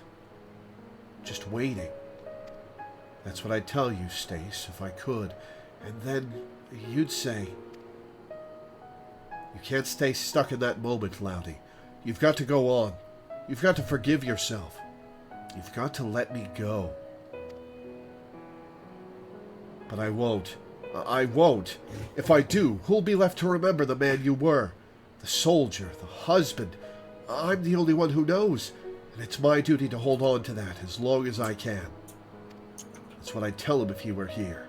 waiting. That's what I'd tell you, Stace, if I could. And then you'd say, you can't stay stuck in that moment, Loudy. You've got to go on. You've got to forgive yourself. You've got to let me go. But I won't. I won't. If I do, who'll be left to remember the man you were? The soldier, the husband. I'm the only one who knows, and it's my duty to hold on to that as long as I can. That's what I'd tell him if he were here.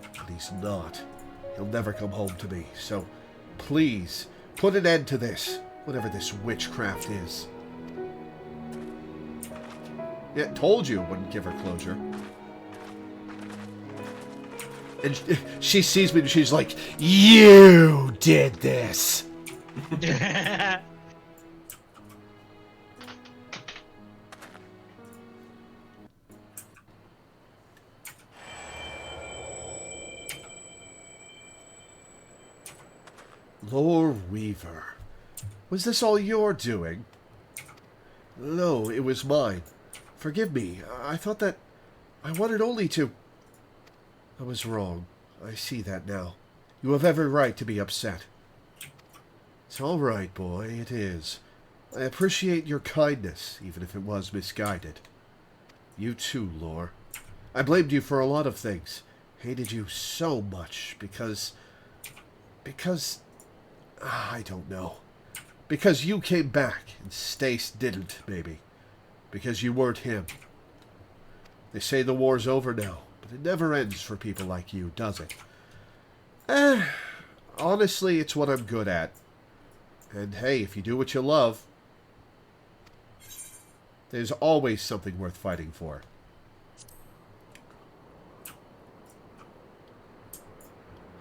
But he's not. He'll never come home to me, so please, put an end to this, whatever this witchcraft is. Yeah, told you it wouldn't give her closure. And she sees me and she's like, you did this! Loreweaver. Was this all your doing? No, it was mine. Forgive me. I thought that I wanted only to... I was wrong. I see that now. You have every right to be upset. It's all right, boy. It is. I appreciate your kindness, even if it was misguided. You too, Lore. I blamed you for a lot of things. Hated you so much because... I don't know. Because you came back and Stace didn't, maybe. Because you weren't him. They say the war's over now, but it never ends for people like you, does it? Honestly, it's what I'm good at. And hey, if you do what you love, there's always something worth fighting for.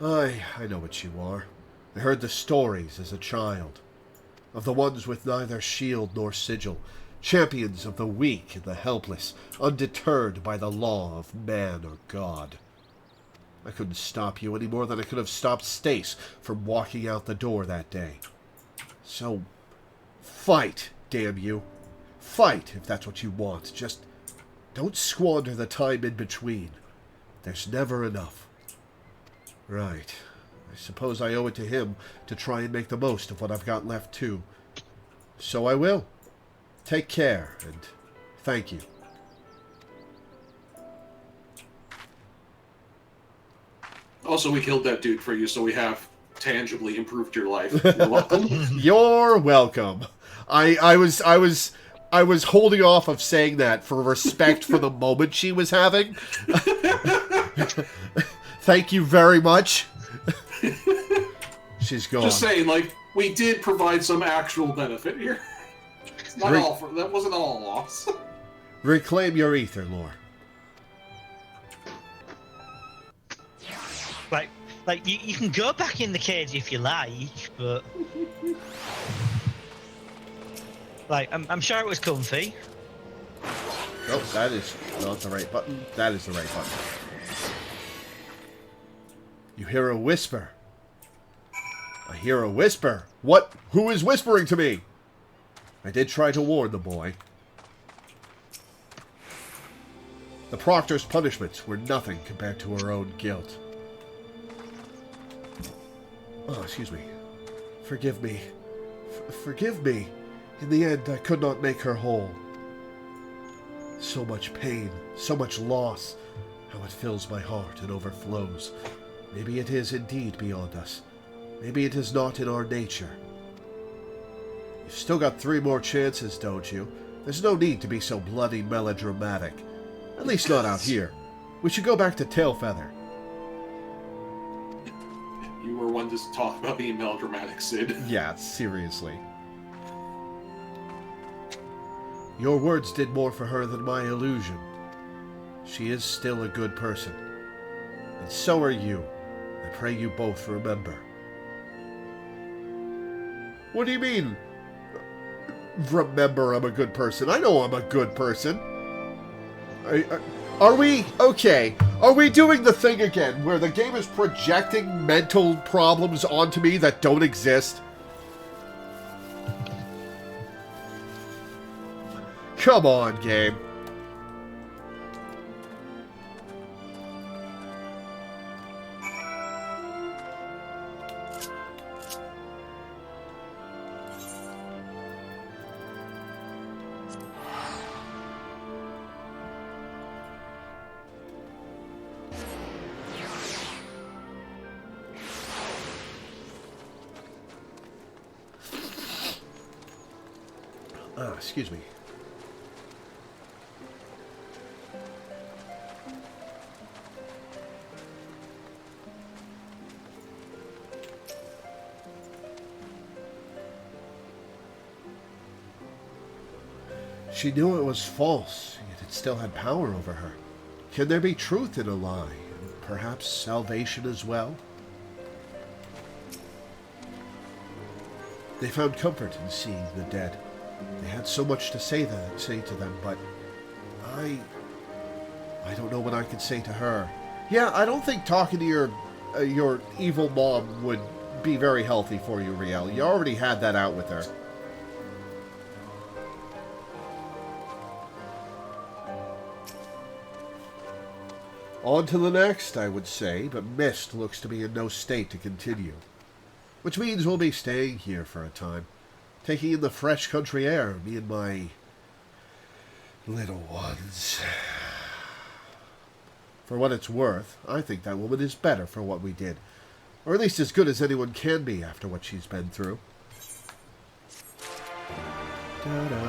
I know what you are. I heard the stories as a child. Of the ones with neither shield nor sigil. Champions of the weak and the helpless. Undeterred by the law of man or God. I couldn't stop you any more than I could have stopped Stace from walking out the door that day. So, fight, damn you. Fight if that's what you want. Just don't squander the time in between. There's never enough. Right. I suppose I owe it to him to try and make the most of what I've got left too. So I will. Take care, and thank you. Also, we killed that dude for you, so we have tangibly improved your life. You're welcome. You're welcome. I was holding off of saying that for respect for the moment she was having. Thank you very much. She's gone. Just saying, like, we did provide some actual benefit here. Not all that wasn't all a loss. Reclaim your ether, Lore. Like you can go back in the cage if you like, but like I'm sure it was comfy. Oh, that is not the right button. That is the right button. You hear a whisper. I hear a whisper. What? Who is whispering to me? I did try to warn the boy. The Proctor's punishments were nothing compared to her own guilt. Oh, excuse me. Forgive me. Forgive me. In the end, I could not make her whole. So much pain, so much loss. How it fills my heart and overflows. Maybe it is indeed beyond us. Maybe it is not in our nature. You've still got 3 more chances, don't you? There's no need to be so bloody melodramatic. At least not out here. We should go back to Tailfeather. You were one to talk about being melodramatic, Sid. Yeah, seriously. Your words did more for her than my illusion. She is still a good person. And so are you. I pray you both remember. What do you mean? Remember, I'm a good person. I know I'm a good person. Are we... Okay. Are we doing the thing again where the game is projecting mental problems onto me that don't exist? Come on, game. Excuse me. She knew it was false, yet it still had power over her. Can there be truth in a lie? And perhaps salvation as well? They found comfort in seeing the dead. They had so much to say to them, but I don't know what I could say to her. Yeah, I don't think talking to your evil mom would be very healthy for you, Riel. You already had that out with her. On to the next, I would say, but Mist looks to be in no state to continue. Which means we'll be staying here for a time. Taking in the fresh country air, me and my little ones. For what it's worth, I think that woman is better for what we did. Or at least as good as anyone can be after what she's been through. Da-da-da-da-da.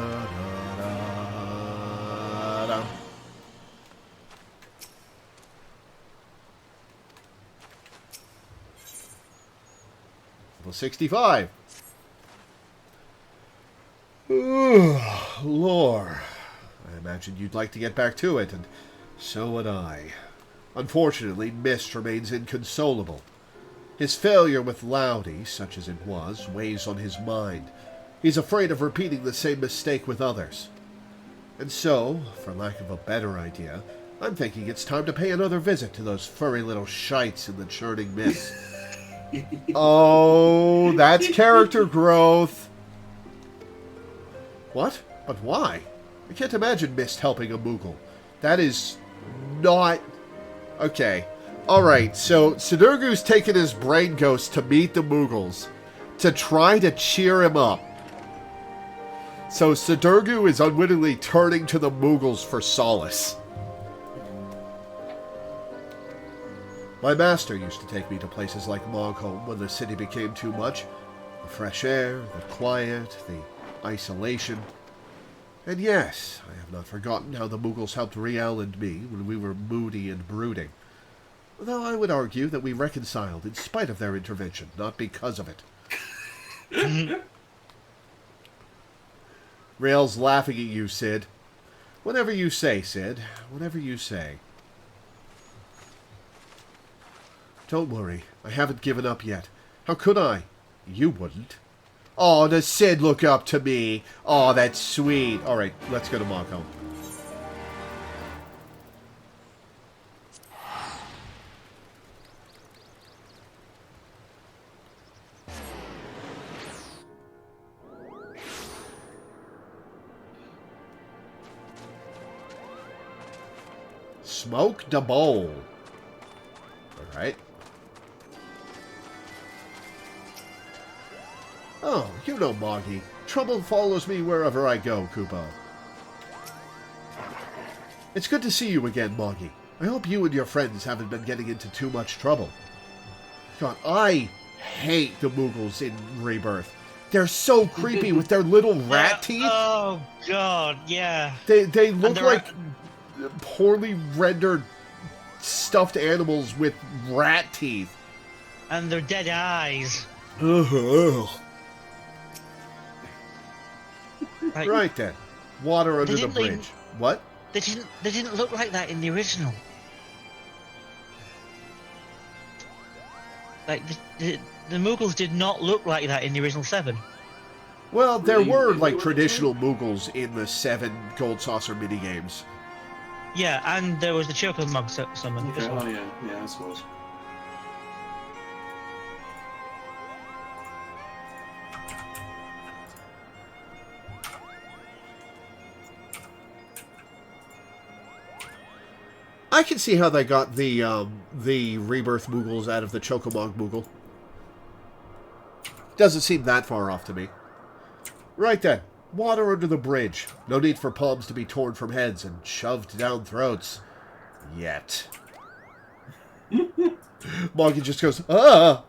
Level 65. Ooh, lore. I imagine you'd like to get back to it, and so would I. Unfortunately, Mist remains inconsolable. His failure with Laudy, such as it was, weighs on his mind. He's afraid of repeating the same mistake with others. And so, for lack of a better idea, I'm thinking it's time to pay another visit to those furry little shites in the churning mist. Oh, that's character growth. What? But why? I can't imagine Mist helping a Moogle. That is not... Okay. Alright, so Sidurgu's taken his brain ghost to meet the Moogles to try to cheer him up. So Sidurgu is unwittingly turning to the Moogles for solace. My master used to take me to places like Mogholm when the city became too much. The fresh air, the quiet, the isolation. And yes, I have not forgotten how the Moogles helped Riel and me when we were moody and brooding. Though I would argue that we reconciled in spite of their intervention, not because of it. Riel's laughing at you, Sid. Whatever you say, Sid. Whatever you say. Don't worry, I haven't given up yet. How could I? You wouldn't. Oh, does Sid look up to me? Oh, that's sweet. Alright, let's go to Mogholm. Smoke the bowl. Alright. Oh, you know Moggy. Trouble follows me wherever I go, Kupo. It's good to see you again, Moggy. I hope you and your friends haven't been getting into too much trouble. God, I hate the Moogles in Rebirth. They're so creepy with their little rat teeth. Oh, God, yeah. They look like poorly rendered stuffed animals with rat teeth. And their dead eyes. Ugh. Like, Right then. Water under the bridge. What? They didn't look like that in the original. Like the Moogles did not look like that in the original 7. Well, there Really? were, They like, were traditional Moogles in the 7 Gold Saucer minigames. Yeah, and there was the Choco Mug summon Okay. as well. Oh yeah, I suppose. I can see how they got the Rebirth Moogles out of the Chocomog Moogle. Doesn't seem that far off to me. Right then. Water under the bridge. No need for palms to be torn from heads and shoved down throats. Yet. Moggy just goes, ah!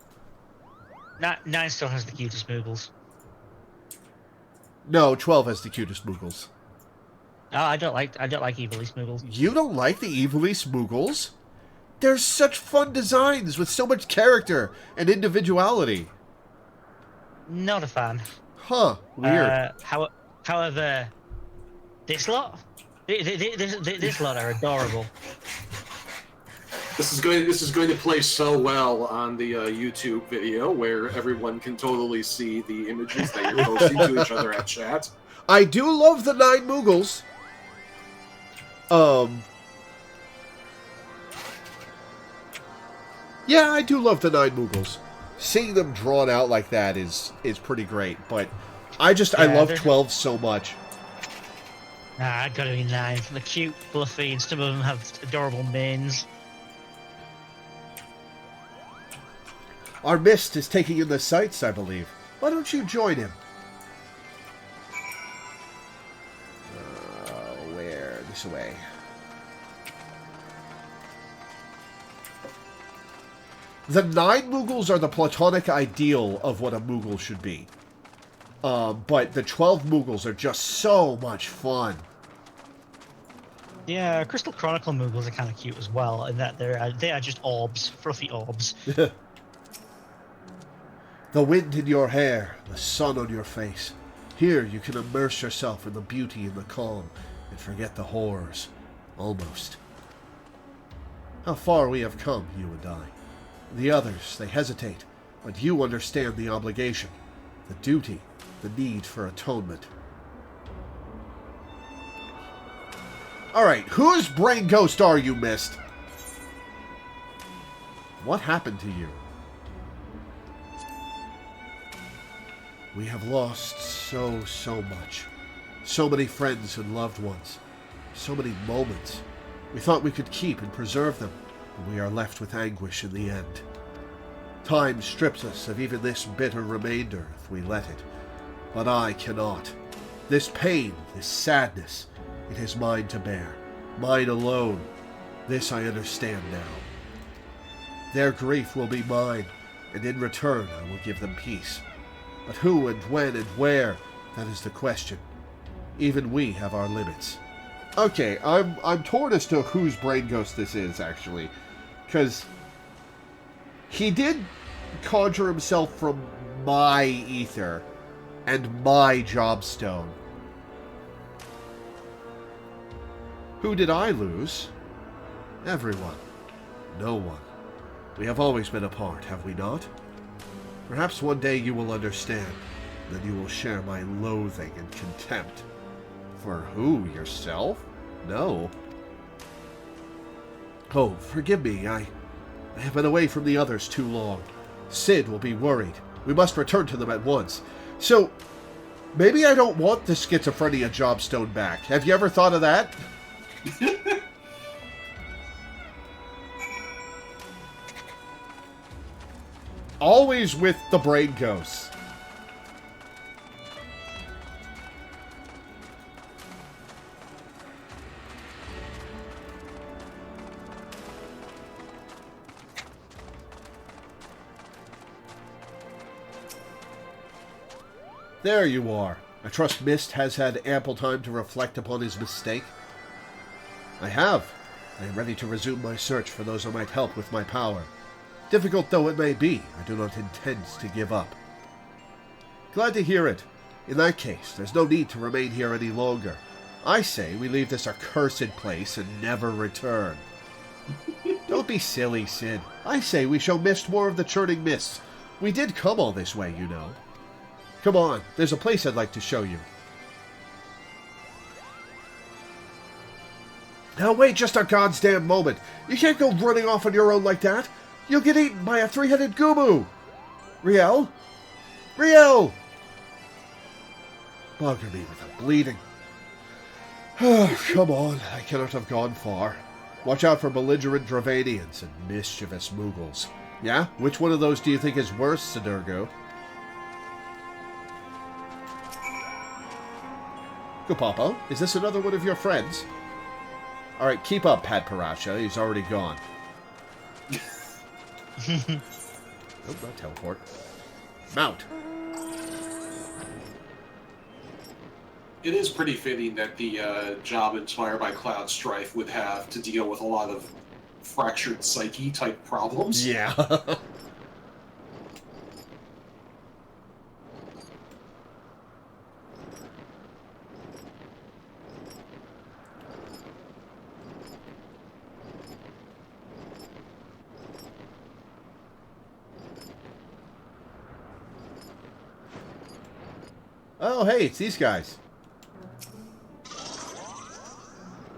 9 still has the cutest Moogles. No, 12 has the cutest Moogles. Oh, I don't like Evil East Moogles. You don't like the Evil East Moogles? They're such fun designs with so much character and individuality. Not a fan. Huh, weird. However, this lot, this lot are adorable. This is going to play so well on the YouTube video where everyone can totally see the images that you're posting to each other at chat. I do love the 9 Moogles. Yeah, I do love the 9 Moogles. Seeing them drawn out like that is pretty great, but I love 12 so much. Nah, I've got to be 9. They're cute, fluffy, and some of them have adorable manes. Our Mist is taking in the sights, I believe. Why don't you join him? Where? This way. The 9 Moogles are the platonic ideal of what a Moogle should be. But the 12 Moogles are just so much fun. Yeah, Crystal Chronicle Moogles are kind of cute as well, in that they are just orbs, fluffy orbs. The wind in your hair, the sun on your face. Here you can immerse yourself in the beauty and the calm, and forget the horrors. Almost. How far we have come, you and I. The others, they hesitate, but you understand the obligation, the duty, the need for atonement. Alright, whose brain ghost are you, Mist? What happened to you? We have lost so much. So many friends and loved ones. So many moments. We thought we could keep and preserve them, but we are left with anguish in the end. Time strips us of even this bitter remainder if we let it. But I cannot. This pain, this sadness, it is mine to bear. Mine alone. This I understand now. Their grief will be mine, and in return I will give them peace. But who and when and where, that is the question. Even we have our limits. Okay, I'm torn as to whose brain ghost this is, actually. Because he did conjure himself from my ether and my jobstone. Who did I lose? Everyone. No one. We have always been apart, have we not? Perhaps one day you will understand, then you will share my loathing and contempt. For who? Yourself? No. Oh, forgive me, I have been away from the others too long. Sid will be worried. We must return to them at once. So, maybe I don't want the schizophrenia jobstone back. Have you ever thought of that? Always with the brain ghosts. There you are. I trust Mist has had ample time to reflect upon his mistake. I have. I am ready to resume my search for those I might help with my power. Difficult though it may be, I do not intend to give up. Glad to hear it. In that case, there's no need to remain here any longer. I say we leave this accursed place and never return. Don't be silly, Sid. I say we show Mist more of the churning mists. We did come all this way, you know. Come on, there's a place I'd like to show you. Now wait just a goddamn moment. You can't go running off on your own like that. You'll get eaten by a three-headed Gumu. Riel? Riel! Bugger me with the bleeding. Come on, I cannot have gone far. Watch out for belligerent Dravanians and mischievous Moogles. Yeah? Which one of those do you think is worse, Sidurgo? Gupapo, is this another one of your friends? Alright, keep up, Pat Parasha. He's already gone. Oh, not teleport. Mount. It is pretty fitting that the job inspired by Cloud Strife would have to deal with a lot of fractured psyche type problems. Yeah. Oh, hey, it's these guys.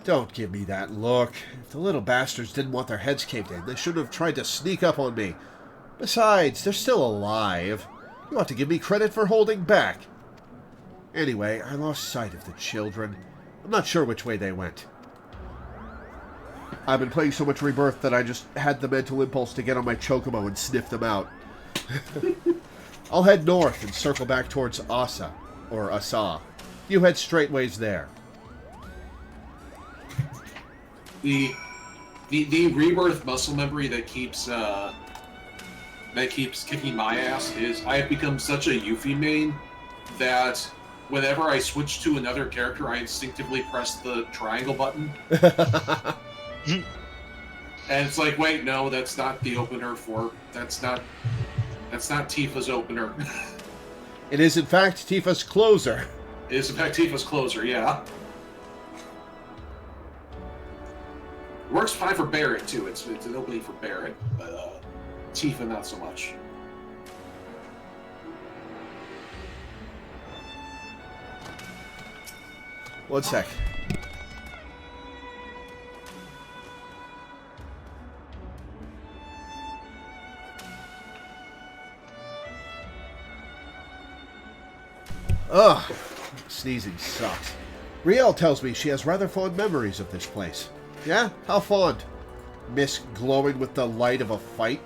Don't give me that look. If the little bastards didn't want their heads caved in, they shouldn't have tried to sneak up on me. Besides, they're still alive. You ought to give me credit for holding back. Anyway, I lost sight of the children. I'm not sure which way they went. I've been playing so much Rebirth that I just had the mental impulse to get on my Chocobo and sniff them out. I'll head north and circle back towards Asa, or Asa. You head straightways there. The Rebirth muscle memory that keeps kicking my ass is I have become such a Yuffie main that whenever I switch to another character, I instinctively press the triangle button. And it's like, wait, no, that's not the opener for... That's not Tifa's opener. It is, in fact, Tifa's closer. It is, in fact, Tifa's closer, yeah. Works fine for Barret, too. It's an opening for Barret, but Tifa, not so much. One sec. Ugh, sneezing sucks. Riel tells me she has rather fond memories of this place. Yeah? How fond? Mist glowing with the light of a fight?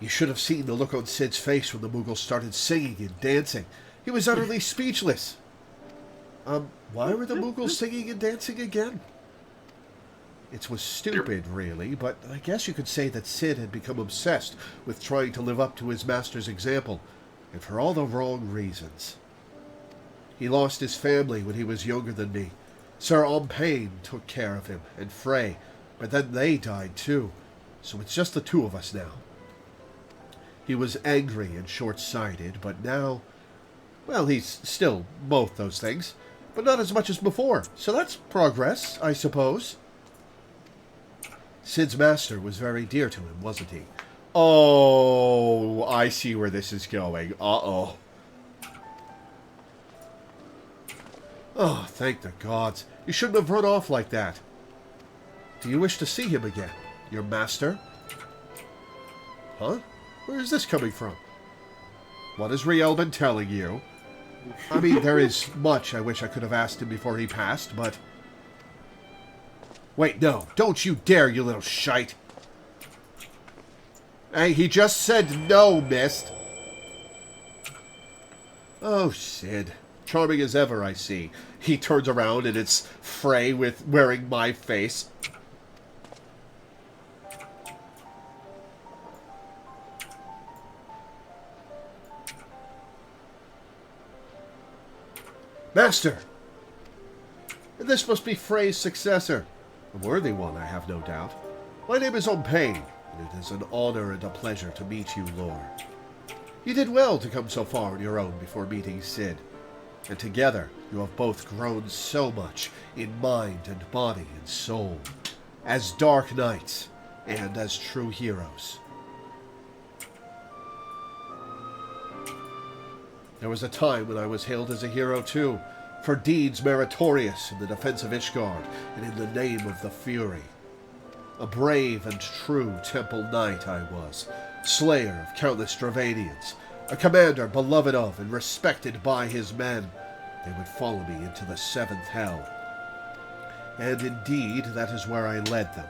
You should have seen the look on Sid's face when the Moogles started singing and dancing. He was utterly speechless. Why were the Moogles singing and dancing again? It was stupid, really, but I guess you could say that Sid had become obsessed with trying to live up to his master's example, and for all the wrong reasons. He lost his family when he was younger than me. Sir Ompain took care of him, and Frey, but then they died too, so it's just the two of us now. He was angry and short-sighted, but now... Well, he's still both those things, but not as much as before, so that's progress, I suppose. Sid's master was very dear to him, wasn't he? Oh, I see where this is going. Uh-oh. Oh, thank the gods. You shouldn't have run off like that. Do you wish to see him again? Your master? Huh? Where is this coming from? What has Riel been telling you? I mean, there is much I wish I could have asked him before he passed, but... Wait, no. Don't you dare, you little shite. Hey, he just said no, Mist. Oh, Sid. Charming as ever, I see. He turns around and it's Frey with wearing my face. Master! This must be Frey's successor. A worthy one, I have no doubt. My name is Ompain, and it is an honor and a pleasure to meet you, Lore. You did well to come so far on your own before meeting Sid. and together you have both grown so much in mind and body and soul, as dark knights and as true heroes. There was a time when I was hailed as a hero too, for deeds meritorious in the defense of Ishgard and in the name of the Fury. A brave and true temple knight I was, slayer of countless Dravanians, a commander beloved of and respected by his men. They would follow me into the seventh hell. And indeed, that is where I led them.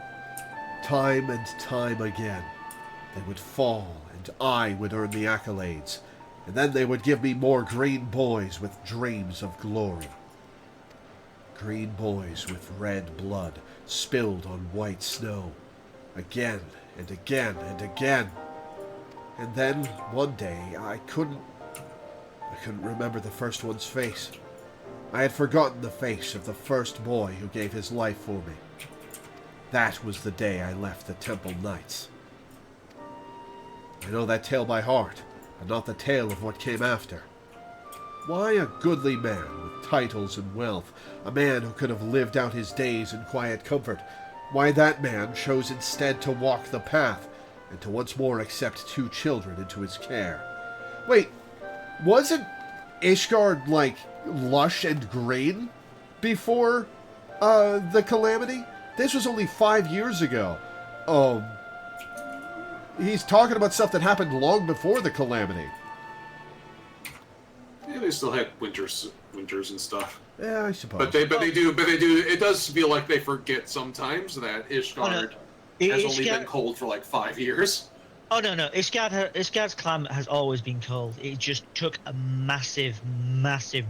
Time and time again. They would fall, and I would earn the accolades, and then they would give me more green boys with dreams of glory. Green boys with red blood spilled on white snow, again and again and again. And then, one day, I couldn't remember the first one's face. I had forgotten the face of the first boy who gave his life for me. That was the day I left the Temple Knights. I know that tale by heart, but not the tale of what came after. Why a goodly man with titles and wealth, a man who could have lived out his days in quiet comfort, why that man chose instead to walk the path and to once more accept 2 children into his care. Wait, wasn't Ishgard, like, lush and green before the Calamity? This was only 5 years ago. He's talking about stuff that happened long before the Calamity. Yeah, they still had winters and stuff. Yeah, I suppose. But they do. It does feel like they forget sometimes that Ishgard has only been cold for like 5 years. Oh no! Ishgard's climate has always been cold. It just took a massive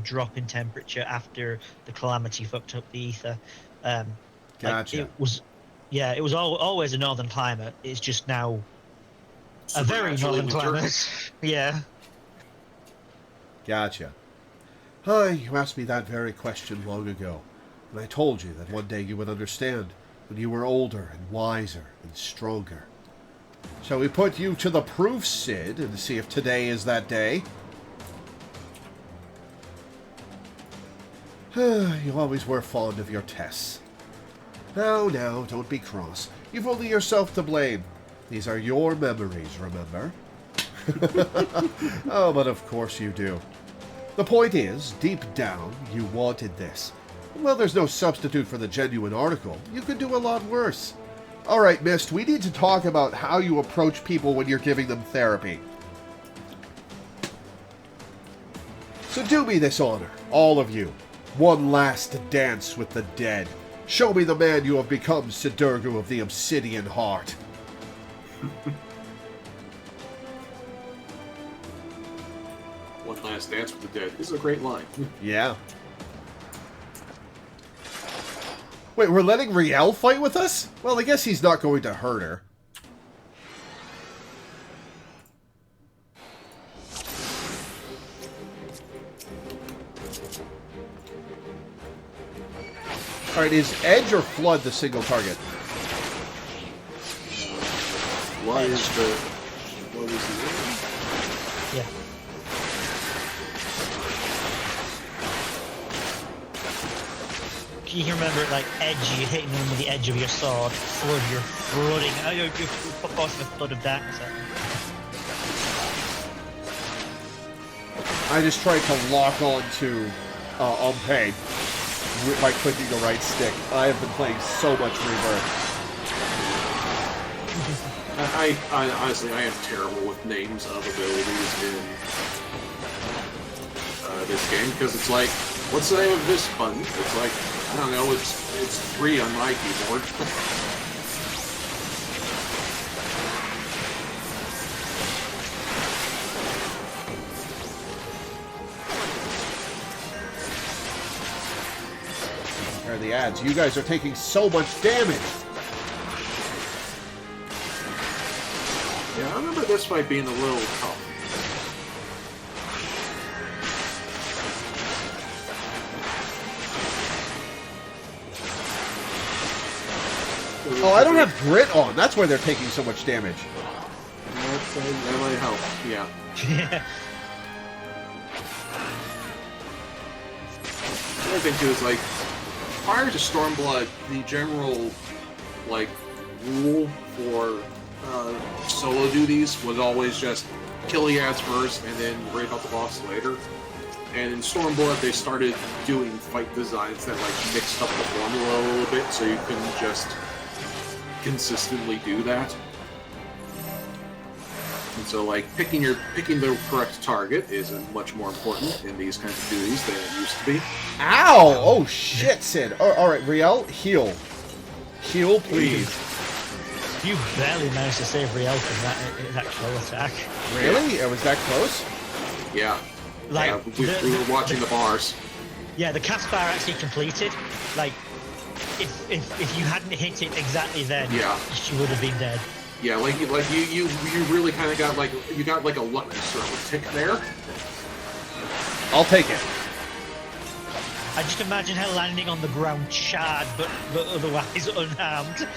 drop in temperature after the Calamity fucked up the ether. Gotcha. It was always a northern climate. It's just now a very northern climate. Yeah. Gotcha. Hi, you asked me that very question long ago, and I told you that one day you would understand, when you were older and wiser and stronger. Shall we put you to the proof, Sid, and see if today is that day? You always were fond of your tests. Now, don't be cross. You've only yourself to blame. These are your memories, remember? Oh, but of course you do. The point is, deep down, you wanted this. Well, there's no substitute for the genuine article. You could do a lot worse. Alright, Mist, we need to talk about how you approach people when you're giving them therapy. So do me this honor, all of you. One last dance with the dead. Show me the man you have become, Sidurgu of the Obsidian Heart. One last dance with the dead. This is a great line. Yeah. Wait, we're letting Riel fight with us? Well, I guess he's not going to hurt her. Alright, is Edge or Flood the single target? What is the Yeah. You can remember, like, Edge, you're hitting them with the edge of your sword. Flood, you're flooding. You're causing a flood of darkness at them. I just tried to lock on to Unpaid by clicking the right stick. I have been playing so much Rebirth. I honestly, I am terrible with names of abilities in this game, because it's like, what's the name of this button? It's like, I don't know, it's 3 on my keyboard. There are the ads. You guys are taking so much damage. Yeah, I remember this fight being a little tough. Oh, I don't have grit on. That's why they're taking so much damage. That might help, yeah. thing too is like prior to Stormblood, the general like rule for solo duties was always just kill the ads first and then worry about the boss later. And in Stormblood, they started doing fight designs that like mixed up the formula a little bit, so you couldn't just consistently do that. And so, like picking the correct target is much more important in these kinds of duties than it used to be. Ow! Oh shit, Sid. All right, Riel, heal. Heal, please. You barely managed to save Riel from that kill attack. Really? Was that close? Yeah. Like yeah, we were watching the bars. Yeah, the cast bar actually completed. Like, if you hadn't hit it exactly then, yeah, she would have been dead. Yeah, like you really kind of got like a lucky sort of tick there. I'll take it. I just imagine her landing on the ground charred, but otherwise unharmed.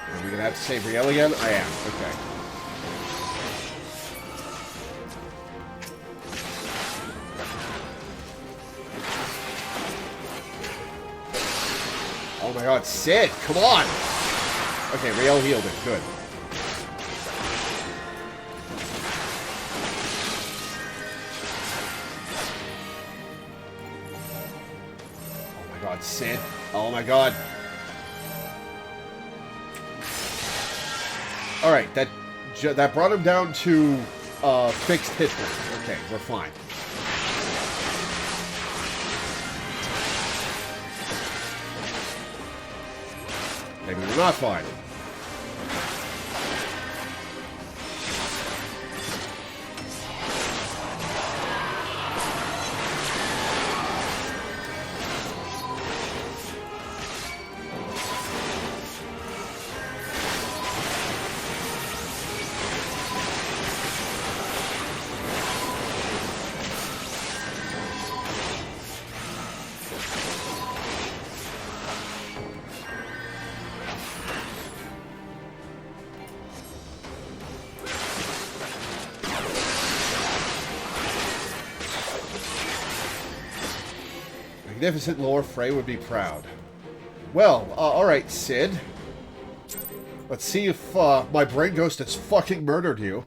Are we gonna have to save Riel again? I am. Okay. Oh my god, Sid, come on! Okay, Riel healed it. Good. Oh my god, Sid. Oh my god. Alright, that brought him down to fixed hit points. Okay, we're fine. Maybe we're not fine. Magnificent lore, Frey would be proud. Well, alright, Sid. Let's see if my brain ghost has fucking murdered you.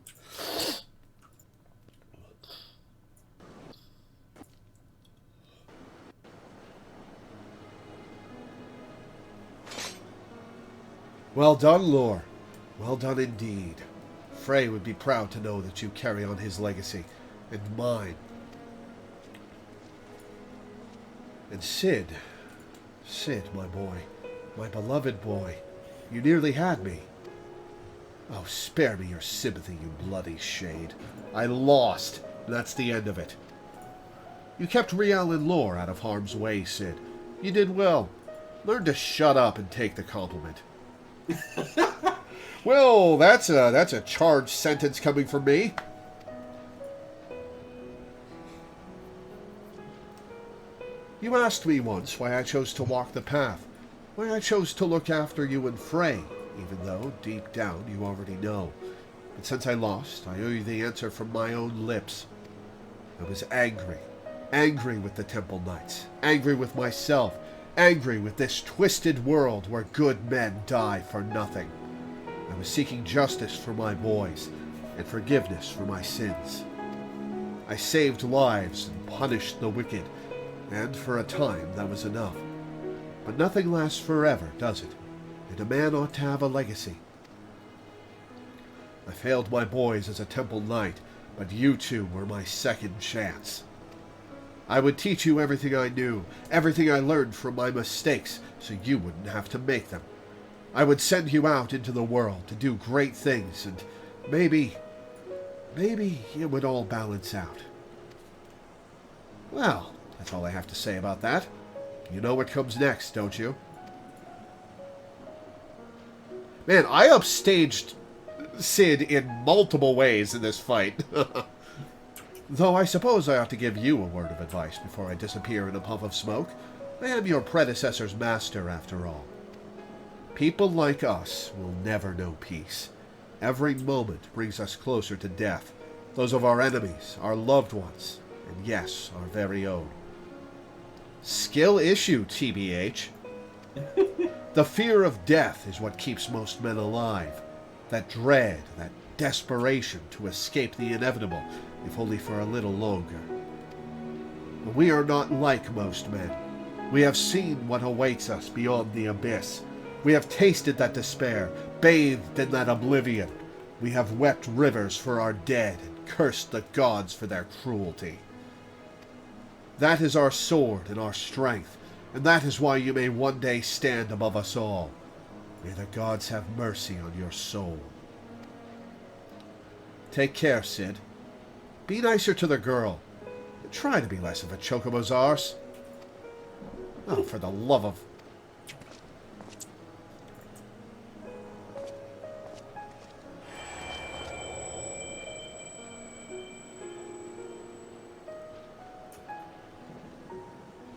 Well done, Lore. Well done indeed. Frey would be proud to know that you carry on his legacy, and mine. And Sid, my boy, my beloved boy, you nearly had me. Oh, spare me your sympathy, you bloody shade. I lost, and that's the end of it. You kept Riel and Lore out of harm's way, Sid. You did well. Learn to shut up and take the compliment. Well, that's a charged sentence coming from me. You asked me once why I chose to walk the path, why I chose to look after you and Frey, even though, deep down, you already know. But since I lost, I owe you the answer from my own lips. I was angry. Angry with the Temple Knights. Angry with myself. Angry with this twisted world where good men die for nothing. I was seeking justice for my boys, and forgiveness for my sins. I saved lives and punished the wicked, and for a time that was enough. But nothing lasts forever, does it? And a man ought to have a legacy. I failed my boys as a Temple Knight, but you two were my second chance. I would teach you everything I knew, everything I learned from my mistakes, so you wouldn't have to make them. I would send you out into the world to do great things, and maybe it would all balance out. Well, that's all I have to say about that. You know what comes next, don't you? Man, I upstaged Sid in multiple ways in this fight. Though I suppose I ought to give you a word of advice before I disappear in a puff of smoke. I am your predecessor's master, after all. People like us will never know peace. Every moment brings us closer to death. Those of our enemies, our loved ones, and yes, our very own. Skill issue, TBH. The fear of death is what keeps most men alive. That dread, that desperation to escape the inevitable, if only for a little longer. But we are not like most men. We have seen what awaits us beyond the abyss. We have tasted that despair, bathed in that oblivion. We have wept rivers for our dead and cursed the gods for their cruelty. That is our sword and our strength, and that is why you may one day stand above us all. May the gods have mercy on your soul. Take care, Sid. Be nicer to the girl. And try to be less of a chocobo's arse. Oh, for the love of...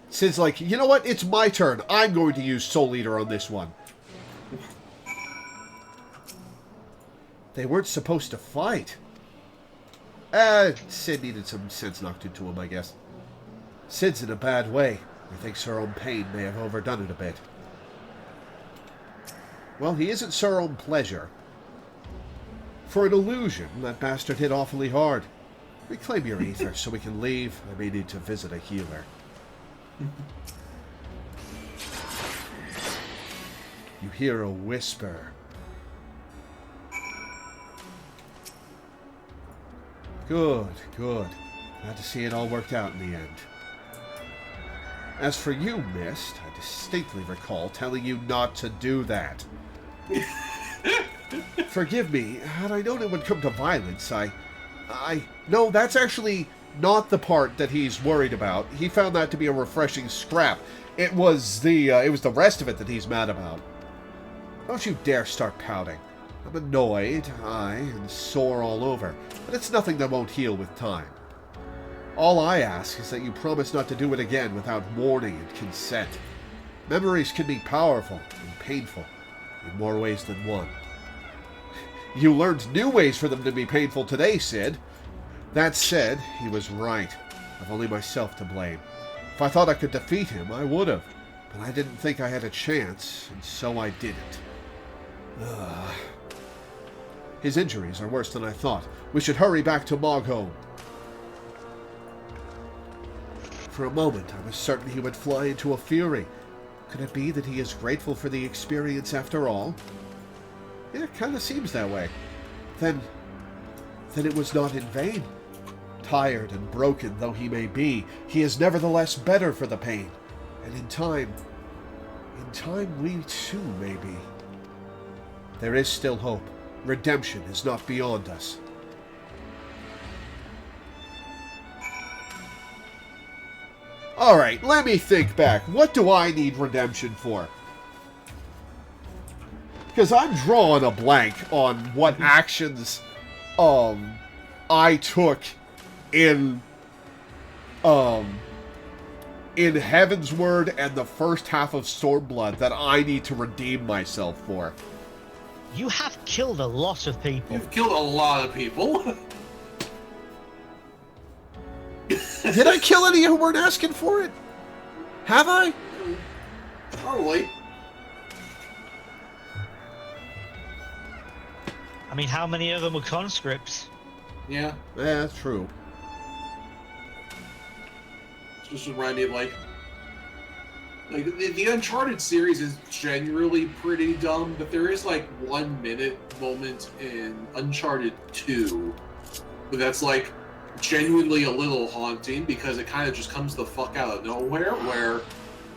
Sid's like, you know what? It's my turn. I'm going to use Soul Eater on this one. They weren't supposed to fight. Sid needed some sense knocked into him, I guess. Sid's in a bad way. He thinks her own pain may have overdone it a bit. Well, he isn't Sir Own Pleasure. For an illusion, that bastard hit awfully hard. Reclaim your ether so we can leave. I may need to visit a healer. You hear a whisper. Good, good. Glad to see it all worked out in the end. As for you, Mist, I distinctly recall telling you not to do that. Forgive me, had I known it would come to violence, No, that's actually not the part that he's worried about. He found that to be a refreshing scrap. It was the rest of it that he's mad about. Don't you dare start pouting. I'm annoyed, and sore all over, but it's nothing that won't heal with time. All I ask is that you promise not to do it again without warning and consent. Memories can be powerful and painful in more ways than one. You learned new ways for them to be painful today, Sid. That said, he was right. I've only myself to blame. If I thought I could defeat him, I would have. But I didn't think I had a chance, and so I didn't. His injuries are worse than I thought. We should hurry back to Mogholm. For a moment, I was certain he would fly into a fury. Could it be that he is grateful for the experience after all? Yeah, it kind of seems that way. Then it was not in vain. Tired and broken though he may be, he is nevertheless better for the pain. And in time, we too may be. There is still hope. Redemption is not beyond us. Alright, let me think back. What do I need redemption for? Because I'm drawing a blank on what actions I took in Heaven's Word and the first half of Stormblood that I need to redeem myself for. You have killed a lot of people. You've killed a lot of people. Did I kill any who weren't asking for it? Have I? Probably. I mean, how many of them were conscripts? Yeah. Yeah, that's true. Just remind me of like the Uncharted series is generally pretty dumb, but there is like 1 minute moment in Uncharted 2 that's like genuinely a little haunting because it kind of just comes the fuck out of nowhere, where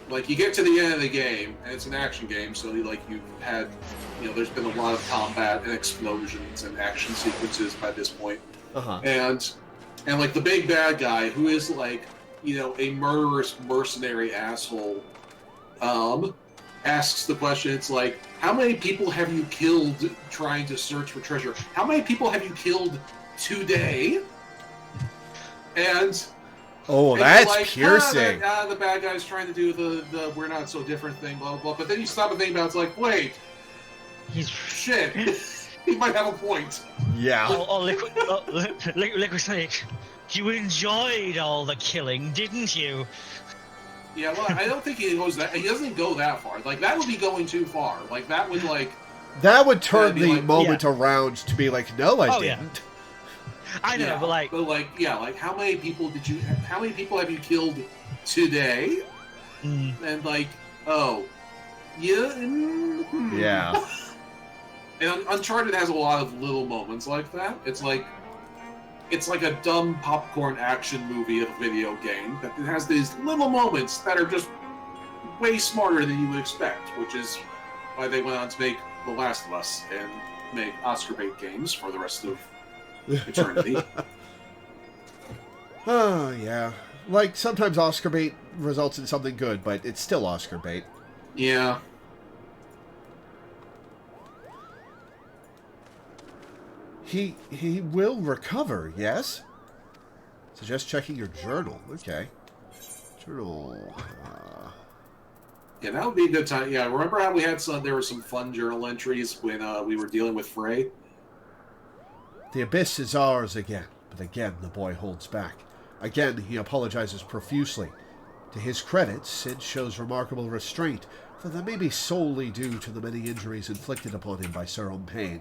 like you get to the end of the game and it's an action game, so like you've had, there's been a lot of combat and explosions and action sequences by this point. And like the big bad guy, who is like, a murderous mercenary asshole, asks the question, it's like, how many people have you killed trying to search for treasure? How many people have you killed today? And Oh, and that's you're like, piercing. the bad guy's trying to do the we're not so different thing, blah, blah, blah. But then you stop and think about it, it's like, wait, He's shit. He might have a point. Yeah. Liquid Snake. You enjoyed all the killing, didn't you? Yeah, well, I don't think he goes that. He doesn't go that far. Like, that would be going too far. Like, that would, like... That would turn be the like- moment around to be like, no, I Oh, yeah. didn't. I know, yeah, but like, how many people have you killed today? And like, oh, yeah, Yeah. And Uncharted has a lot of little moments like that. It's like a dumb popcorn action movie of a video game that has these little moments that are just way smarter than you would expect, which is why they went on to make The Last of Us and make Oscar bait games for the rest of eternity. Oh, yeah. Like, sometimes Oscar bait results in something good, but it's still Oscar bait. Yeah. He will recover, yes? Suggest checking your journal. Okay. Journal. Yeah, that would be a good time. Yeah, remember how we had there were some fun journal entries when we were dealing with Frey? The abyss is ours again, but again the boy holds back. Again he apologizes profusely. To his credit, Sid shows remarkable restraint, though that may be solely due to the many injuries inflicted upon him by Sir Pain.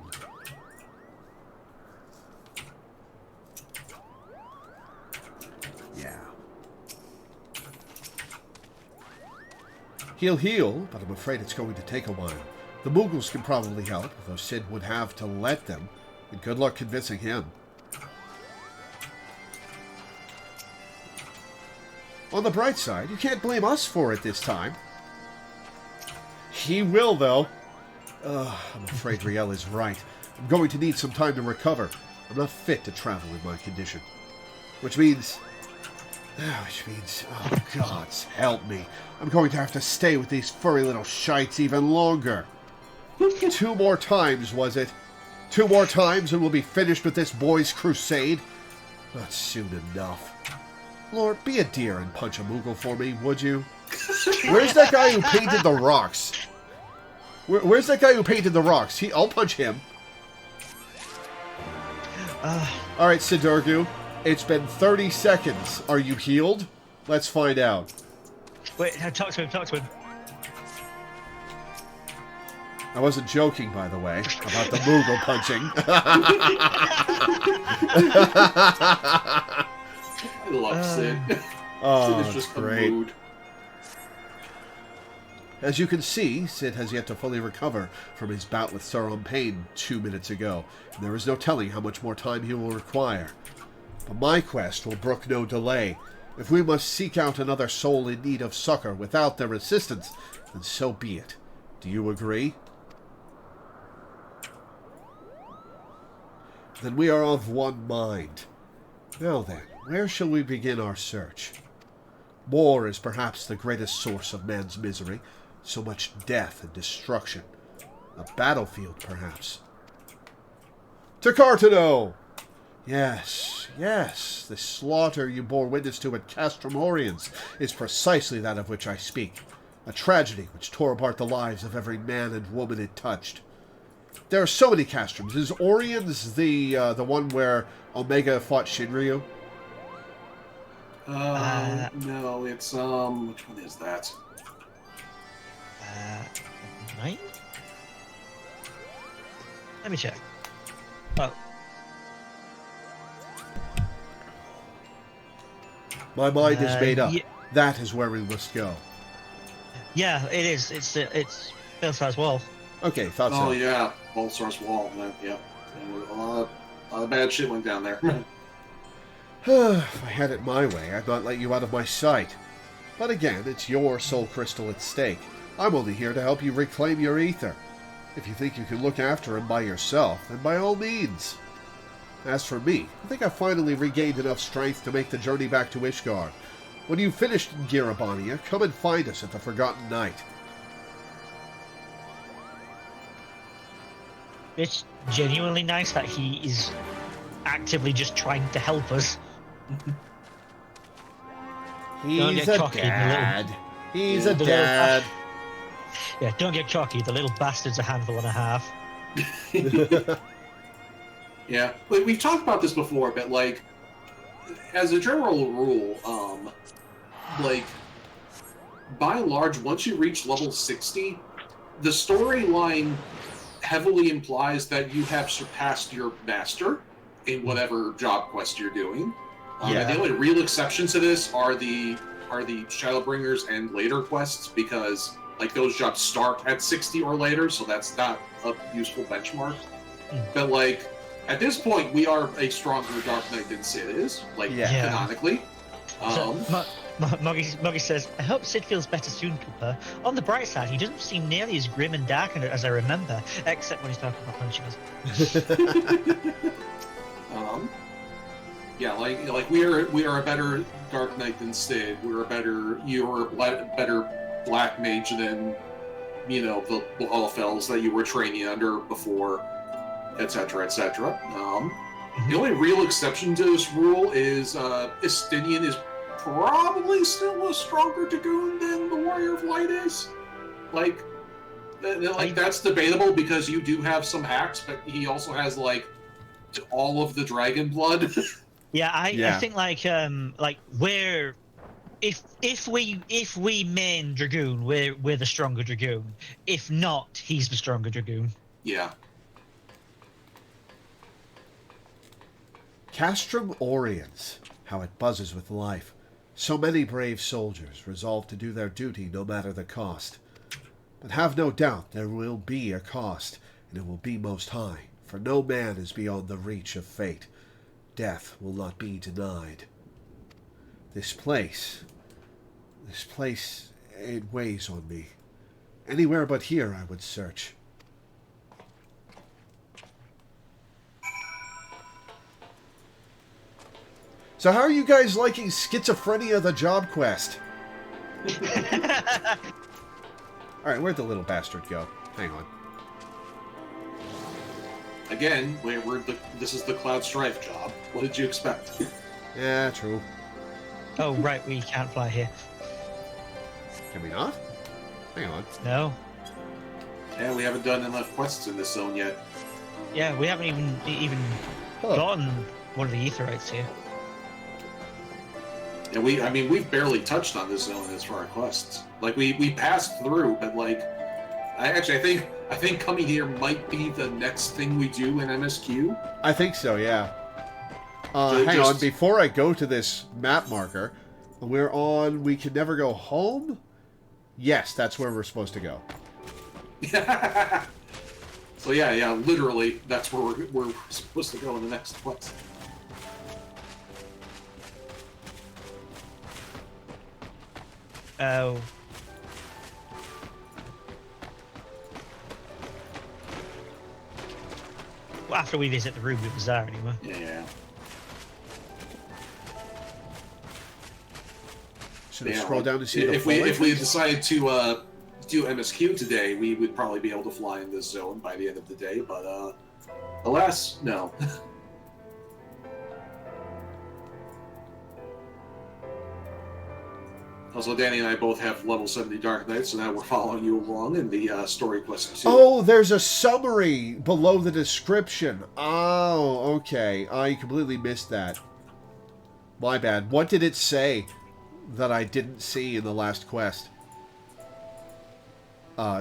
Yeah. He'll heal, but I'm afraid it's going to take a while. The Mughals can probably help, though Sid would have to let them, and good luck convincing him. On the bright side, you can't blame us for it this time. He will, though. I'm afraid Riel is right. I'm going to need some time to recover. I'm not fit to travel in my condition. Which means, oh gods, help me. I'm going to have to stay with these furry little shites even longer. 2 more times, was it? 2 more times and we'll be finished with this boy's crusade? Not soon enough. Lord, be a dear and punch a Moogle for me, would you? Where's that guy who painted the rocks? Where's that guy who painted the rocks? I'll punch him. Alright, Sidurgu. It's been 30 seconds. Are you healed? Let's find out. wait, talk to him. I wasn't joking, by the way, about the Moogle punching. I love Sid. Oh, Sid is just great. a mood. As you can see, Sid has yet to fully recover from his bout with Sauron Pain 2 minutes ago, and there is no telling how much more time he will require. But my quest will brook no delay. If we must seek out another soul in need of succor without their assistance, then so be it. Do you agree? Then we are of one mind. Now then, where shall we begin our search? War is perhaps the greatest source of man's misery. So much death and destruction. A battlefield, perhaps. To Cartano! Yes, the slaughter you bore witness to at Castrum Oriens is precisely that of which I speak. A tragedy which tore apart the lives of every man and woman it touched. There are so many Castrums. Is Oriens the one where Omega fought Shinryu? No, it's which one is that? 9? Let me check. Oh. My mind is made up. Yeah. That is where we must go. Yeah, it is. It's Belsar's Wall. Okay, thought so. Oh yeah, Bolsar's Wall. Yeah, a lot of bad shit went down there. If I had it my way, I'd not let you out of my sight. But again, it's your soul crystal at stake. I'm only here to help you reclaim your ether. If you think you can look after him by yourself, then by all means. As for me, I think I've finally regained enough strength to make the journey back to Ishgard. When you've finished in Girabania, come and find us at the Forgotten Night. It's genuinely nice that he is actively just trying to help us. Don't He's get a cocky, the dad. He's a the dad. Yeah, don't get cocky. The little bastard's a handful and a half. Yeah, we've talked about this before, but like, as a general rule, like, by and large, once you reach level 60, the storyline heavily implies that you have surpassed your master in whatever job quest you're doing. Yeah. And the only real exceptions to this are the Shadowbringers and later quests, because like those jobs start at 60 or later, so that's not a useful benchmark. But like, at this point, we are a stronger Dark Knight than Sid is, like, canonically. Muggy says, I hope Sid feels better soon, Cooper. On the bright side, he doesn't seem nearly as grim and dark as I remember, except when he's talking about punching us. Yeah, like we are a better Dark Knight than Sid. You're a better Black Mage than, you know, the Hallfells that you were training under before, etc., etc. The only real exception to this rule is Estinian is probably still a stronger Dragoon than the Warrior of Light is. Like that's debatable because you do have some hacks, but he also has like all of the dragon blood. I think like we're if we main Dragoon, we're the stronger Dragoon. If not, he's the stronger Dragoon. Yeah. Castrum Oriens, how it buzzes with life. So many brave soldiers resolved to do their duty no matter the cost. But have no doubt there will be a cost, and it will be most high, for no man is beyond the reach of fate. Death will not be denied. This place, it weighs on me. Anywhere but here I would search. So how are you guys liking Schizophrenia the Job Quest? Alright, where'd the little bastard go? Hang on. Again, this is the Cloud Strife job. What did you expect? Yeah, true. Oh, right, we can't fly here. Can we not? Hang on. No. Yeah, we haven't done enough quests in this zone yet. Yeah, we haven't even gotten one of the Aetherites here. And we've barely touched on this zone as far as quests. Like we passed through, but like, I think coming here might be the next thing we do in MSQ. I think so, yeah. Hang on, before I go to this map marker, we're on We Can Never Go Home? Yes, that's where we're supposed to go. So yeah, literally, that's where we're supposed to go in the next quest. Oh. Well, after we visit the room, it was there anyway. Yeah. Should I scroll down to see the if we decided to do MSQ today, we would probably be able to fly in this zone by the end of the day, but alas, no. Also, Danny and I both have level 70 Dark Knights, so now we're following you along in the story quest too. Oh, there's a summary below the description. Oh, okay. I completely missed that. My bad. What did it say that I didn't see in the last quest?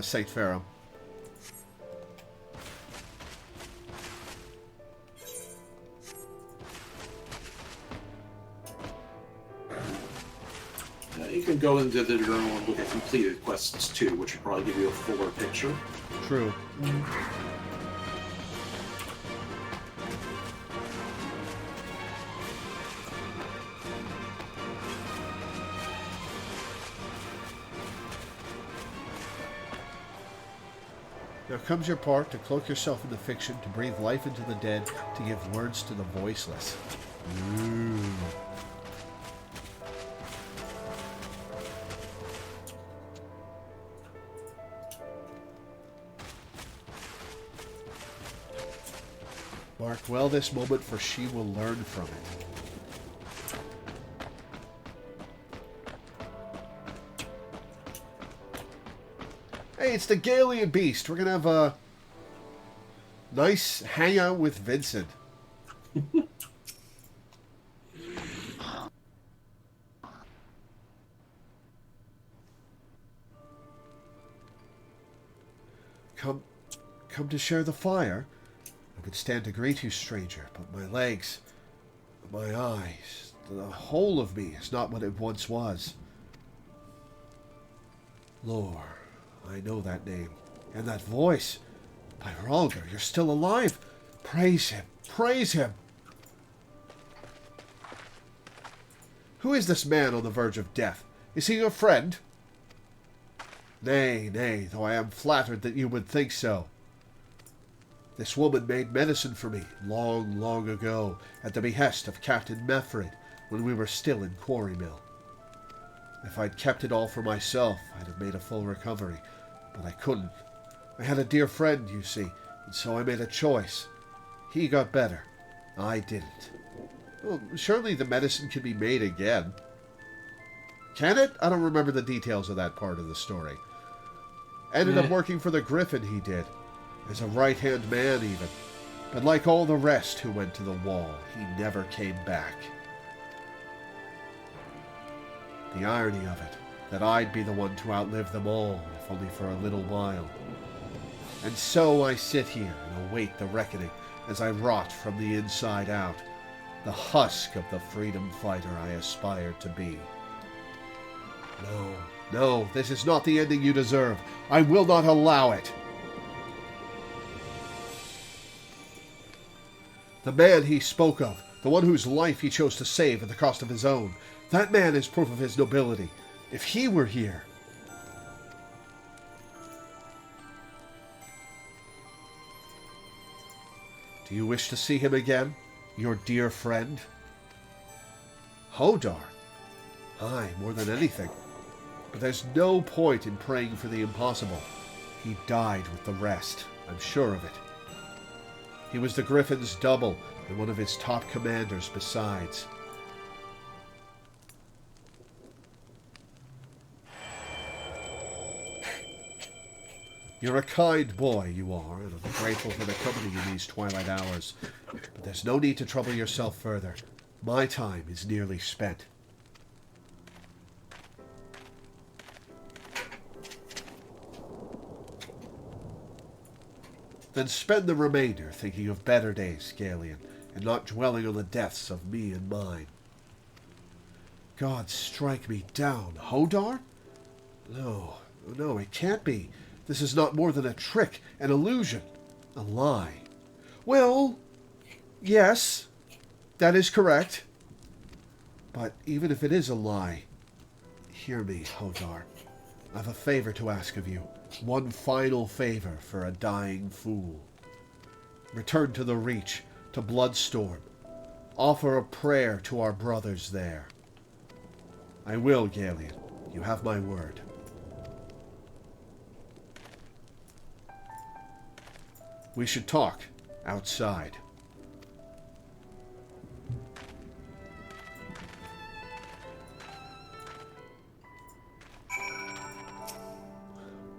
St. Pharaoh. You can go into the journal and look at completed quests too, which would probably give you a fuller picture. True. Now comes your part to cloak yourself in the fiction, to breathe life into the dead, to give words to the voiceless. Ooh. Mark well this moment, for she will learn from it. Hey, it's the Galian Beast. We're going to have a nice hangout with Vincent. Come to share the fire? I would stand to greet you, stranger, but my legs, my eyes, the whole of me is not what it once was. Lore, I know that name, and that voice. By Ralger, you're still alive. Praise him, praise him. Who is this man on the verge of death? Is he your friend? Nay, nay, though I am flattered that you would think so. This woman made medicine for me long, long ago, at the behest of Captain Meffred, when we were still in Quarry Mill. If I'd kept it all for myself, I'd have made a full recovery, but I couldn't. I had a dear friend, you see, and so I made a choice. He got better. I didn't. Well, surely the medicine can be made again. Can it? I don't remember the details of that part of the story. Ended up working for the Griffin, he did. As a right-hand man, even. But like all the rest who went to the wall, he never came back. The irony of it, that I'd be the one to outlive them all, if only for a little while. And so I sit here and await the reckoning as I rot from the inside out, the husk of the freedom fighter I aspired to be. No, no, this is not the ending you deserve. I will not allow it. The man he spoke of, the one whose life he chose to save at the cost of his own, that man is proof of his nobility. If he were here... Do you wish to see him again, your dear friend? Hodar? Aye, more than anything. But there's no point in praying for the impossible. He died with the rest, I'm sure of it. He was the Griffin's double, and one of his top commanders besides. You're a kind boy, you are, and I'm grateful for the company in these twilight hours. But there's no need to trouble yourself further. My time is nearly spent. Then spend the remainder thinking of better days, Galian, and not dwelling on the deaths of me and mine. God strike me down, Hodar? No, no, it can't be. This is not more than a trick, an illusion, a lie. Well, yes, that is correct. But even if it is a lie, hear me, Hodar. I've a favor to ask of you. One final favor for a dying fool. Return to the Reach, to Bloodstorm. Offer a prayer to our brothers there. I will, Galian. You have my word. We should talk outside.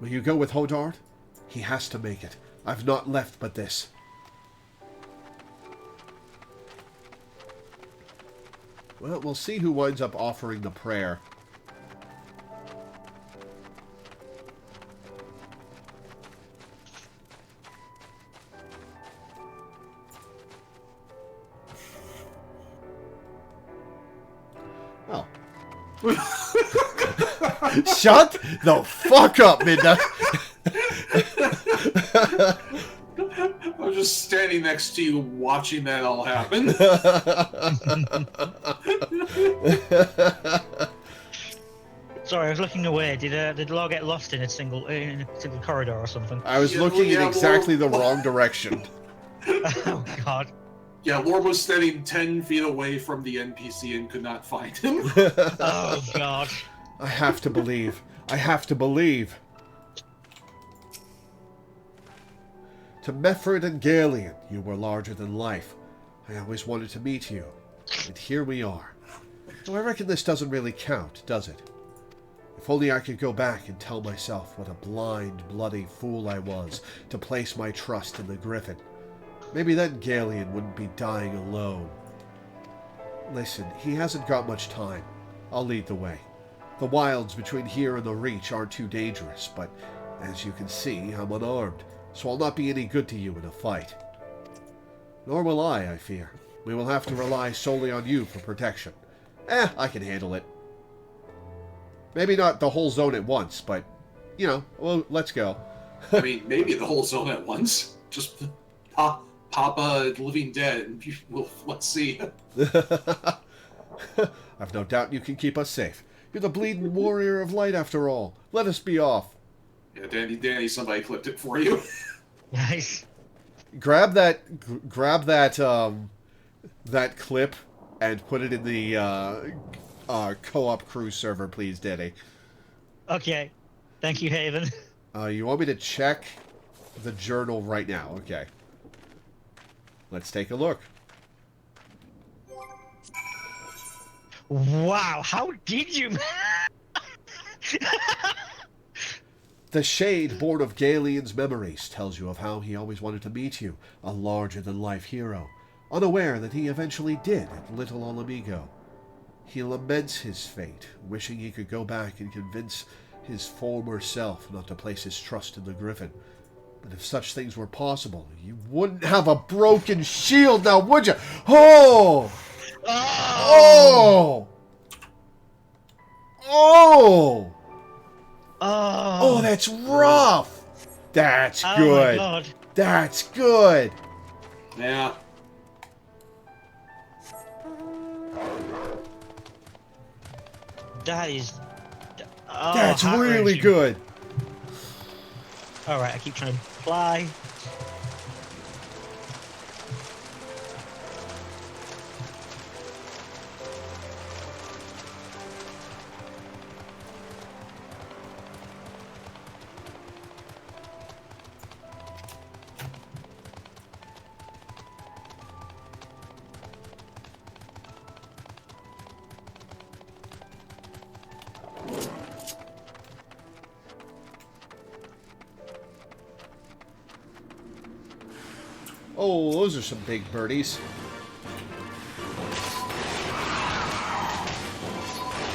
Will you go with Hodar? He has to make it. I've not left but this. Well, we'll see who winds up offering the prayer. Oh. Shut the fuck up, Midna. I was just standing next to you watching that all happen. Sorry, I was looking away. Did Law get lost in a single corridor or something? I was looking in exactly the wrong direction. Oh God. Yeah, Lore was standing 10 feet away from the NPC and could not find him. Oh God. I have to believe. I have to believe. To Meffred and Galian, you were larger than life. I always wanted to meet you. And here we are. So I reckon this doesn't really count, does it? If only I could go back and tell myself what a blind, bloody fool I was to place my trust in the Griffin. Maybe then Galeon wouldn't be dying alone. Listen, he hasn't got much time. I'll lead the way. The wilds between here and the Reach aren't too dangerous, but as you can see, I'm unarmed, so I'll not be any good to you in a fight. Nor will I fear. We will have to rely solely on you for protection. I can handle it. Maybe not the whole zone at once, but, you know, well, let's go. I mean, maybe the whole zone at once. Just pop a living dead, and let's see. I've no doubt you can keep us safe. You're the bleeding warrior of light, after all. Let us be off. Yeah, Danny, somebody clipped it for you. Nice. Grab that clip and put it in the co-op crew server, please, Danny. Okay. Thank you, Haven. You want me to check the journal right now? Okay. Let's take a look. Wow, how did you... The shade born of Galeon's memories tells you of how he always wanted to meet you, a larger-than-life hero, unaware that he eventually did at Little Alamigo. He laments his fate, wishing he could go back and convince his former self not to place his trust in the Griffin. But if such things were possible, you wouldn't have a broken shield now, would you? Oh! Oh! Oh! Oh, that's rough! That's good. My God. That's good. Yeah. That is... Oh, That's really heart-wrenching. good. Alright, I keep trying to fly. Oh, those are some big birdies.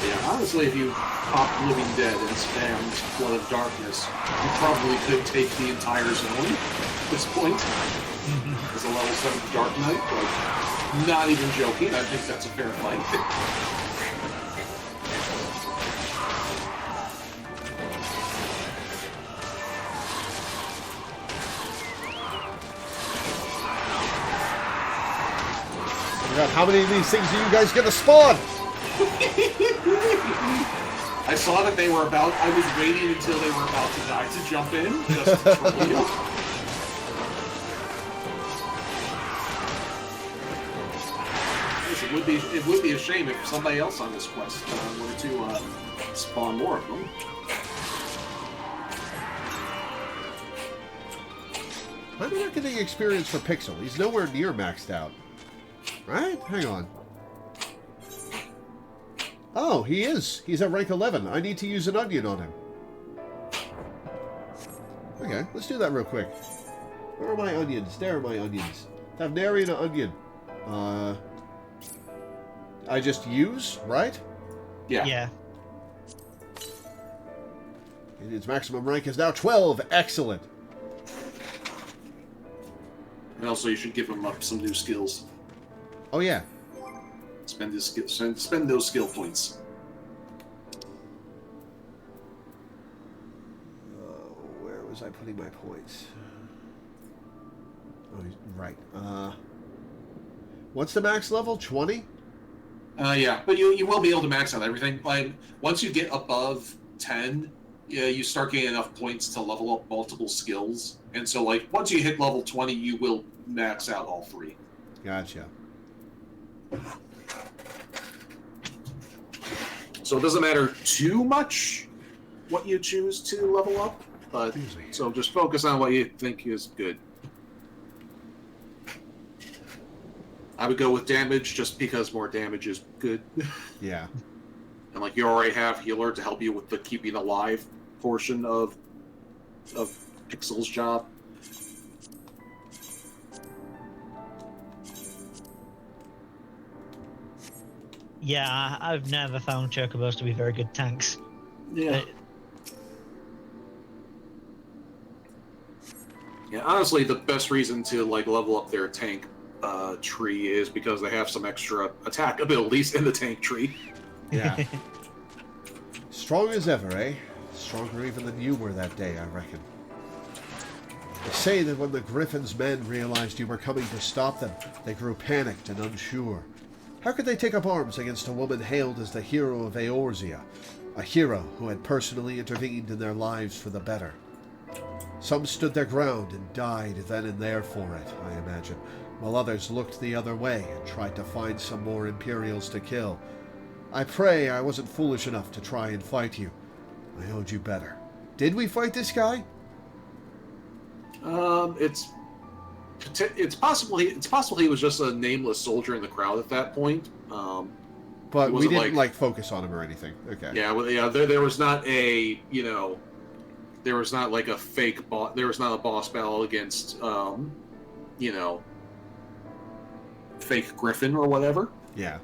Yeah, honestly, if you pop Living Dead and spammed Flood of Darkness, you probably could take the entire zone at this point. As a level 7 Dark Knight, like, not even joking, I think that's a fair fight. God, how many of these things are you guys gonna spawn? I saw that they were about. I was waiting until they were about to die to jump in, just to troll you. It would be a shame if somebody else on this quest were to spawn more of them. I'm not getting experience for Pixel. He's nowhere near maxed out. Right? Hang on. Oh, he is. He's at rank 11. I need to use an onion on him. Okay, let's do that real quick. Where are my onions? There are my onions. Have nary an onion. I just use, right? Yeah. Yeah. And his maximum rank is now 12. Excellent. And also, you should give him up some new skills. Oh, yeah. Spend those skill points. Where was I putting my points? Oh, right. What's the max level? 20? Yeah, but you will be able to max out everything. Like, once you get above 10, you start getting enough points to level up multiple skills. And so, like, once you hit level 20, you will max out all 3. Gotcha. So it doesn't matter too much what you choose to level up, but so just focus on what you think is good. I would go with damage just because more damage is good. Yeah. and like you already have healer to help you with the keeping alive portion of Pixel's job. Yeah, I've never found chocobos to be very good tanks. Yeah. Yeah, honestly, the best reason to like level up their tank tree is because they have some extra attack abilities in the tank tree. Yeah. Strong as ever, eh? Stronger even than you were that day, I reckon. They say that when the Griffin's men realized you were coming to stop them, they grew panicked and unsure. How could they take up arms against a woman hailed as the hero of Eorzea, a hero who had personally intervened in their lives for the better? Some stood their ground and died then and there for it, I imagine, while others looked the other way and tried to find some more Imperials to kill. I pray I wasn't foolish enough to try and fight you. I owed you better. Did we fight this guy? It's possible he was just a nameless soldier in the crowd at that point. But we didn't like focus on him or anything. Okay. Yeah, well, yeah. There was not a there was not like a fake boss. There was not a boss battle against fake Griffin or whatever. Yeah.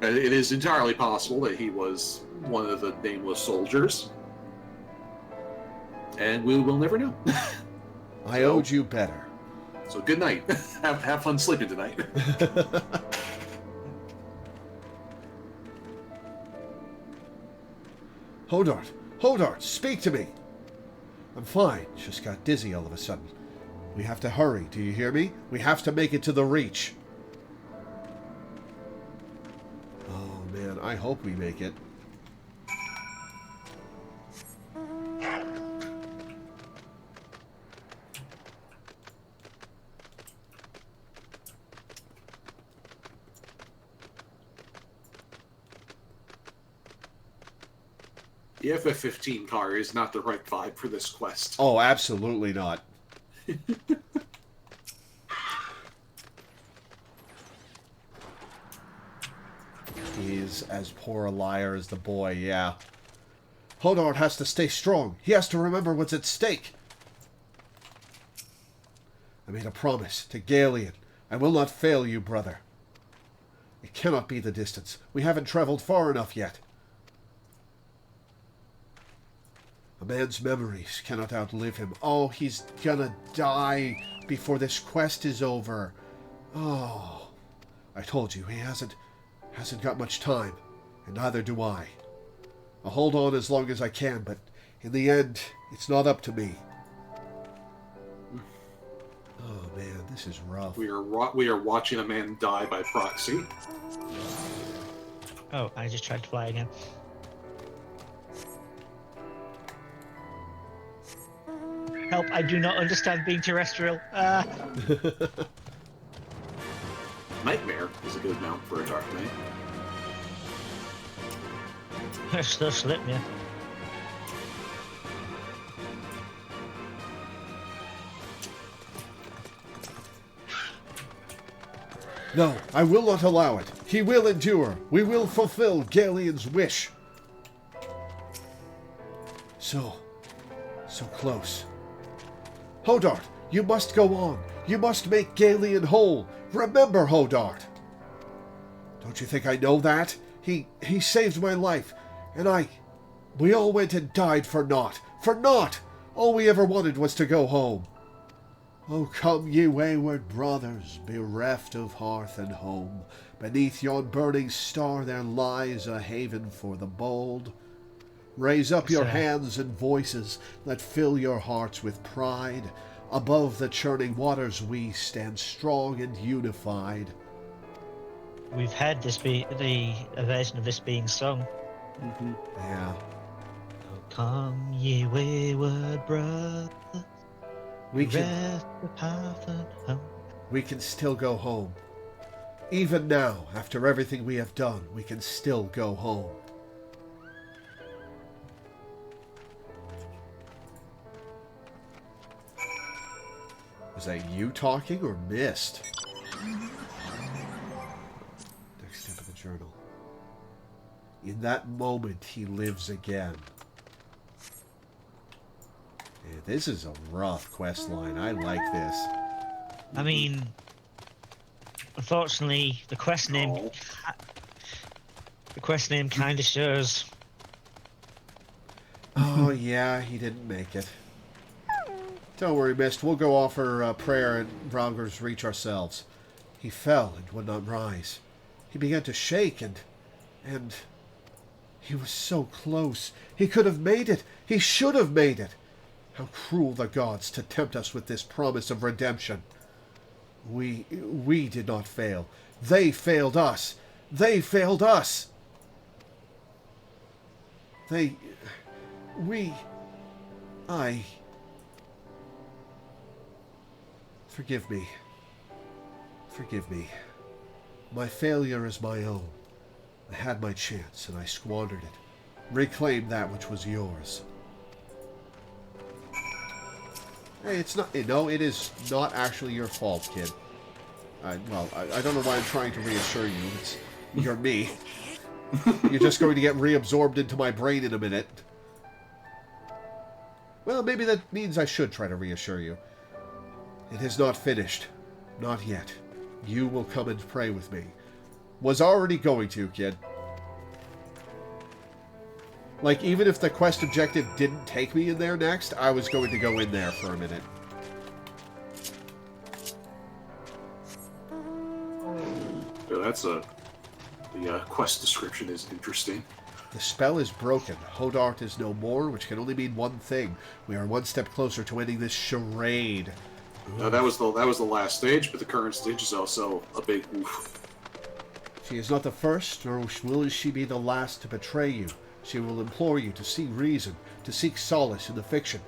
It is entirely possible that he was one of the nameless soldiers, and we will never know. I owed you better. So good night. have fun sleeping tonight. Hodart, speak to me. I'm fine. Just got dizzy all of a sudden. We have to hurry. Do you hear me? We have to make it to the Reach. Oh man, I hope we make it. The FF15 car is not the right vibe for this quest. Oh, absolutely not. He's as poor a liar as the boy, yeah. Hodart has to stay strong. He has to remember what's at stake. I made a promise to Galeon. I will not fail you, brother. It cannot be the distance. We haven't traveled far enough yet. A man's memories cannot outlive him. Oh, he's gonna die before this quest is over. Oh, I told you, he hasn't got much time, and neither do I. I'll hold on as long as I can, but in the end, it's not up to me. Oh man, this is rough. We are watching a man die by proxy. Oh, I just tried to fly again. Help, I do not understand being terrestrial. Nightmare is a good mount for a Dark Knight. Still slip me. No, I will not allow it. He will endure. We will fulfill Galeon's wish. So close. Hodart, you must go on. You must make Galeon whole. Remember, Hodart. Don't you think I know that? He saved my life, and we all went and died for naught. For naught! All we ever wanted was to go home. Oh, come, ye wayward brothers, bereft of hearth and home. Beneath yon burning star there lies a haven for the bold. Raise up your hands and voices that fill your hearts with pride. Above the churning waters we stand strong and unified. We've had the version of this being sung. Mm-hmm. Yeah. Oh, come, ye wayward brothers, We bereft of hearth and home. We can still go home. Even now, after everything we have done, we can still go home. Was that you talking or Mist? Next step of the journal. In that moment, he lives again. Yeah, this is a rough quest line. I like this. I mean, unfortunately, the quest name kind of shows. Oh, yeah, he didn't make it. Don't worry, Mist. We'll go offer prayer and Rauger's reach ourselves. He fell and would not rise. He began to shake and... He was so close. He could have made it. He should have made it. How cruel the gods to tempt us with this promise of redemption. We did not fail. They failed us. They failed us. Forgive me. Forgive me. My failure is my own. I had my chance, and I squandered it. Reclaim that which was yours. Hey, it's not... No, it is not actually your fault, kid. I don't know why I'm trying to reassure you. You're me. You're just going to get reabsorbed into my brain in a minute. Well, maybe that means I should try to reassure you. It is not finished. Not yet. You will come and pray with me. Was already going to, kid. Like, even if the quest objective didn't take me in there next, I was going to go in there for a minute. Yeah, that's the quest description is interesting. The spell is broken. Hodart is no more, which can only mean one thing. We are one step closer to ending this charade. That was the last stage, but the current stage is also a big oof. She is not the first, nor will she be the last to betray you. She will implore you to see reason, to seek solace in the fiction.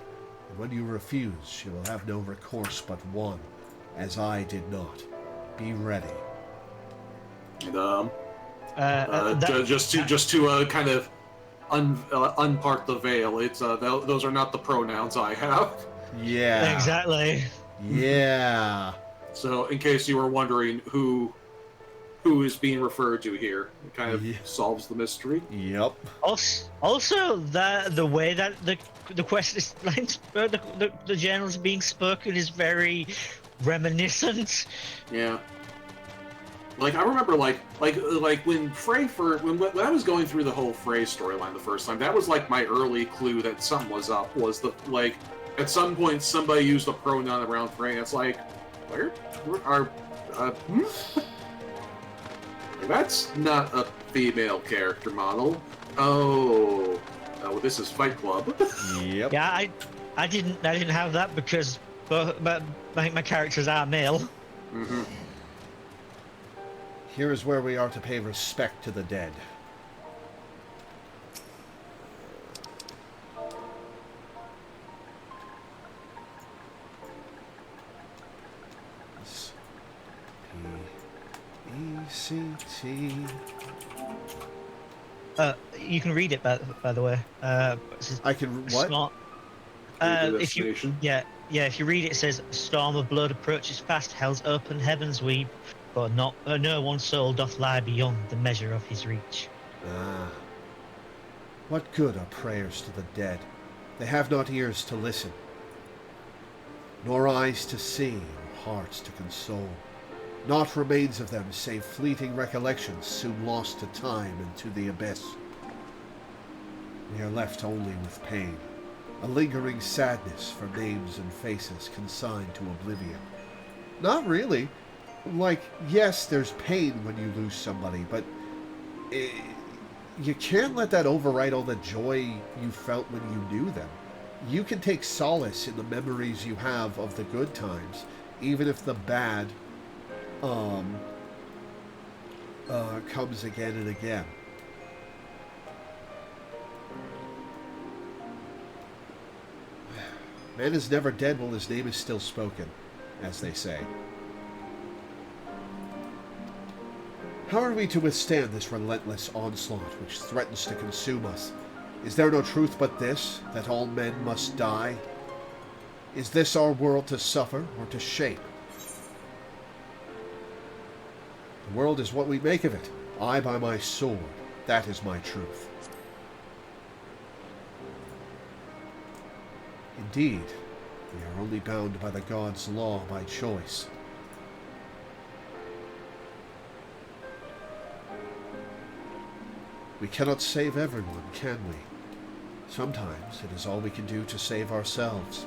And when you refuse, she will have no recourse but one, as I did not. Be ready. And just to kind of unpart the veil, it's those are not the pronouns I have. Yeah. Exactly. Yeah. So, in case you were wondering who is being referred to here, it kind of solves the mystery. Yep. Also, the way that the quest is the journals being spoken is very reminiscent. Yeah. Like I remember, like when Frey when I was going through the whole Frey storyline the first time, that was like my early clue that something was up. Was the at some point somebody used a pronoun around Frey, and it's like, where are that's not a female character model. Oh, this is Fight Club. Yep. Yeah, I didn't have that because my characters are male. Mm-hmm. Here is where we are to pay respect to the dead. P-E-C-T. You can read it by the way. I can what? Smart. If you if you read it, it says, "A storm of blood approaches fast. Hell's open heavens weep, but no one soul doth lie beyond the measure of his reach." Ah. What good are prayers to the dead? They have not ears to listen, nor eyes to see, or hearts to console. Naught remains of them save fleeting recollections soon lost to time and to the abyss. We are left only with pain, a lingering sadness for names and faces consigned to oblivion. Not really. Like, yes, there's pain when you lose somebody, but you can't let that override all the joy you felt when you knew them. You can take solace in the memories you have of the good times, even if the bad comes again and again. Man is never dead while his name is still spoken, as they say. How are we to withstand this relentless onslaught which threatens to consume us? Is there no truth but this, that all men must die? Is this our world to suffer or to shape? The world is what we make of it. I by my sword, That is my truth. Indeed, we are only bound by the gods' law by choice. We cannot save everyone, can we? Sometimes it is all we can do to save ourselves.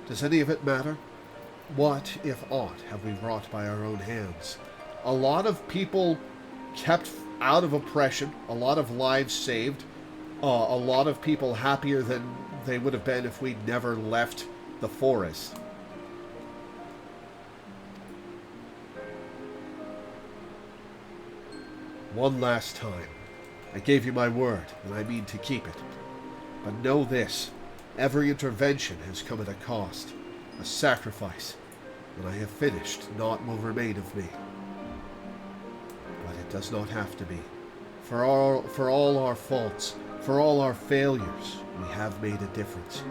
Does any of it matter? What, if aught, have we wrought by our own hands? A lot of people kept out of oppression, a lot of lives saved, a lot of people happier than they would have been if we'd never left the forest. One last time. I gave you my word, and I mean to keep it. But know this, every intervention has come at a cost, a sacrifice. When I have finished, naught will remain of me. But it does not have to be. For all our faults, for all our failures, we have made a difference.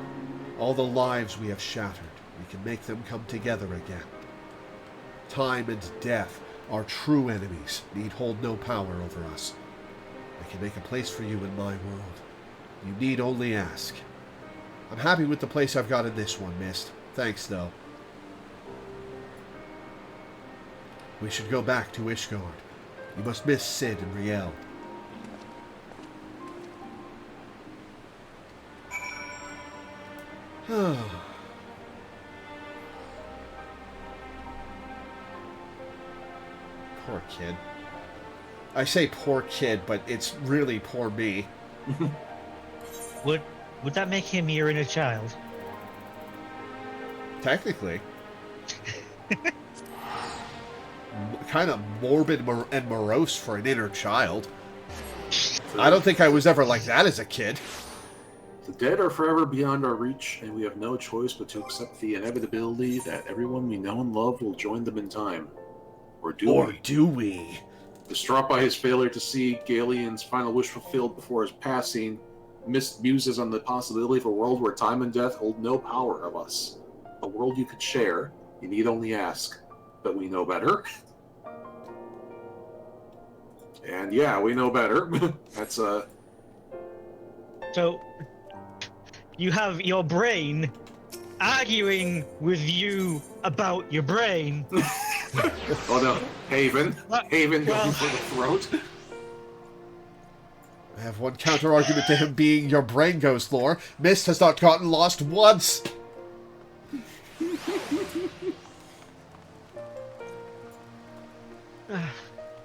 All the lives we have shattered, we can make them come together again. Time and death, our true enemies, need hold no power over us. I can make a place for you in my world. You need only ask. I'm happy with the place I've got in this one, Mist. Thanks, though. We should go back to Ishgard. You must miss Cid and Riel. Poor kid. I say poor kid, but it's really poor me. Would that make him your inner child? Technically. Kind of morbid and morose for an inner child. I don't think I was ever like that as a kid. The dead are forever beyond our reach, and we have no choice but to accept the inevitability that everyone we know and love will join them in time. Or do we? Distraught by his failure to see Galeon's final wish fulfilled before his passing, Mist muses on the possibility of a world where time and death hold no power of us. A world you could share, you need only ask. But we know better. And yeah, we know better. That's So, you have your brain arguing with you about your brain. Oh no, Haven. Haven going for the throat. I have one counter-argument to him being your brain ghost lore. Mist has not gotten lost once!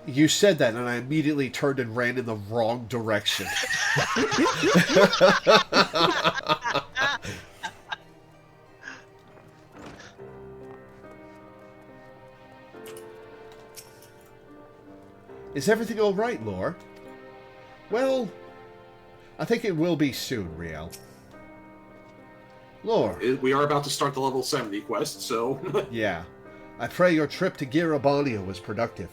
You said that, and I immediately turned and ran in the wrong direction. Is everything all right, Lore? Well, I think it will be soon, Riel. Lore. We are about to start the level 70 quest, so... Yeah. I pray your trip to Girabania was productive.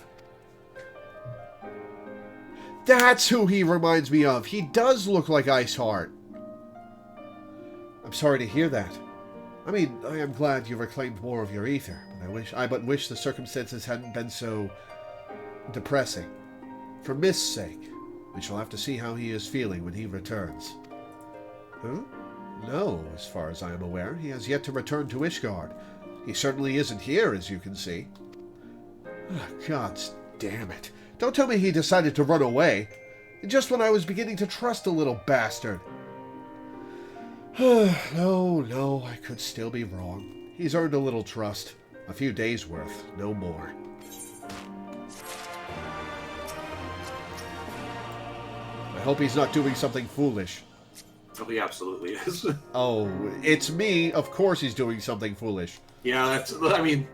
That's who he reminds me of. He does look like Iceheart. I'm sorry to hear that. I mean, I am glad you reclaimed more of your ether, but I but wish the circumstances hadn't been so depressing. For Mist's sake, we shall have to see how he is feeling when he returns. Huh? No, as far as I am aware, he has yet to return to Ishgard. He certainly isn't here, as you can see. Oh, God damn it. Don't tell me he decided to run away. Just when I was beginning to trust the little bastard. No, I could still be wrong. He's earned a little trust. A few days' worth, no more. I hope he's not doing something foolish. Oh, he absolutely is. Oh, it's me. Of course he's doing something foolish. Yeah, that's... I mean...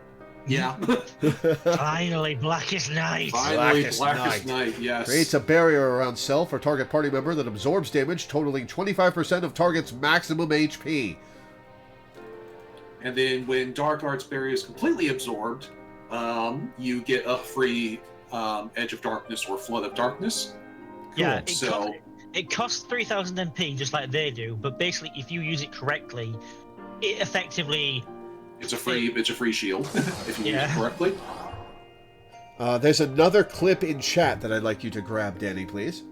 Yeah. Finally, Blackest Night. Finally, Blackest Night, yes. Creates a barrier around self or target party member that absorbs damage totaling 25% of target's maximum HP. And then when Dark Art's barrier is completely absorbed, you get a free Edge of Darkness or Flood of Darkness. Cool. Yeah, So it costs 3,000 MP, just like they do, but basically, if you use it correctly, it effectively... it's a free shield if you use it correctly. There's another clip in chat that I'd like you to grab, Danny, please.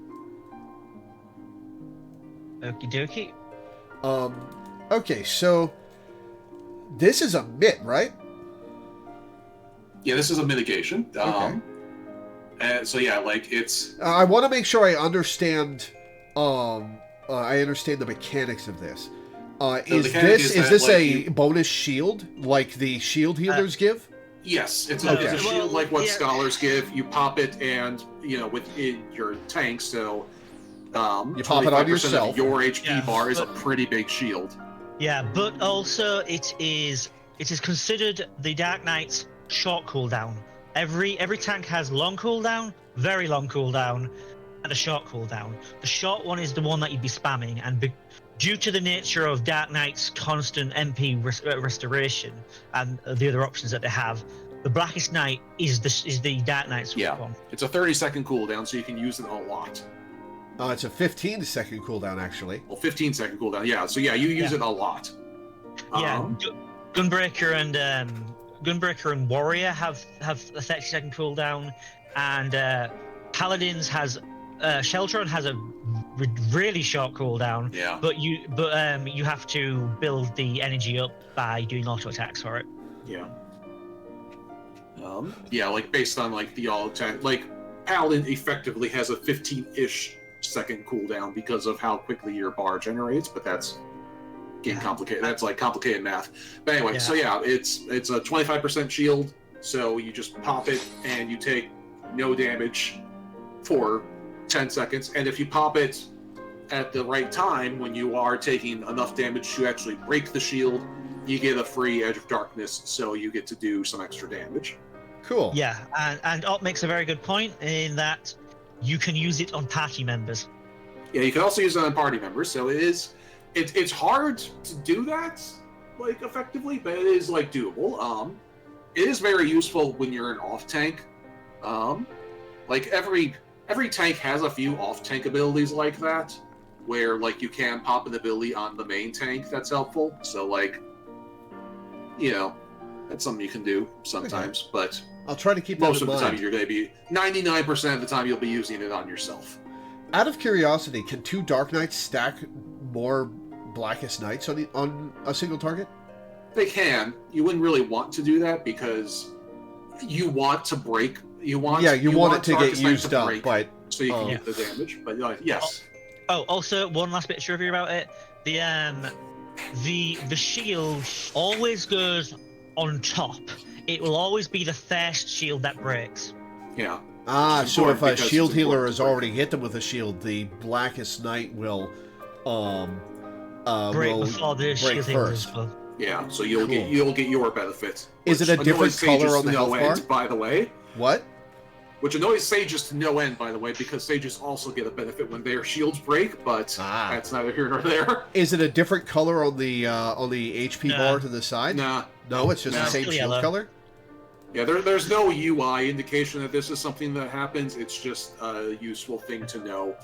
Okie dokie. Okay, so this is a mitt, right? Yeah, this is a mitigation. Okay. And so yeah, like it's. I want to make sure I understand. I understand the mechanics of this. Is this a bonus shield like the shield healers give? Yes, it's Okay. a shield like what scholars give. You pop it, and within your tank, so you pop it on 25% yourself. of your HP bar is a pretty big shield. Yeah, but also it is considered the Dark Knight's short cooldown. Every tank has long cooldown, very long cooldown, and a short cooldown. The short one is the one that you'd be spamming, and due to the nature of Dark Knight's constant MP restoration and the other options that they have, the Blackest Night is the Dark Knight's one. It's a 30-second cooldown, so you can use it a lot. It's a 15-second cooldown, actually. Well, 15-second cooldown, yeah. So yeah, you use it a lot. Yeah, Gunbreaker and Warrior have a 30-second cooldown, and Paladins has Sheltron has a really short cooldown. Yeah. But you have to build the energy up by doing auto attacks for it. Yeah. Yeah, like based on like the all attack, like Paladin effectively has a 15-ish second cooldown because of how quickly your bar generates, but that's getting complicated. That's like complicated math. But anyway, so yeah, it's a 25% shield, so you just pop it and you take no damage for 10 seconds, and if you pop it at the right time when you are taking enough damage to actually break the shield, you get a free Edge of Darkness, so you get to do some extra damage. Cool. Yeah, and Op makes a very good point in that you can use it on party members. Yeah, you can also use it on party members, so it's hard to do that like effectively, but it is like doable. It is very useful when you're an off tank. Like every tank has a few off tank abilities like that, where like you can pop an ability on the main tank that's helpful. So like, that's something you can do sometimes, but I'll try to keep most that in of the mind. time you're going to be 99% of the time you'll be using it on yourself. Out of curiosity, can two Dark Knights stack more Blackest Nights on a single target? They can. You wouldn't really want to do that because you want to break. You want it to get used up, but so you can get the damage. But yes. Oh, also one last bit of trivia about it: the shield always goes on top. It will always be the first shield that breaks. Yeah. So if a shield healer has already hit them with a shield, the Blackest Night will break before the shield first. Well. Yeah, so you'll get your benefit. Is it a different color on the health bar? By the way. What? Which annoys sages to no end, by the way, because sages also get a benefit when their shields break, but that's neither here nor there. Is it a different color on the HP bar to the side? Nah. No, it's just the same shield color? Yeah, there's no UI indication that this is something that happens. It's just a useful thing to know.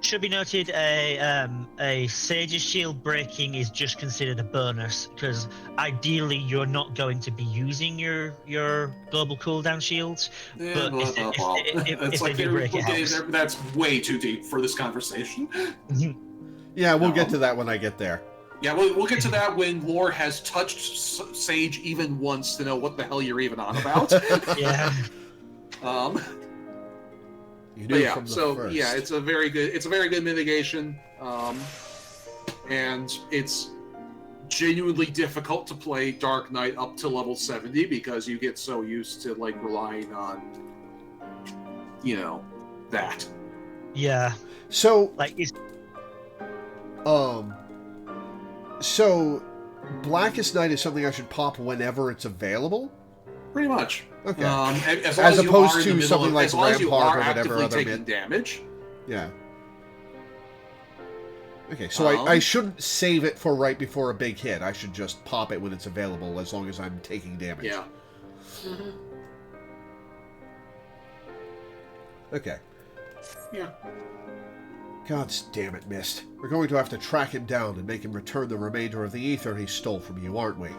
Should be noted, a Sage's shield breaking is just considered a bonus, because ideally you're not going to be using your global cooldown shields. Yeah, but if they do break, it helps. That's way too deep for this conversation. Yeah, we'll get to that when I get there. Yeah, we'll get to that when Lore has touched Sage even once to know what the hell you're even on about. Yeah. You knew from the first. Yeah, it's a very good mitigation, and it's genuinely difficult to play Dark Knight up to level 70 because you get so used to like relying on, that. Yeah. So like it's. So Blackest Night is something I should pop whenever it's available? Pretty much. Okay. As opposed to something like Rampart or whatever other taking damage. Yeah. Okay, so I shouldn't save it for right before a big hit. I should just pop it when it's available, as long as I'm taking damage. Yeah. Mm-hmm. Okay. Yeah. God damn it, Mist. We're going to have to track him down and make him return the remainder of the ether he stole from you, aren't we?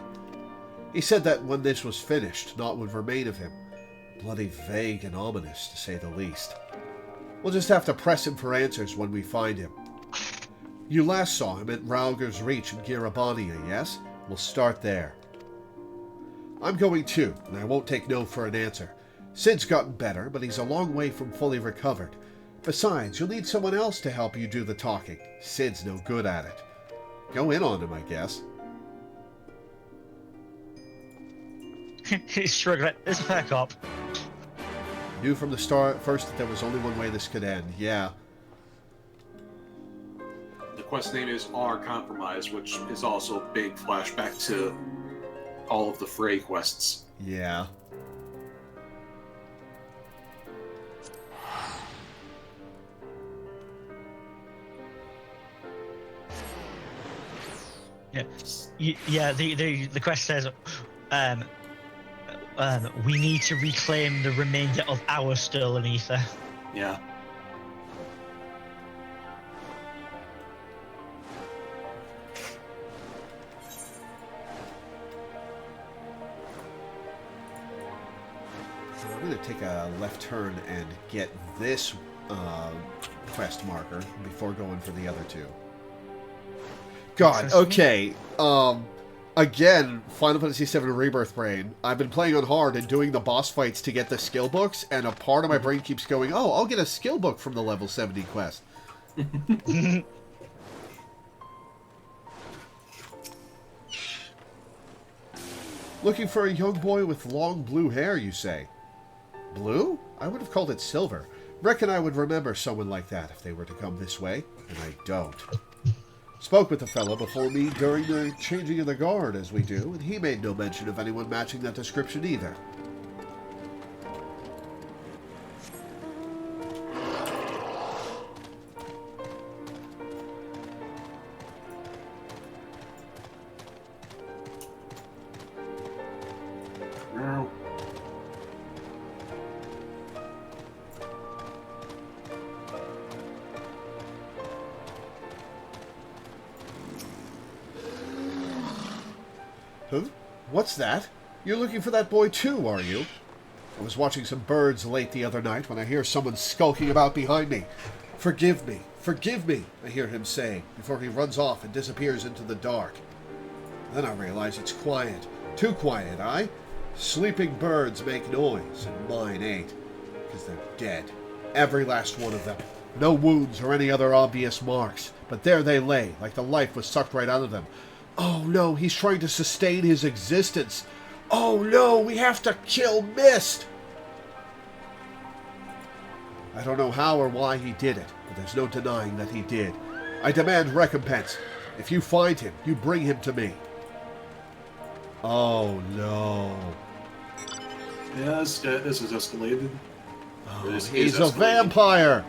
He said that when this was finished, naught would remain of him. Bloody vague and ominous, to say the least. We'll just have to press him for answers when we find him. You last saw him at Rauger's Reach in Girabania, yes? We'll start there. I'm going too, and I won't take no for an answer. Sid's gotten better, but he's a long way from fully recovered. Besides, you'll need someone else to help you do the talking. Sid's no good at it. Go in on him, I guess. He's struggling. It's a fair cop. Knew from the start first that there was only one way this could end. Yeah. The quest name is Our Compromise, which is also a big flashback to all of the Frey quests. Yeah. Yeah. The quest says, we need to reclaim the remainder of our stolen ether. Yeah. So I'm going to take a left turn and get this quest marker before going for the other two. God, okay. Again, Final Fantasy VII Rebirth Brain. I've been playing on hard and doing the boss fights to get the skill books, and a part of my brain keeps going, oh, I'll get a skill book from the level 70 quest. Looking for a young boy with long blue hair, you say? Blue? I would have called it silver. Reckon I would remember someone like that if they were to come this way, and I don't. Spoke with the fellow before me during the changing of the guard, as we do, and he made no mention of anyone matching that description either. Huh? What's that? You're looking for that boy too, are you? I was watching some birds late the other night when I hear someone skulking about behind me. Forgive me, I hear him saying, before he runs off and disappears into the dark. Then I realize it's quiet. Too quiet, aye? Sleeping birds make noise, and mine ain't. Because they're dead. Every last one of them. No wounds or any other obvious marks. But there they lay, like the life was sucked right out of them. Oh no, he's trying to sustain his existence. Oh no, we have to kill Mist! I don't know how or why he did it, but there's no denying that he did. I demand recompense. If you find him, you bring him to me. Oh no. Yes, this is escalated. Oh, he's a vampire!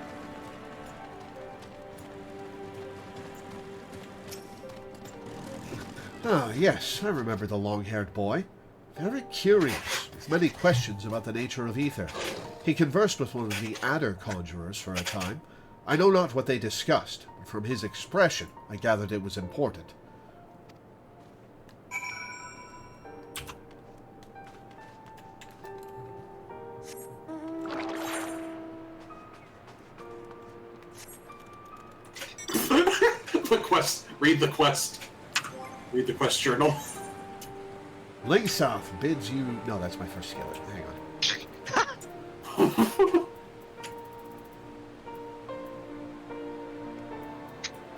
Ah, yes, I remember the long-haired boy. Very curious, with many questions about the nature of ether. He conversed with one of the adder conjurers for a time. I know not what they discussed, but from his expression, I gathered it was important. The quest. Read the quest. Read the quest journal. Lingsouth bids you... No, that's my first skill. Hang on.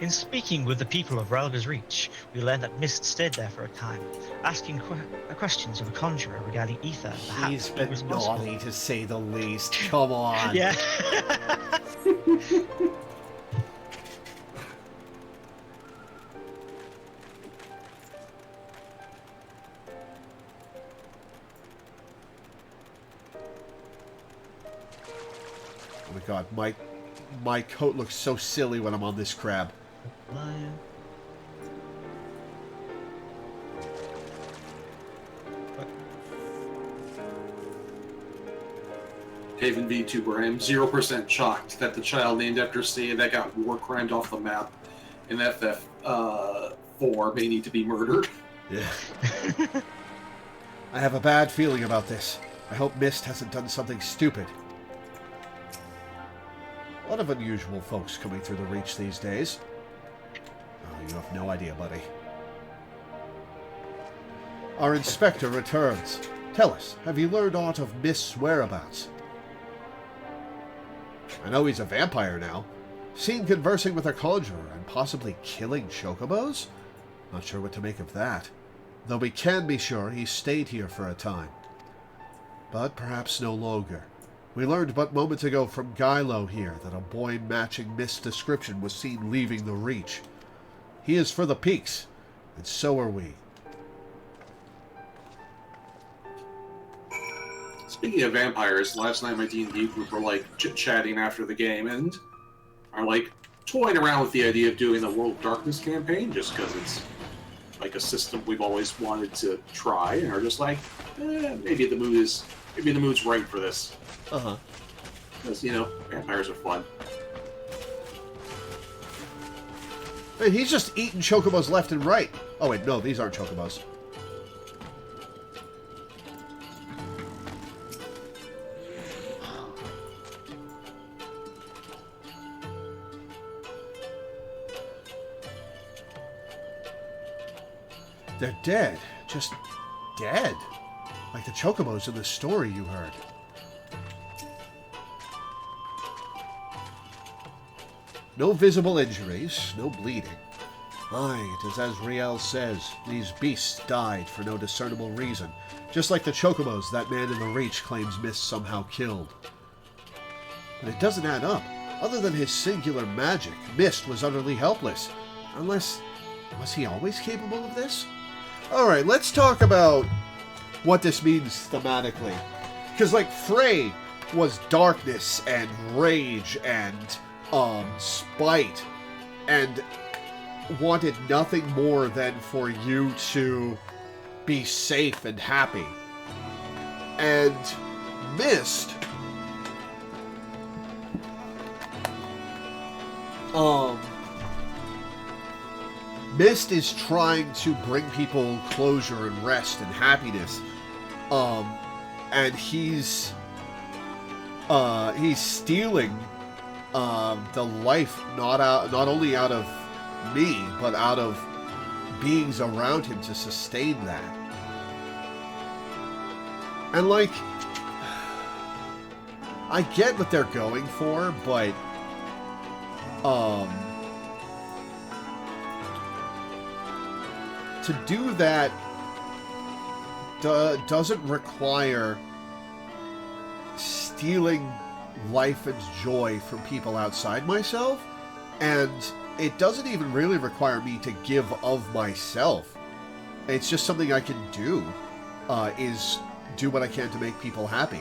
In speaking with the people of Rauger's Reach, we learned that Mist stayed there for a time, asking questions of a conjurer regarding ether. He's been naughty, to say the least. Come on. Yeah. Oh my god, my coat looks so silly when I'm on this crab. Lion. Haven VTuber, I am 0% shocked that the child named after Say that got war crimed off the map in FF4 may need to be murdered. Yeah. I have a bad feeling about this. I hope Mist hasn't done something stupid. A lot of unusual folks coming through the Reach these days. Oh, you have no idea, buddy. Our inspector returns. Tell us, have you learned aught of Mist's whereabouts? I know he's a vampire now. Seen conversing with a conjurer and possibly killing chocobos? Not sure what to make of that. Though we can be sure he stayed here for a time. But perhaps no longer. We learned but moments ago from Gylo here that a boy matching Mist's description was seen leaving the Reach. He is for the peaks, and so are we. Speaking of vampires, last night my D&D group were like chit-chatting after the game and are like toying around with the idea of doing the World of Darkness campaign just because it's like a system we've always wanted to try, and are just like, maybe the mood's right for this. Because, you know, vampires are fun. Hey, he's just eating chocobos left and right. Oh wait, no, these aren't chocobos. They're dead. Just dead. Like the chocobos in the story you heard. No visible injuries, no bleeding. Aye, it is as Riel says, these beasts died for no discernible reason, just like the chocobos that man in the Reach claims Mist somehow killed. But it doesn't add up. Other than his singular magic, Mist was utterly helpless. Unless, was he always capable of this? Alright, let's talk about what this means thematically. Because, like, Frey was darkness and rage and spite, and wanted nothing more than for you to be safe and happy. And Mist, Mist is trying to bring people closure and rest and happiness, and he's stealing the life not only out of me, but out of beings around him to sustain that. And like, I get what they're going for, but to do that doesn't require stealing life and joy from people outside myself, and it doesn't even really require me to give of myself. It's just something I can do, is do what I can to make people happy.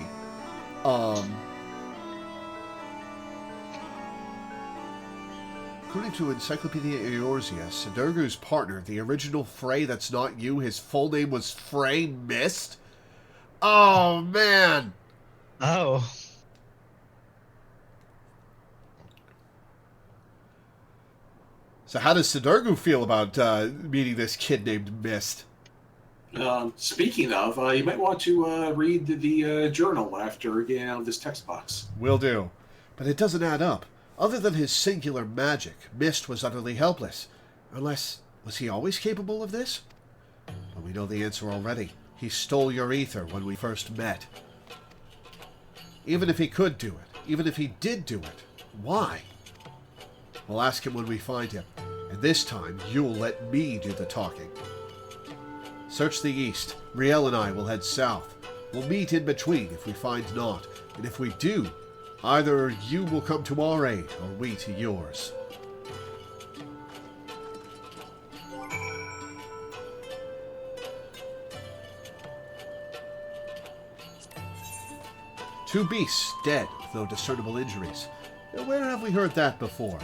According to Encyclopedia Eorzea, Sidurgu's partner, the original Frey that's not you, his full name was Frey Mist? Oh, man! Oh. So how does Sidurgu feel about meeting this kid named Mist? Speaking of, you might want to read the journal after getting out of this text box. Will do. But it doesn't add up. Other than his singular magic, Mist was utterly helpless. Unless, was he always capable of this? Well, we know the answer already. He stole your ether when we first met. Even if he could do it, even if he did do it, why? We'll ask him when we find him, and this time you'll let me do the talking. Search the east. Riel and I will head south. We'll meet in between if we find naught, and if we do, either you will come to our aid, or we to yours. Two beasts dead with no discernible injuries. Now, where have we heard that before?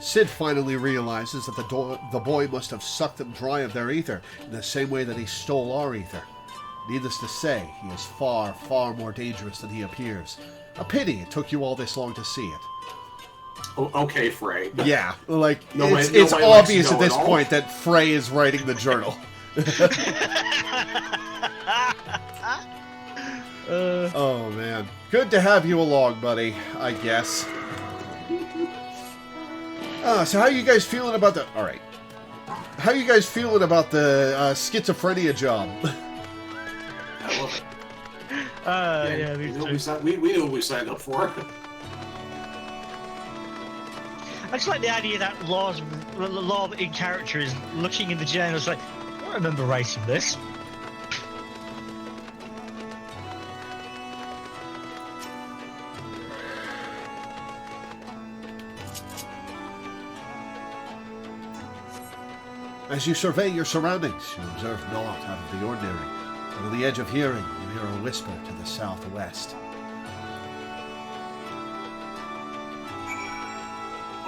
Sid finally realizes that the boy must have sucked them dry of their ether in the same way that he stole our ether. Needless to say, he is far, far more dangerous than he appears. A pity it took you all this long to see it. Oh, okay, Frey. Yeah, like, Nobody it's obvious likes to at know this it all. point that Frey is writing the journal. Oh, man. Good to have you along, buddy, I guess. So how are you guys feeling about the... Alright. How are you guys feeling about the schizophrenia job? I love it. Yeah, we knew what we signed up for. I just like the idea that law in character is looking in the journal. It's like, I don't remember writing this. As you survey your surroundings, you observe naught out of the ordinary. On the edge of hearing, you hear a whisper to the southwest.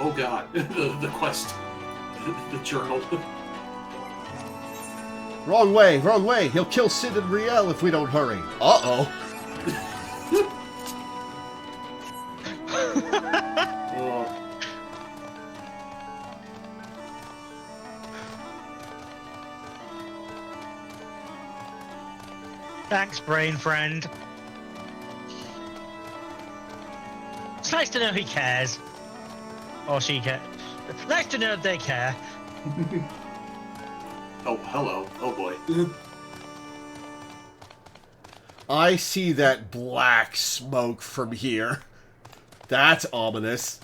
Oh god, the quest, the journal. Wrong way, wrong way. He'll kill Sid and Riel if we don't hurry. Uh-oh. Oh. Thanks, brain friend. It's nice to know he cares. Or she cares. Nice to know they care. Oh, hello. Oh boy. I see that black smoke from here. That's ominous.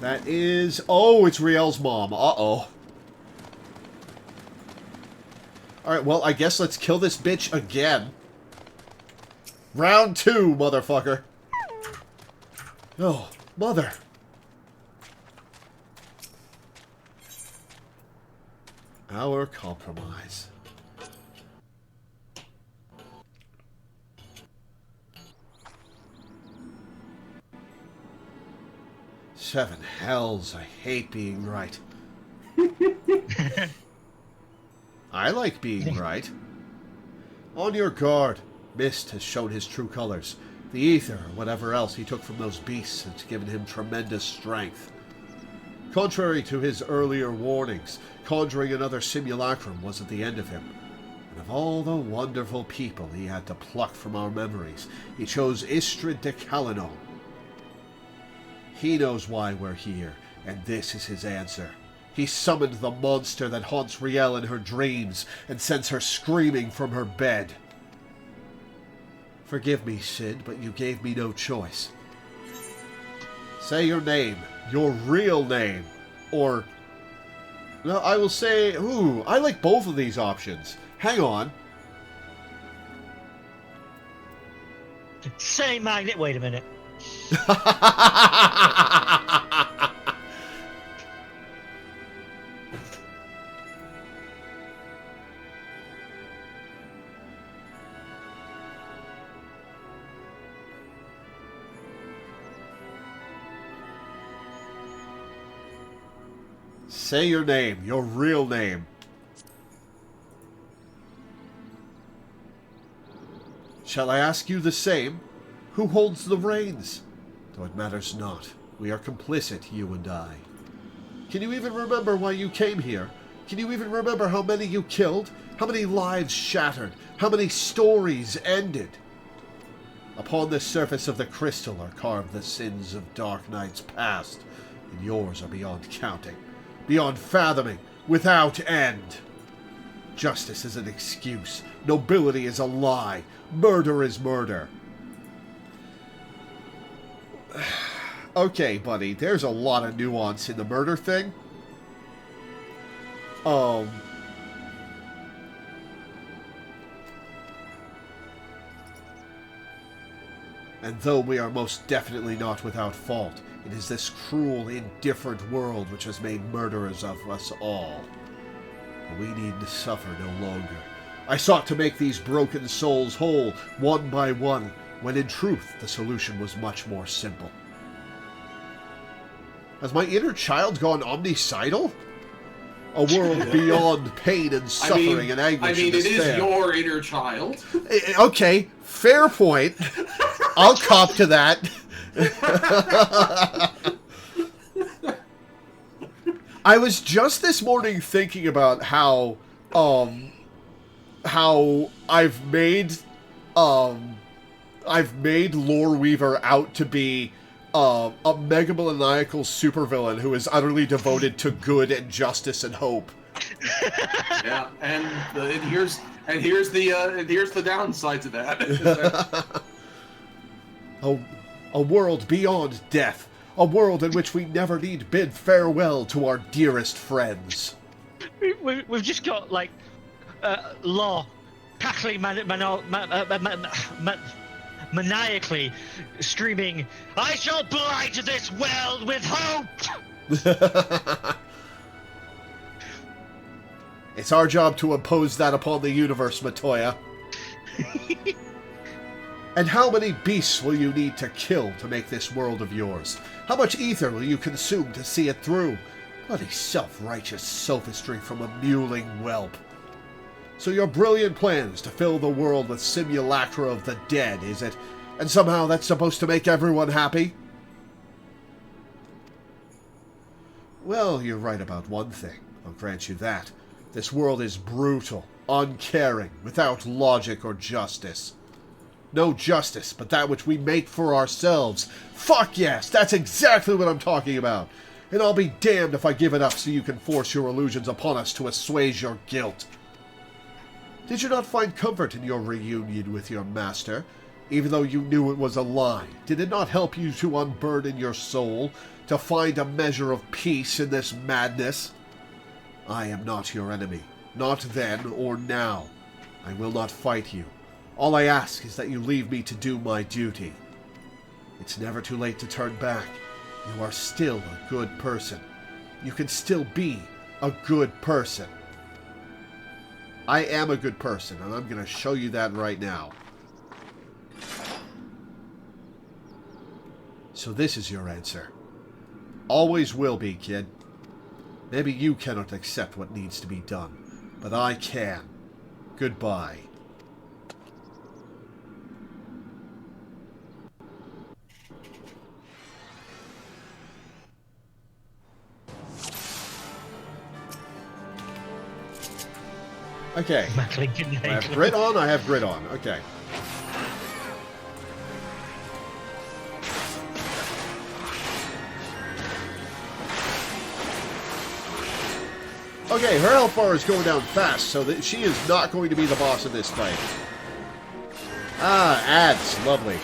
That is... Oh, it's Riel's mom. Uh-oh. Alright, well, I guess let's kill this bitch again. Round 2, motherfucker. Oh, mother. Our compromise. Seven hells, I hate being right. I like being right. On your guard. Mist has shown his true colors. The ether, or whatever else he took from those beasts, has given him tremendous strength. Contrary to his earlier warnings, conjuring another simulacrum wasn't the end of him. And of all the wonderful people he had to pluck from our memories, he chose Istrid de Calanon. He knows why we're here, and this is his answer. He summoned the monster that haunts Riel in her dreams and sends her screaming from her bed. Forgive me, Sid, but you gave me no choice. Say your name, your real name, or... No, I will say... Ooh, I like both of these options. Hang on. Say magnet. Wait a minute. Say your name, your real name. Shall I ask you the same? Who holds the reins? Though it matters not. We are complicit, you and I. Can you even remember why you came here? Can you even remember how many you killed? How many lives shattered? How many stories ended? Upon the surface of the crystal are carved the sins of Dark Knight's past, and yours are beyond counting. Beyond fathoming, without end. Justice is an excuse. Nobility is a lie. Murder is murder. Okay, buddy, there's a lot of nuance in the murder thing. And though we are most definitely not without fault, it is this cruel, indifferent world which has made murderers of us all. But we need to suffer no longer. I sought to make these broken souls whole, one by one, when in truth the solution was much more simple. Has my inner child gone omnicidal? A world beyond pain and suffering and anguish and it despair. is your inner child. Okay, fair point. I'll cop to that. I was just this morning thinking about how how I've made Loreweaver out to be a megalomaniacal supervillain who is utterly devoted to good and justice and hope. Yeah, and here's the downside to that. A world beyond death. A world in which we never need bid farewell to our dearest friends. We've just got, like, Law cackling maniacally screaming, "I shall blight this world with hope!" It's our job to impose that upon the universe, Matoya. And how many beasts will you need to kill to make this world of yours? How much ether will you consume to see it through? Bloody self-righteous sophistry from a mewling whelp. So your brilliant plan is to fill the world with simulacra of the dead, is it? And somehow that's supposed to make everyone happy? Well, you're right about one thing. I'll grant you that. This world is brutal, uncaring, without logic or justice. No justice, but that which we make for ourselves. Fuck yes, that's exactly what I'm talking about. And I'll be damned if I give it up so you can force your illusions upon us to assuage your guilt. Did you not find comfort in your reunion with your master, even though you knew it was a lie? Did it not help you to unburden your soul, to find a measure of peace in this madness? I am not your enemy, not then or now. I will not fight you. All I ask is that you leave me to do my duty. It's never too late to turn back. You are still a good person. You can still be a good person. I am a good person, and I'm going to show you that right now. So this is your answer. Always will be, kid. Maybe you cannot accept what needs to be done, but I can. Goodbye. Okay. I have grit on, I have grit on. Okay. Okay, her health bar is going down fast, so that she is not going to be the boss of this fight. Ah, ads. Lovely.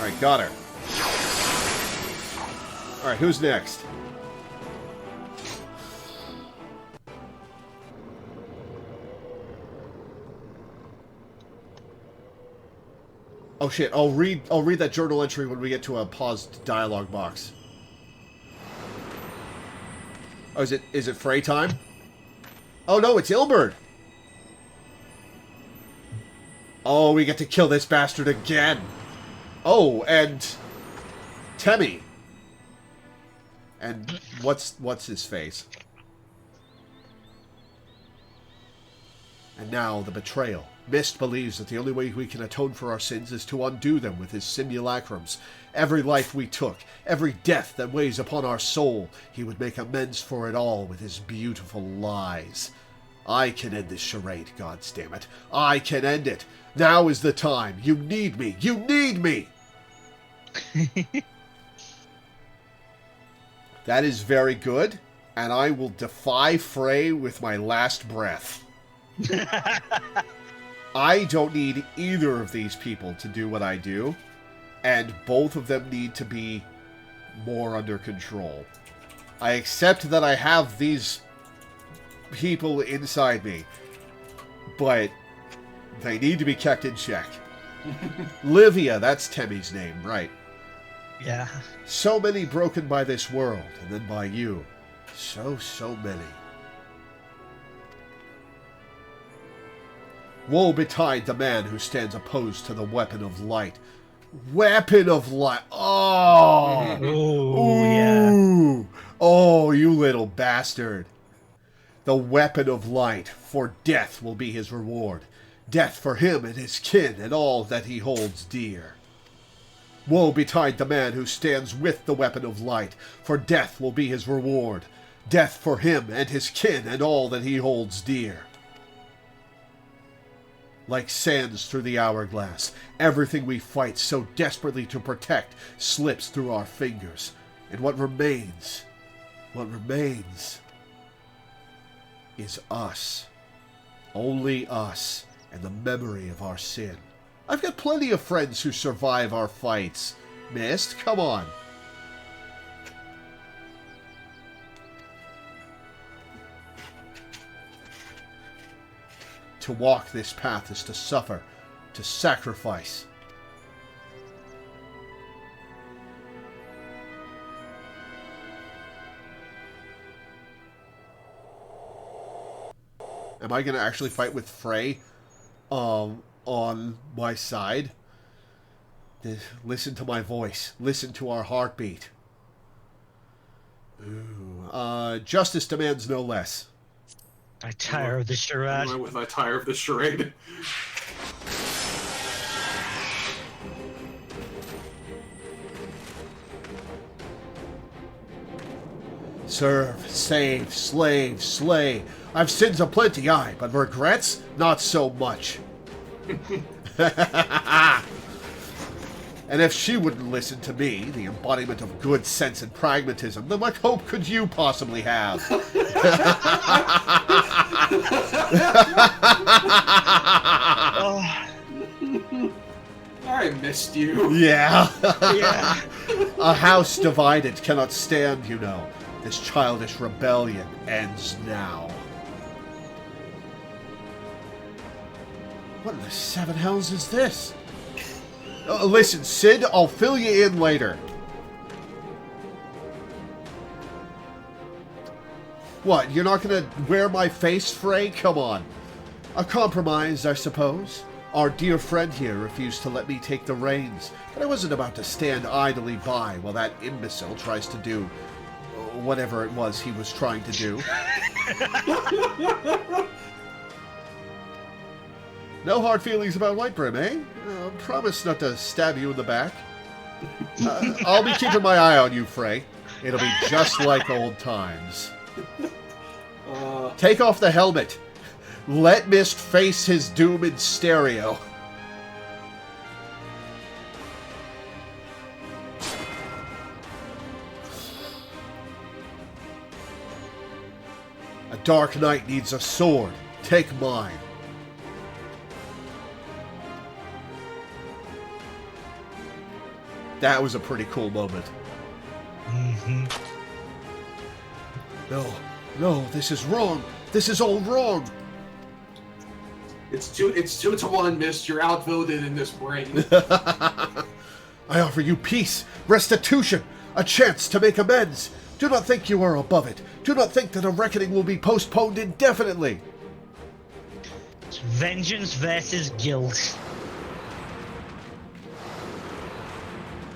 Alright, got her. Alright, who's next? Oh shit, I'll read that journal entry when we get to a paused dialogue box. Oh, is it Frey time? Oh no, it's Ilberd! Oh, we get to kill this bastard again! Oh, and Temmie. And what's his face? And now the betrayal. Mist believes that the only way we can atone for our sins is to undo them with his simulacrums. Every life we took, every death that weighs upon our soul, he would make amends for it all with his beautiful lies. I can end this charade, goddammit. I can end it. Now is the time. You need me. You need me! That is very good, and I will defy Frey with my last breath. I don't need either of these people to do what I do, and both of them need to be more under control. I accept that I have these people inside me, but they need to be kept in check. Livia, that's Temmie's name, right? Yeah. So many broken by this world, and then by you. So many. Woe betide the man who stands opposed to the weapon of light. Weapon of light. Oh! Oh, yeah. Ooh. Oh, you little bastard. The weapon of light, for death will be his reward. Death for him and his kin and all that he holds dear. Woe betide the man who stands with the weapon of light, for death will be his reward. Death for him and his kin and all that he holds dear. Like sands through the hourglass, everything we fight so desperately to protect slips through our fingers. And what remains is us. Only us and the memory of our sin. I've got plenty of friends who survive our fights. Mist, come on. To walk this path is to suffer, to sacrifice. Am I going to actually fight with Frey on my side? Listen to my voice. Listen to our heartbeat. Ooh. Justice demands no less. I tire of the charade. I tire of the charade. Serve, save, slave, slay. I've sins aplenty, aye, but regrets? Not so much. And if she wouldn't listen to me, the embodiment of good sense and pragmatism, then what hope could you possibly have? Oh, I missed you. Yeah. yeah. A house divided cannot stand, you know. This childish rebellion ends now. What in the seven hells is this? Listen, Sid, I'll fill you in later. What, you're not going to wear my face, Frey? Come on. A compromise, I suppose. Our dear friend here refused to let me take the reins, but I wasn't about to stand idly by while that imbecile tries to do whatever it was he was trying to do. No hard feelings about Whitebrim, eh? Promise not to stab you in the back. I'll be keeping my eye on you, Frey. It'll be just like old times. Take off the helmet. Let Mist face his doom in stereo. A dark knight needs a sword. Take mine. That was a pretty cool moment. Mm-hmm. No, this is wrong. This is all wrong. It's 2-1, Mist. You're outvoted in this brain. I offer you peace, restitution, a chance to make amends. Do not think you are above it. Do not think that a reckoning will be postponed indefinitely. It's vengeance versus guilt.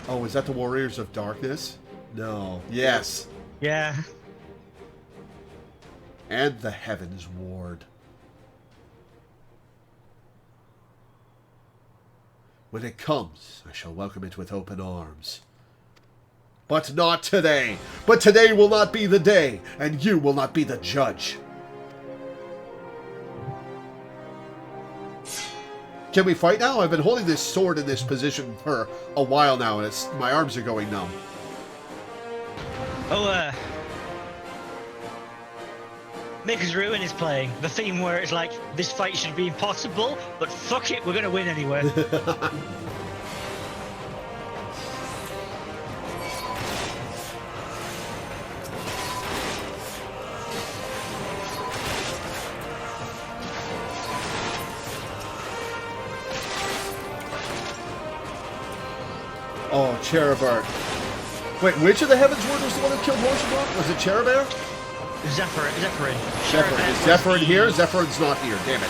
Oh, is that the Warriors of Darkness? No. Yes. Yeah. And the Heavens Ward. When it comes, I shall welcome it with open arms. But not today. But today will not be the day, and you will not be the judge. Can we fight now? I've been holding this sword in this position for a while now, and my arms are going numb. Oh, Maker's Ruin is playing. The theme where it's like, this fight should be impossible, but fuck it, we're gonna win anyway. Oh, Cherubart. Wait, which of the Heavens Ward was the one that killed Horsebrook? Was it Cherubart? Zephyrin. Is Zephyrin here? Zephyrin's not here, damn it.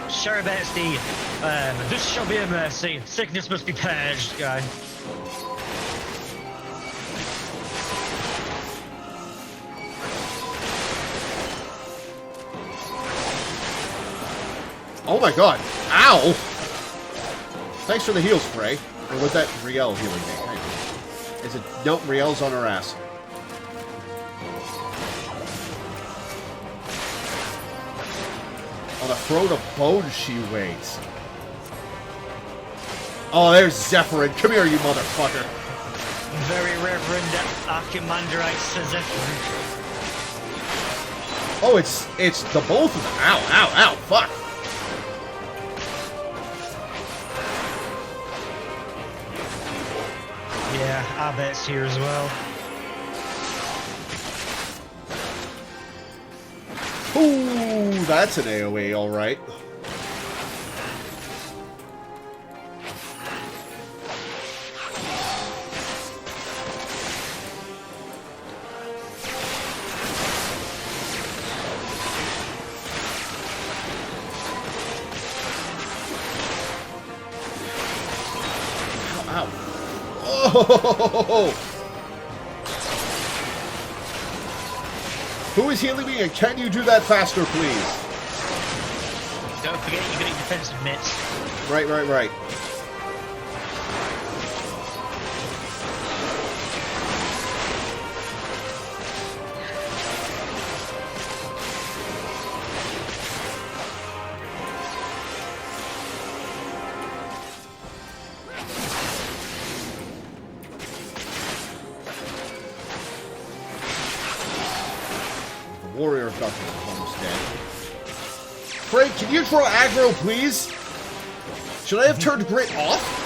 Sherbet's the this shall be a mercy. Sickness must be purged guy. Oh my god. Ow! Thanks for the heal spray. Or was that Riel healing me? Hang on. Is it? Nope, Riel's on her ass. On the throat of bone she waits. Oh, there's Zephyrin. Come here, you motherfucker. Very Reverend Archimandrite Sir Zephyrin. Oh, it's the both of them. Ow, ow, ow, fuck. Yeah, Abbott's here as well. Ooh, that's an AoE, alright. Ow. Oh! Who is healing me, and can you do that faster, please? Don't forget you're getting defensive mitts. Right, right, right. Warrior of Darkness is almost dead. Frank, can you throw aggro, please? Should I have turned Grit off?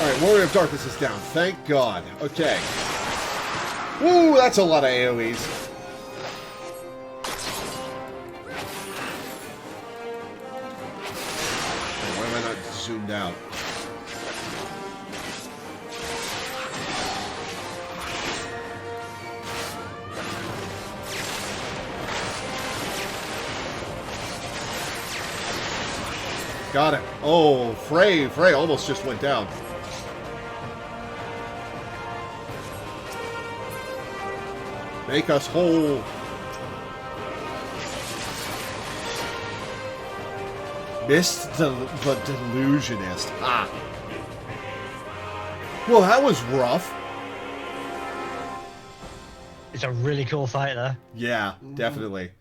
Alright, Warrior of Darkness is down. Thank God. Okay. Woo, that's a lot of AoEs. Why am I not zoomed out? Got it. Oh, Frey almost just went down. Make us whole. Missed the Delusionist. Ah. Well, that was rough. It's a really cool fight there. Yeah, definitely.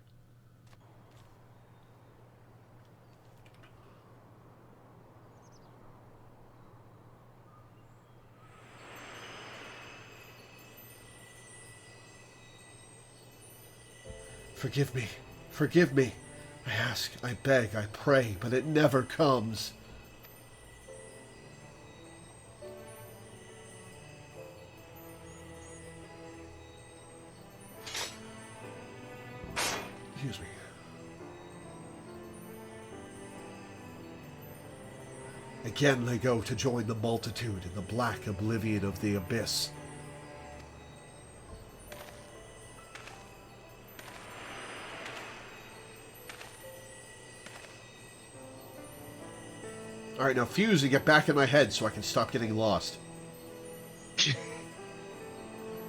Forgive me. Forgive me. I ask, I beg, I pray, but it never comes. Excuse me. Again they go to join the multitude in the black oblivion of the abyss. Alright, now fuse and get back in my head so I can stop getting lost.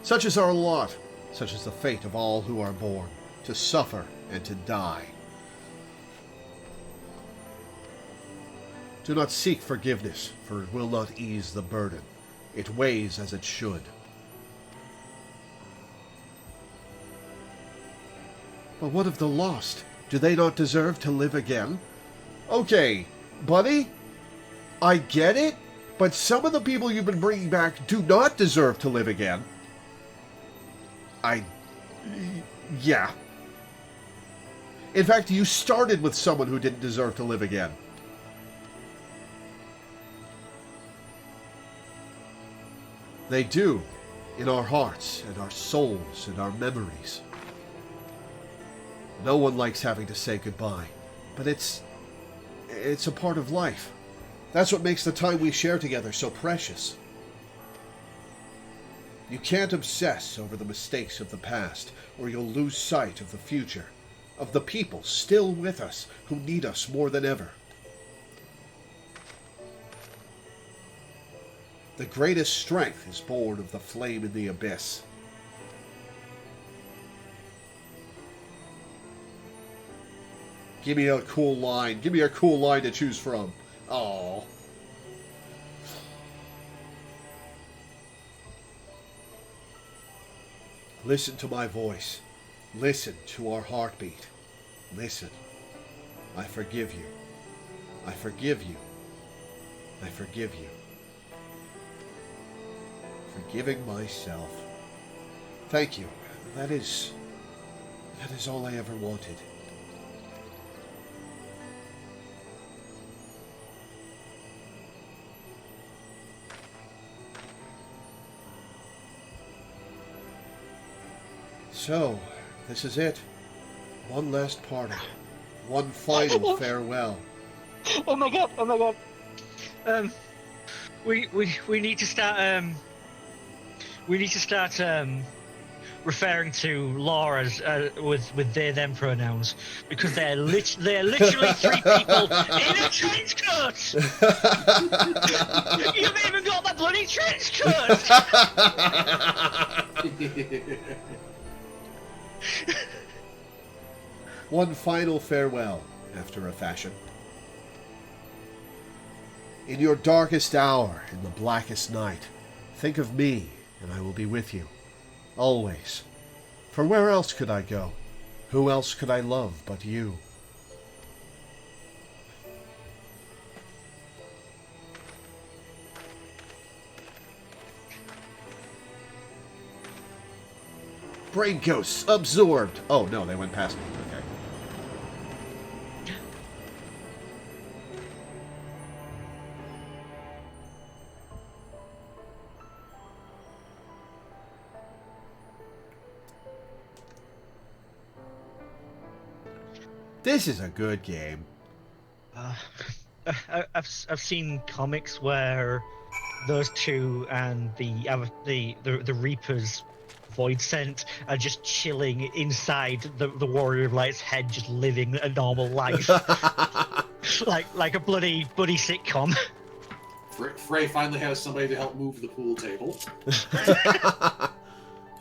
Such is our lot, such is the fate of all who are born, to suffer and to die. Do not seek forgiveness, for it will not ease the burden. It weighs as it should. But what of the lost? Do they not deserve to live again? Okay, buddy? I get it, but some of the people you've been bringing back do not deserve to live again. Yeah. In fact, you started with someone who didn't deserve to live again. They do, in our hearts, and our souls, and our memories. No one likes having to say goodbye, but it's a part of life. That's what makes the time we share together so precious. You can't obsess over the mistakes of the past, or you'll lose sight of the future, of the people still with us who need us more than ever. The greatest strength is born of the flame in the abyss. Give me a cool line. Give me a cool line to choose from. Aww. Listen to my voice. Listen to our heartbeat. Listen. I forgive you. I forgive you. I forgive you. Forgiving myself. Thank you. That is all I ever wanted. So, this is it. One last parting. One final farewell. Oh my god! Oh my god! We need to start. We need to start referring to law as with they them pronouns because they're literally three people in a trench coat. You've even got the bloody trench coat. One final farewell, after a fashion. In your darkest hour, in the blackest night, think of me, and I will be with you, always. For where else could I go? Who else could I love but you? Brain ghosts absorbed. Oh no, they went past me. Okay. This is a good game. I've seen comics where those two and the Reaper's Void Scent are just chilling inside the Warrior of Light's head, just living a normal life, like a bloody buddy sitcom. Frey finally has somebody to help move the pool table.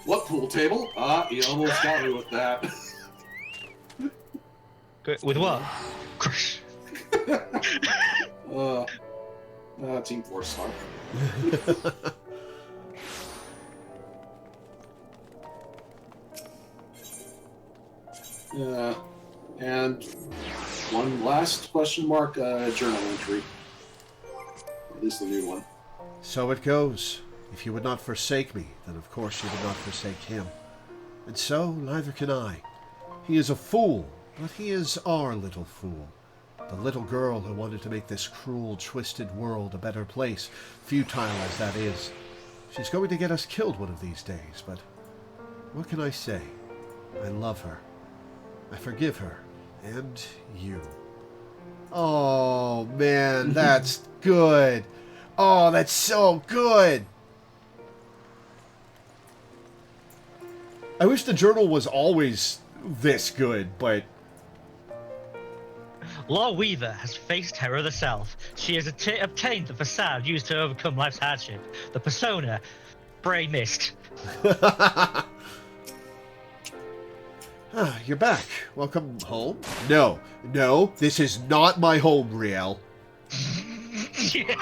What pool table? He almost got me with that. With what? Team Force Star. And one last question mark journal entry. At least the new one. So it goes. If you would not forsake me, then of course you would not forsake him. And so, neither can I. He is a fool, but he is our little fool. The little girl who wanted to make this cruel, twisted world a better place, futile as that is. She's going to get us killed one of these days, but what can I say? I love her. I forgive her. And you. Oh, man, that's good. Oh, that's so good. I wish the journal was always this good, but... Loreweaver has faced terror herself. She has obtained the facade used to overcome life's hardship. The persona, Bray Mist. You're back. Welcome home? No, this is not my home, Riel. Yeah.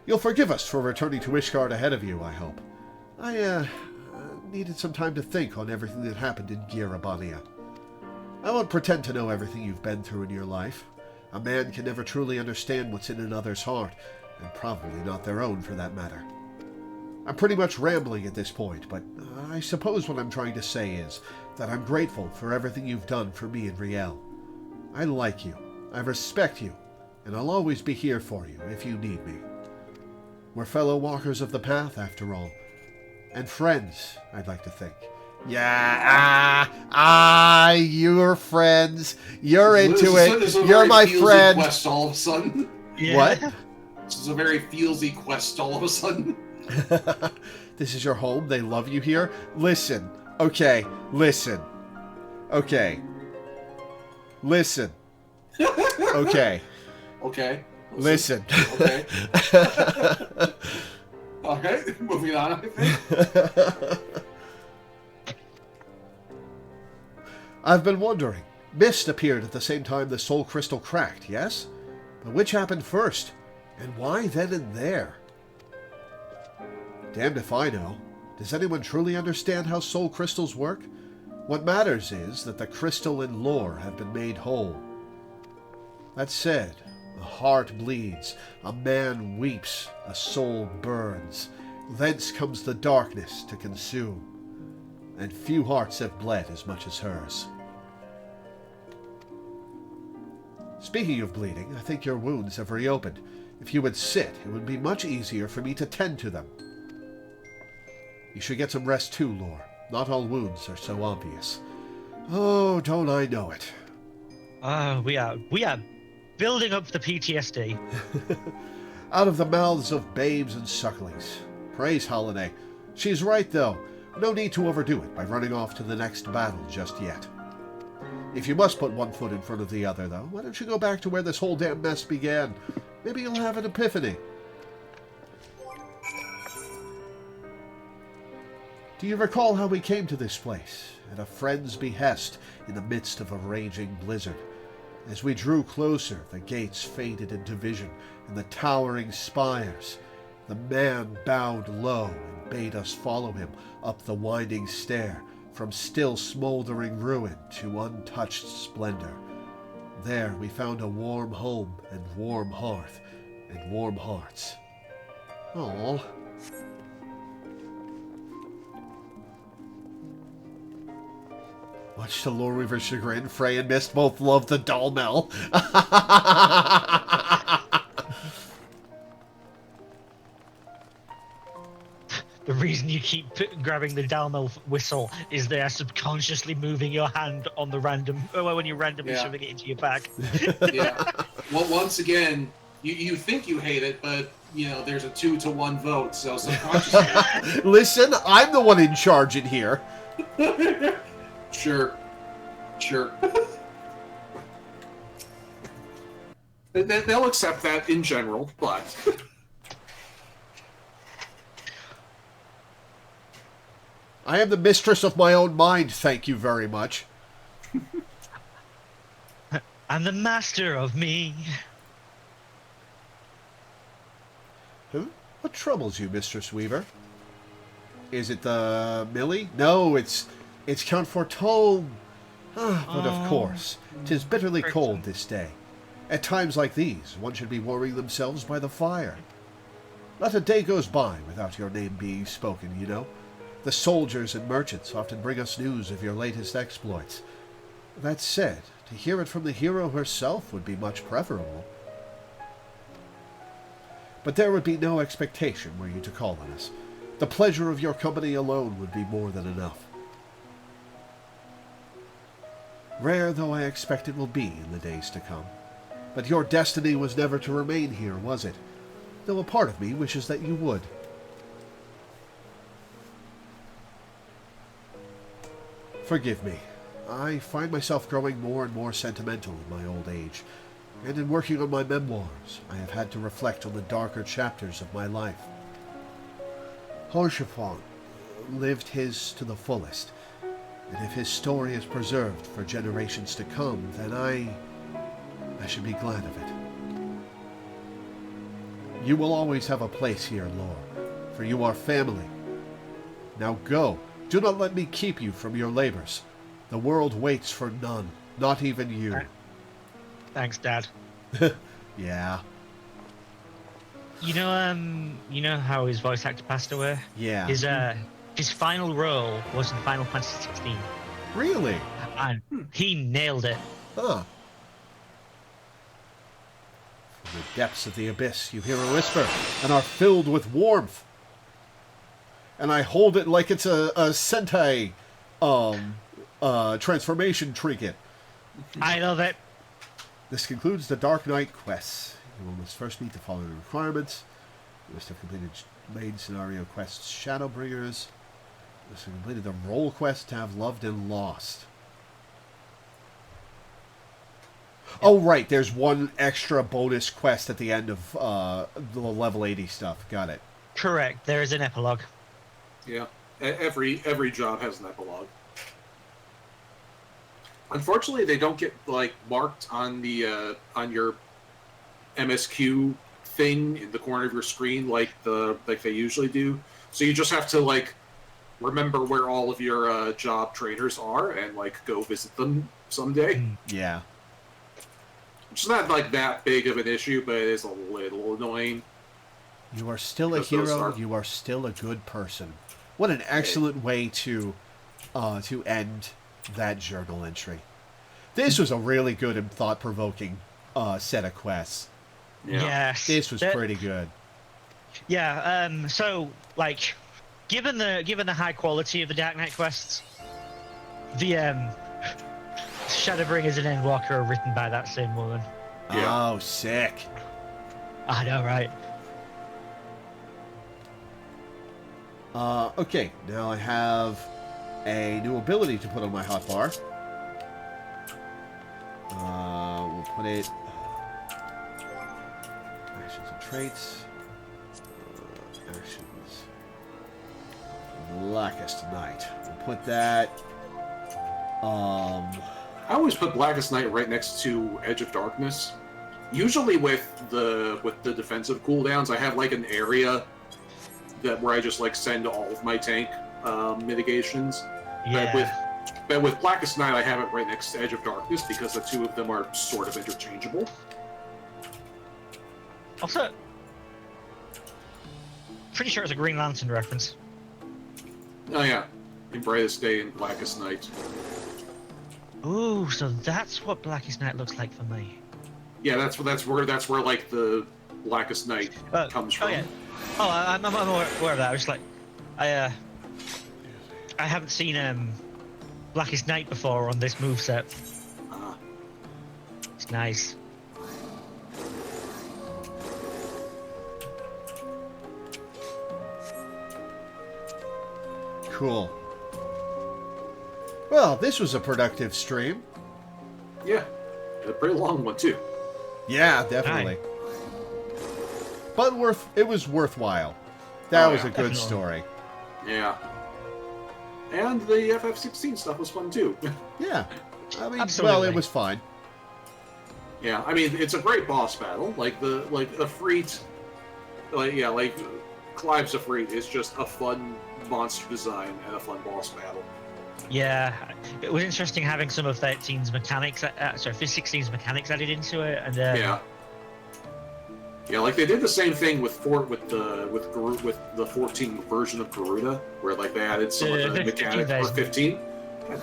You'll forgive us for returning to Ishgard ahead of you, I hope. I needed some time to think on everything that happened in Girabania. I won't pretend to know everything you've been through in your life. A man can never truly understand what's in another's heart, and probably not their own for that matter. I'm pretty much rambling at this point, but I suppose what I'm trying to say is that I'm grateful for everything you've done for me and Riel. I like you, I respect you, and I'll always be here for you if you need me. We're fellow walkers of the path, after all. And friends, I'd like to think. Yeah, you're friends. You're into it. You're my friend. Quest all of a sudden. Yeah. What? This is a very feelsy quest all of a sudden. This is your home? They love you here? Listen. Okay. Listen. Okay. Listen. Okay. Okay. Listen. Okay. Okay. Moving on, I think. I've been wondering. Mist appeared at the same time the soul crystal cracked, yes? But which happened first? And why then and there? Damned if I know. Does anyone truly understand how soul crystals work? What matters is that the crystal and lore have been made whole. That said, a heart bleeds, a man weeps, a soul burns. Thence comes the darkness to consume. And few hearts have bled as much as hers. Speaking of bleeding, I think your wounds have reopened. If you would sit, it would be much easier for me to tend to them. You should get some rest too, Lore. Not all wounds are so obvious. Oh, don't I know it. We are building up the PTSD. Out of the mouths of babes and sucklings. Praise Holiday. She's right, though. No need to overdo it by running off to the next battle just yet. If you must put one foot in front of the other, though, why don't you go back to where this whole damn mess began? Maybe you'll have an epiphany. Do you recall how we came to this place? At a friend's behest, in the midst of a raging blizzard. As we drew closer, the gates faded into vision, and the towering spires. The man bowed low and bade us follow him up the winding stair, from still smoldering ruin to untouched splendor. There we found a warm home and warm hearth and warm hearts. Aww. Much to Loreweaver's chagrin, Frey and Mist both love the Dalmel. The reason you keep grabbing the Dalmel whistle is they are subconsciously moving your hand on the random when you're randomly shoving it into your bag. Yeah. Well, once again, you think you hate it, but you know there's a 2-to-1 vote, so subconsciously. Listen, I'm the one in charge in here. Sure. They'll accept that in general, but. I am the mistress of my own mind, thank you very much. I'm the master of me. Who? What troubles you, Mistress Weaver? Is it the Millie? No, it's Count Fortune. But of course, 'tis bitterly cold this day. At times like these, one should be warming themselves by the fire. Not a day goes by without your name being spoken, you know. The soldiers and merchants often bring us news of your latest exploits. That said, to hear it from the hero herself would be much preferable. But there would be no expectation were you to call on us. The pleasure of your company alone would be more than enough. Rare though I expect it will be in the days to come. But your destiny was never to remain here, was it? Though a part of me wishes that you would. Forgive me. I find myself growing more and more sentimental in my old age, and in working on my memoirs, I have had to reflect on the darker chapters of my life. Haurchefant lived his to the fullest, and if his story is preserved for generations to come, then I should be glad of it. You will always have a place here, Lore, for you are family. Now go. Do not let me keep you from your labors. The world waits for none, not even you. Thanks, Dad. Yeah. You know how his voice actor passed away? Yeah. His final role was in Final Fantasy XVI, Really? and he nailed it. Huh. From the depths of the abyss, you hear a whisper and are filled with warmth. And I hold it like it's a Sentai transformation trinket. I love it. This concludes the Dark Knight quests. You will must first meet the following requirements. You must have completed main scenario quests Shadowbringers. You must have completed the role quest to have loved and lost. Oh, right. There's one extra bonus quest at the end of the level 80 stuff. Got it. Correct. There is an epilogue. Yeah, every job has an epilogue. Unfortunately, they don't get like marked on the on your MSQ thing in the corner of your screen like they usually do. So you just have to like remember where all of your job trainers are and like go visit them someday. Yeah. It's not like that big of an issue, but it is a little annoying. You are still a hero. You are still a good person. What an excellent way to end that journal entry. This was a really good and thought-provoking set of quests. Yeah. Yes. This was pretty good. Yeah. So, like, given the high quality of the Dark Knight quests, the Shadowbringers and Endwalker are written by that same woman. Yeah. Oh, sick. I know, right? Okay, now I have a new ability to put on my hotbar. We'll put it... actions and traits. Actions. Blackest Night. We'll put that... I always put Blackest Night right next to Edge of Darkness. Usually with the defensive cooldowns, I have like an area where I just like send all of my tank mitigations. Yeah. But with Blackest Night, I have it right next to Edge of Darkness because the two of them are sort of interchangeable. Also, pretty sure it's a Green Lantern reference. Oh yeah, in Brightest Day and Blackest Night. Ooh, so that's what Blackest Night looks like for me. Yeah, that's where like the Blackest Night comes from. Oh yeah. Oh, I'm aware of that. I was like, I haven't seen Blackest Night before on this moveset. It's nice. Cool. Well, this was a productive stream. Yeah, a pretty long one too. Yeah, definitely. But it was worthwhile. That was a good definitely. story. Yeah. And the FF16 stuff was fun too. Yeah. I mean, Absolutely. well, it was fine. Yeah, I mean, it's a great boss battle. Like the Afreet, like Clive's Afreet is just a fun monster design and a fun boss battle. Yeah, it was interesting having some of 13's mechanics, 16's mechanics added into it, and yeah, like they did the same thing with the 14 version of Garuda, where like they added some of the mechanics for 15.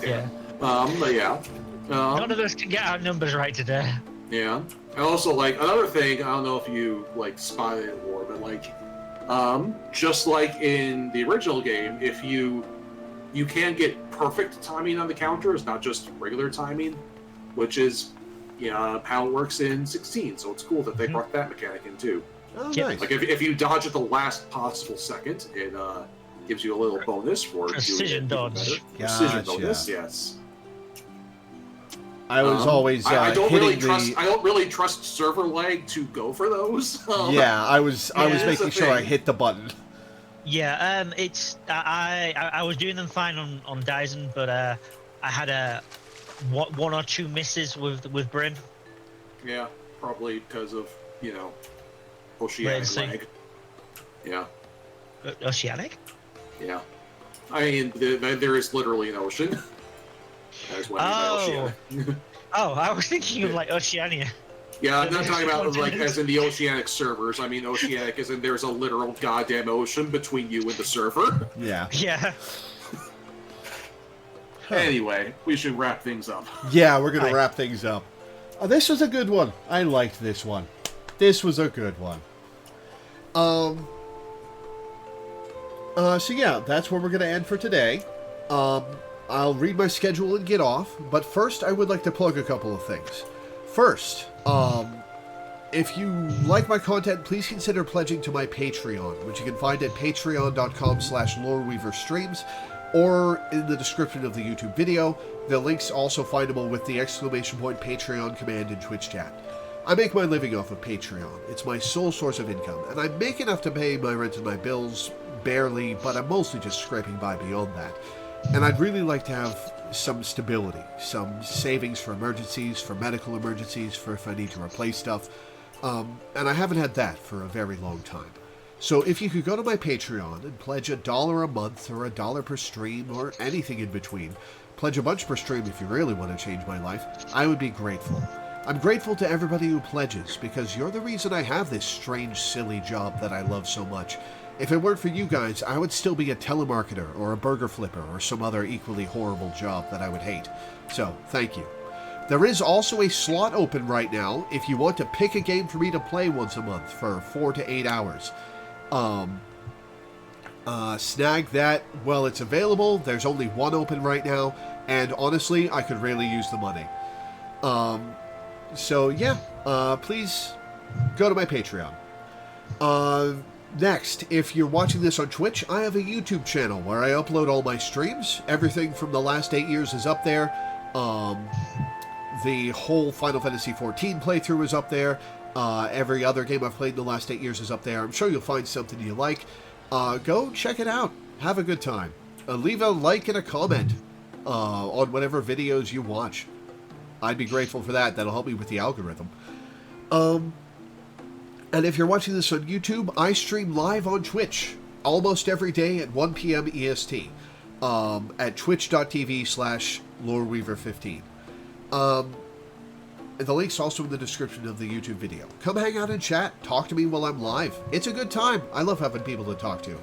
Yeah. But yeah. None of us can get our numbers right today. Yeah. And also, like, another thing, I don't know if you, like, spotted it more, but, like, just like in the original game, if you can get perfect timing on the counters, not just regular timing, which is, how it works in 16, so it's cool that they brought that mechanic in, too. Oh, Yeah. nice. Like, if you dodge at the last possible second, it gives you a little bonus for Precision doing it dodge. better. Precision Gotcha. bonus, yes. I was always I don't hitting I don't really trust server lag to go for those. Yeah, I was that's making the sure I thing. hit the button. Yeah, it's I was doing them fine on Dyson, but I had one or two misses with Bryn. Yeah, probably because of oceanic Latency. lag. Yeah, Oceanic? yeah. I mean, there is literally an ocean. That is what I mean by oceanic. Oh, I was thinking of like Oceania. Yeah, I'm not talking about like as in the oceanic servers. I mean oceanic as in there's a literal goddamn ocean between you and the server. Yeah. Yeah. Anyway, we should wrap things up. Yeah, we're going to Hi. wrap things up. This was a good one. I liked this one. This was a good one. So yeah, that's where we're going to end for today. I'll read my schedule and get off, but first I would like to plug a couple of things. First, if you like my content, please consider pledging to my Patreon, which you can find at patreon.com/LoreweaverStreams, or in the description of the YouTube video. The link's also findable with the ! Patreon command in Twitch chat. I make my living off of Patreon. It's my sole source of income, and I make enough to pay my rent and my bills, barely, but I'm mostly just scraping by beyond that. And I'd really like to have some stability, some savings for emergencies, for medical emergencies, for if I need to replace stuff. And I haven't had that for a very long time. So if you could go to my Patreon and pledge $1 a month or $1 per stream or anything in between, pledge a bunch per stream if you really want to change my life, I would be grateful. I'm grateful to everybody who pledges because you're the reason I have this strange, silly job that I love so much. If it weren't for you guys, I would still be a telemarketer or a burger flipper or some other equally horrible job that I would hate. So, thank you. There is also a slot open right now if you want to pick a game for me to play once a month for 4 to 8 hours. Snag that while it's available. There's only one open right now, and honestly, I could really use the money. So yeah, please go to my Patreon. Next, if you're watching this on Twitch, I have a YouTube channel where I upload all my streams. Everything from the last 8 years is up there. The whole Final Fantasy XIV playthrough is up there. Every other game I've played in the last 8 years is up there. I'm sure you'll find something you like. Go check it out. Have a good time. Leave a like and a comment on whatever videos you watch. I'd be grateful for that. That'll help me with the algorithm. And if you're watching this on YouTube, I stream live on Twitch almost every day at 1 p.m. EST at twitch.tv/Loreweaver15. The link's also in the description of the YouTube video. Come hang out and chat. Talk to me while I'm live. It's a good time. I love having people to talk to.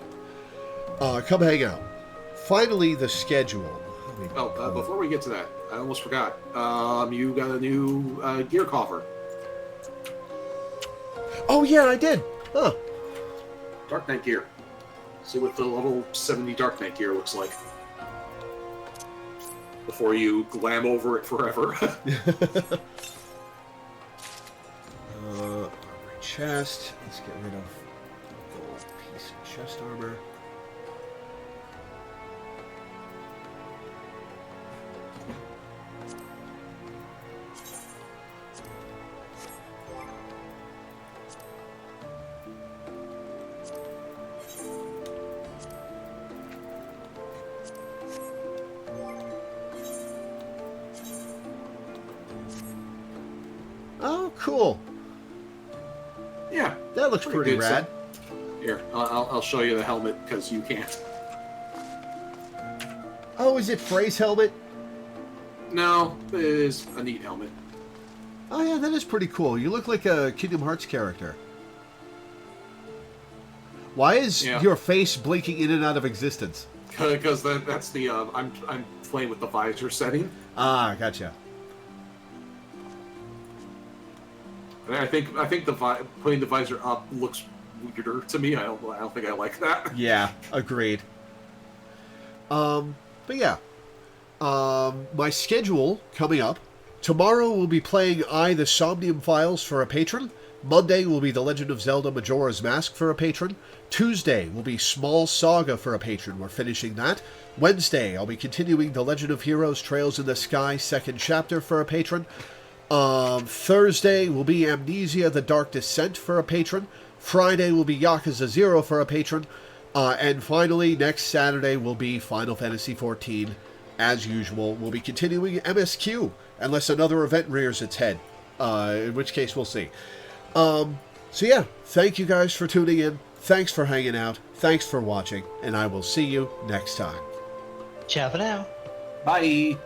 Come hang out. Finally, the schedule. Before we get to that, I almost forgot. You got a new gear cover. Oh, yeah, I did. Huh. Dark Knight gear. See what the level 70 Dark Knight gear looks like. Before you glam over it forever. Armor chest. Let's get rid of the gold piece of chest armor. Oh, cool. Yeah. That looks pretty good rad. stuff. Here, I'll show you the helmet because you can't. Oh, is it Frey's helmet? No, it is a neat helmet. Oh, yeah, that is pretty cool. You look like a Kingdom Hearts character. Why is your face blinking in and out of existence? Because that's the I'm playing with the visor setting. Ah, gotcha. And I think putting the visor up looks weirder to me. I don't think I like that. Yeah, agreed. But yeah. My schedule coming up. Tomorrow we'll be playing the Somnium Files for a patron. Monday will be The Legend of Zelda Majora's Mask for a patron. Tuesday will be Small Saga for a patron. We're finishing that. Wednesday, I'll be continuing The Legend of Heroes Trails in the Sky 2nd Chapter for a patron. Thursday will be Amnesia The Dark Descent for a patron. Friday will be Yakuza 0 for a patron. And finally, next Saturday will be Final Fantasy XIV. As usual, we'll be continuing MSQ, unless another event rears its head. In which case, we'll see. So yeah, thank you guys for tuning in. Thanks for hanging out. Thanks for watching. And I will see you next time. Ciao for now. Bye.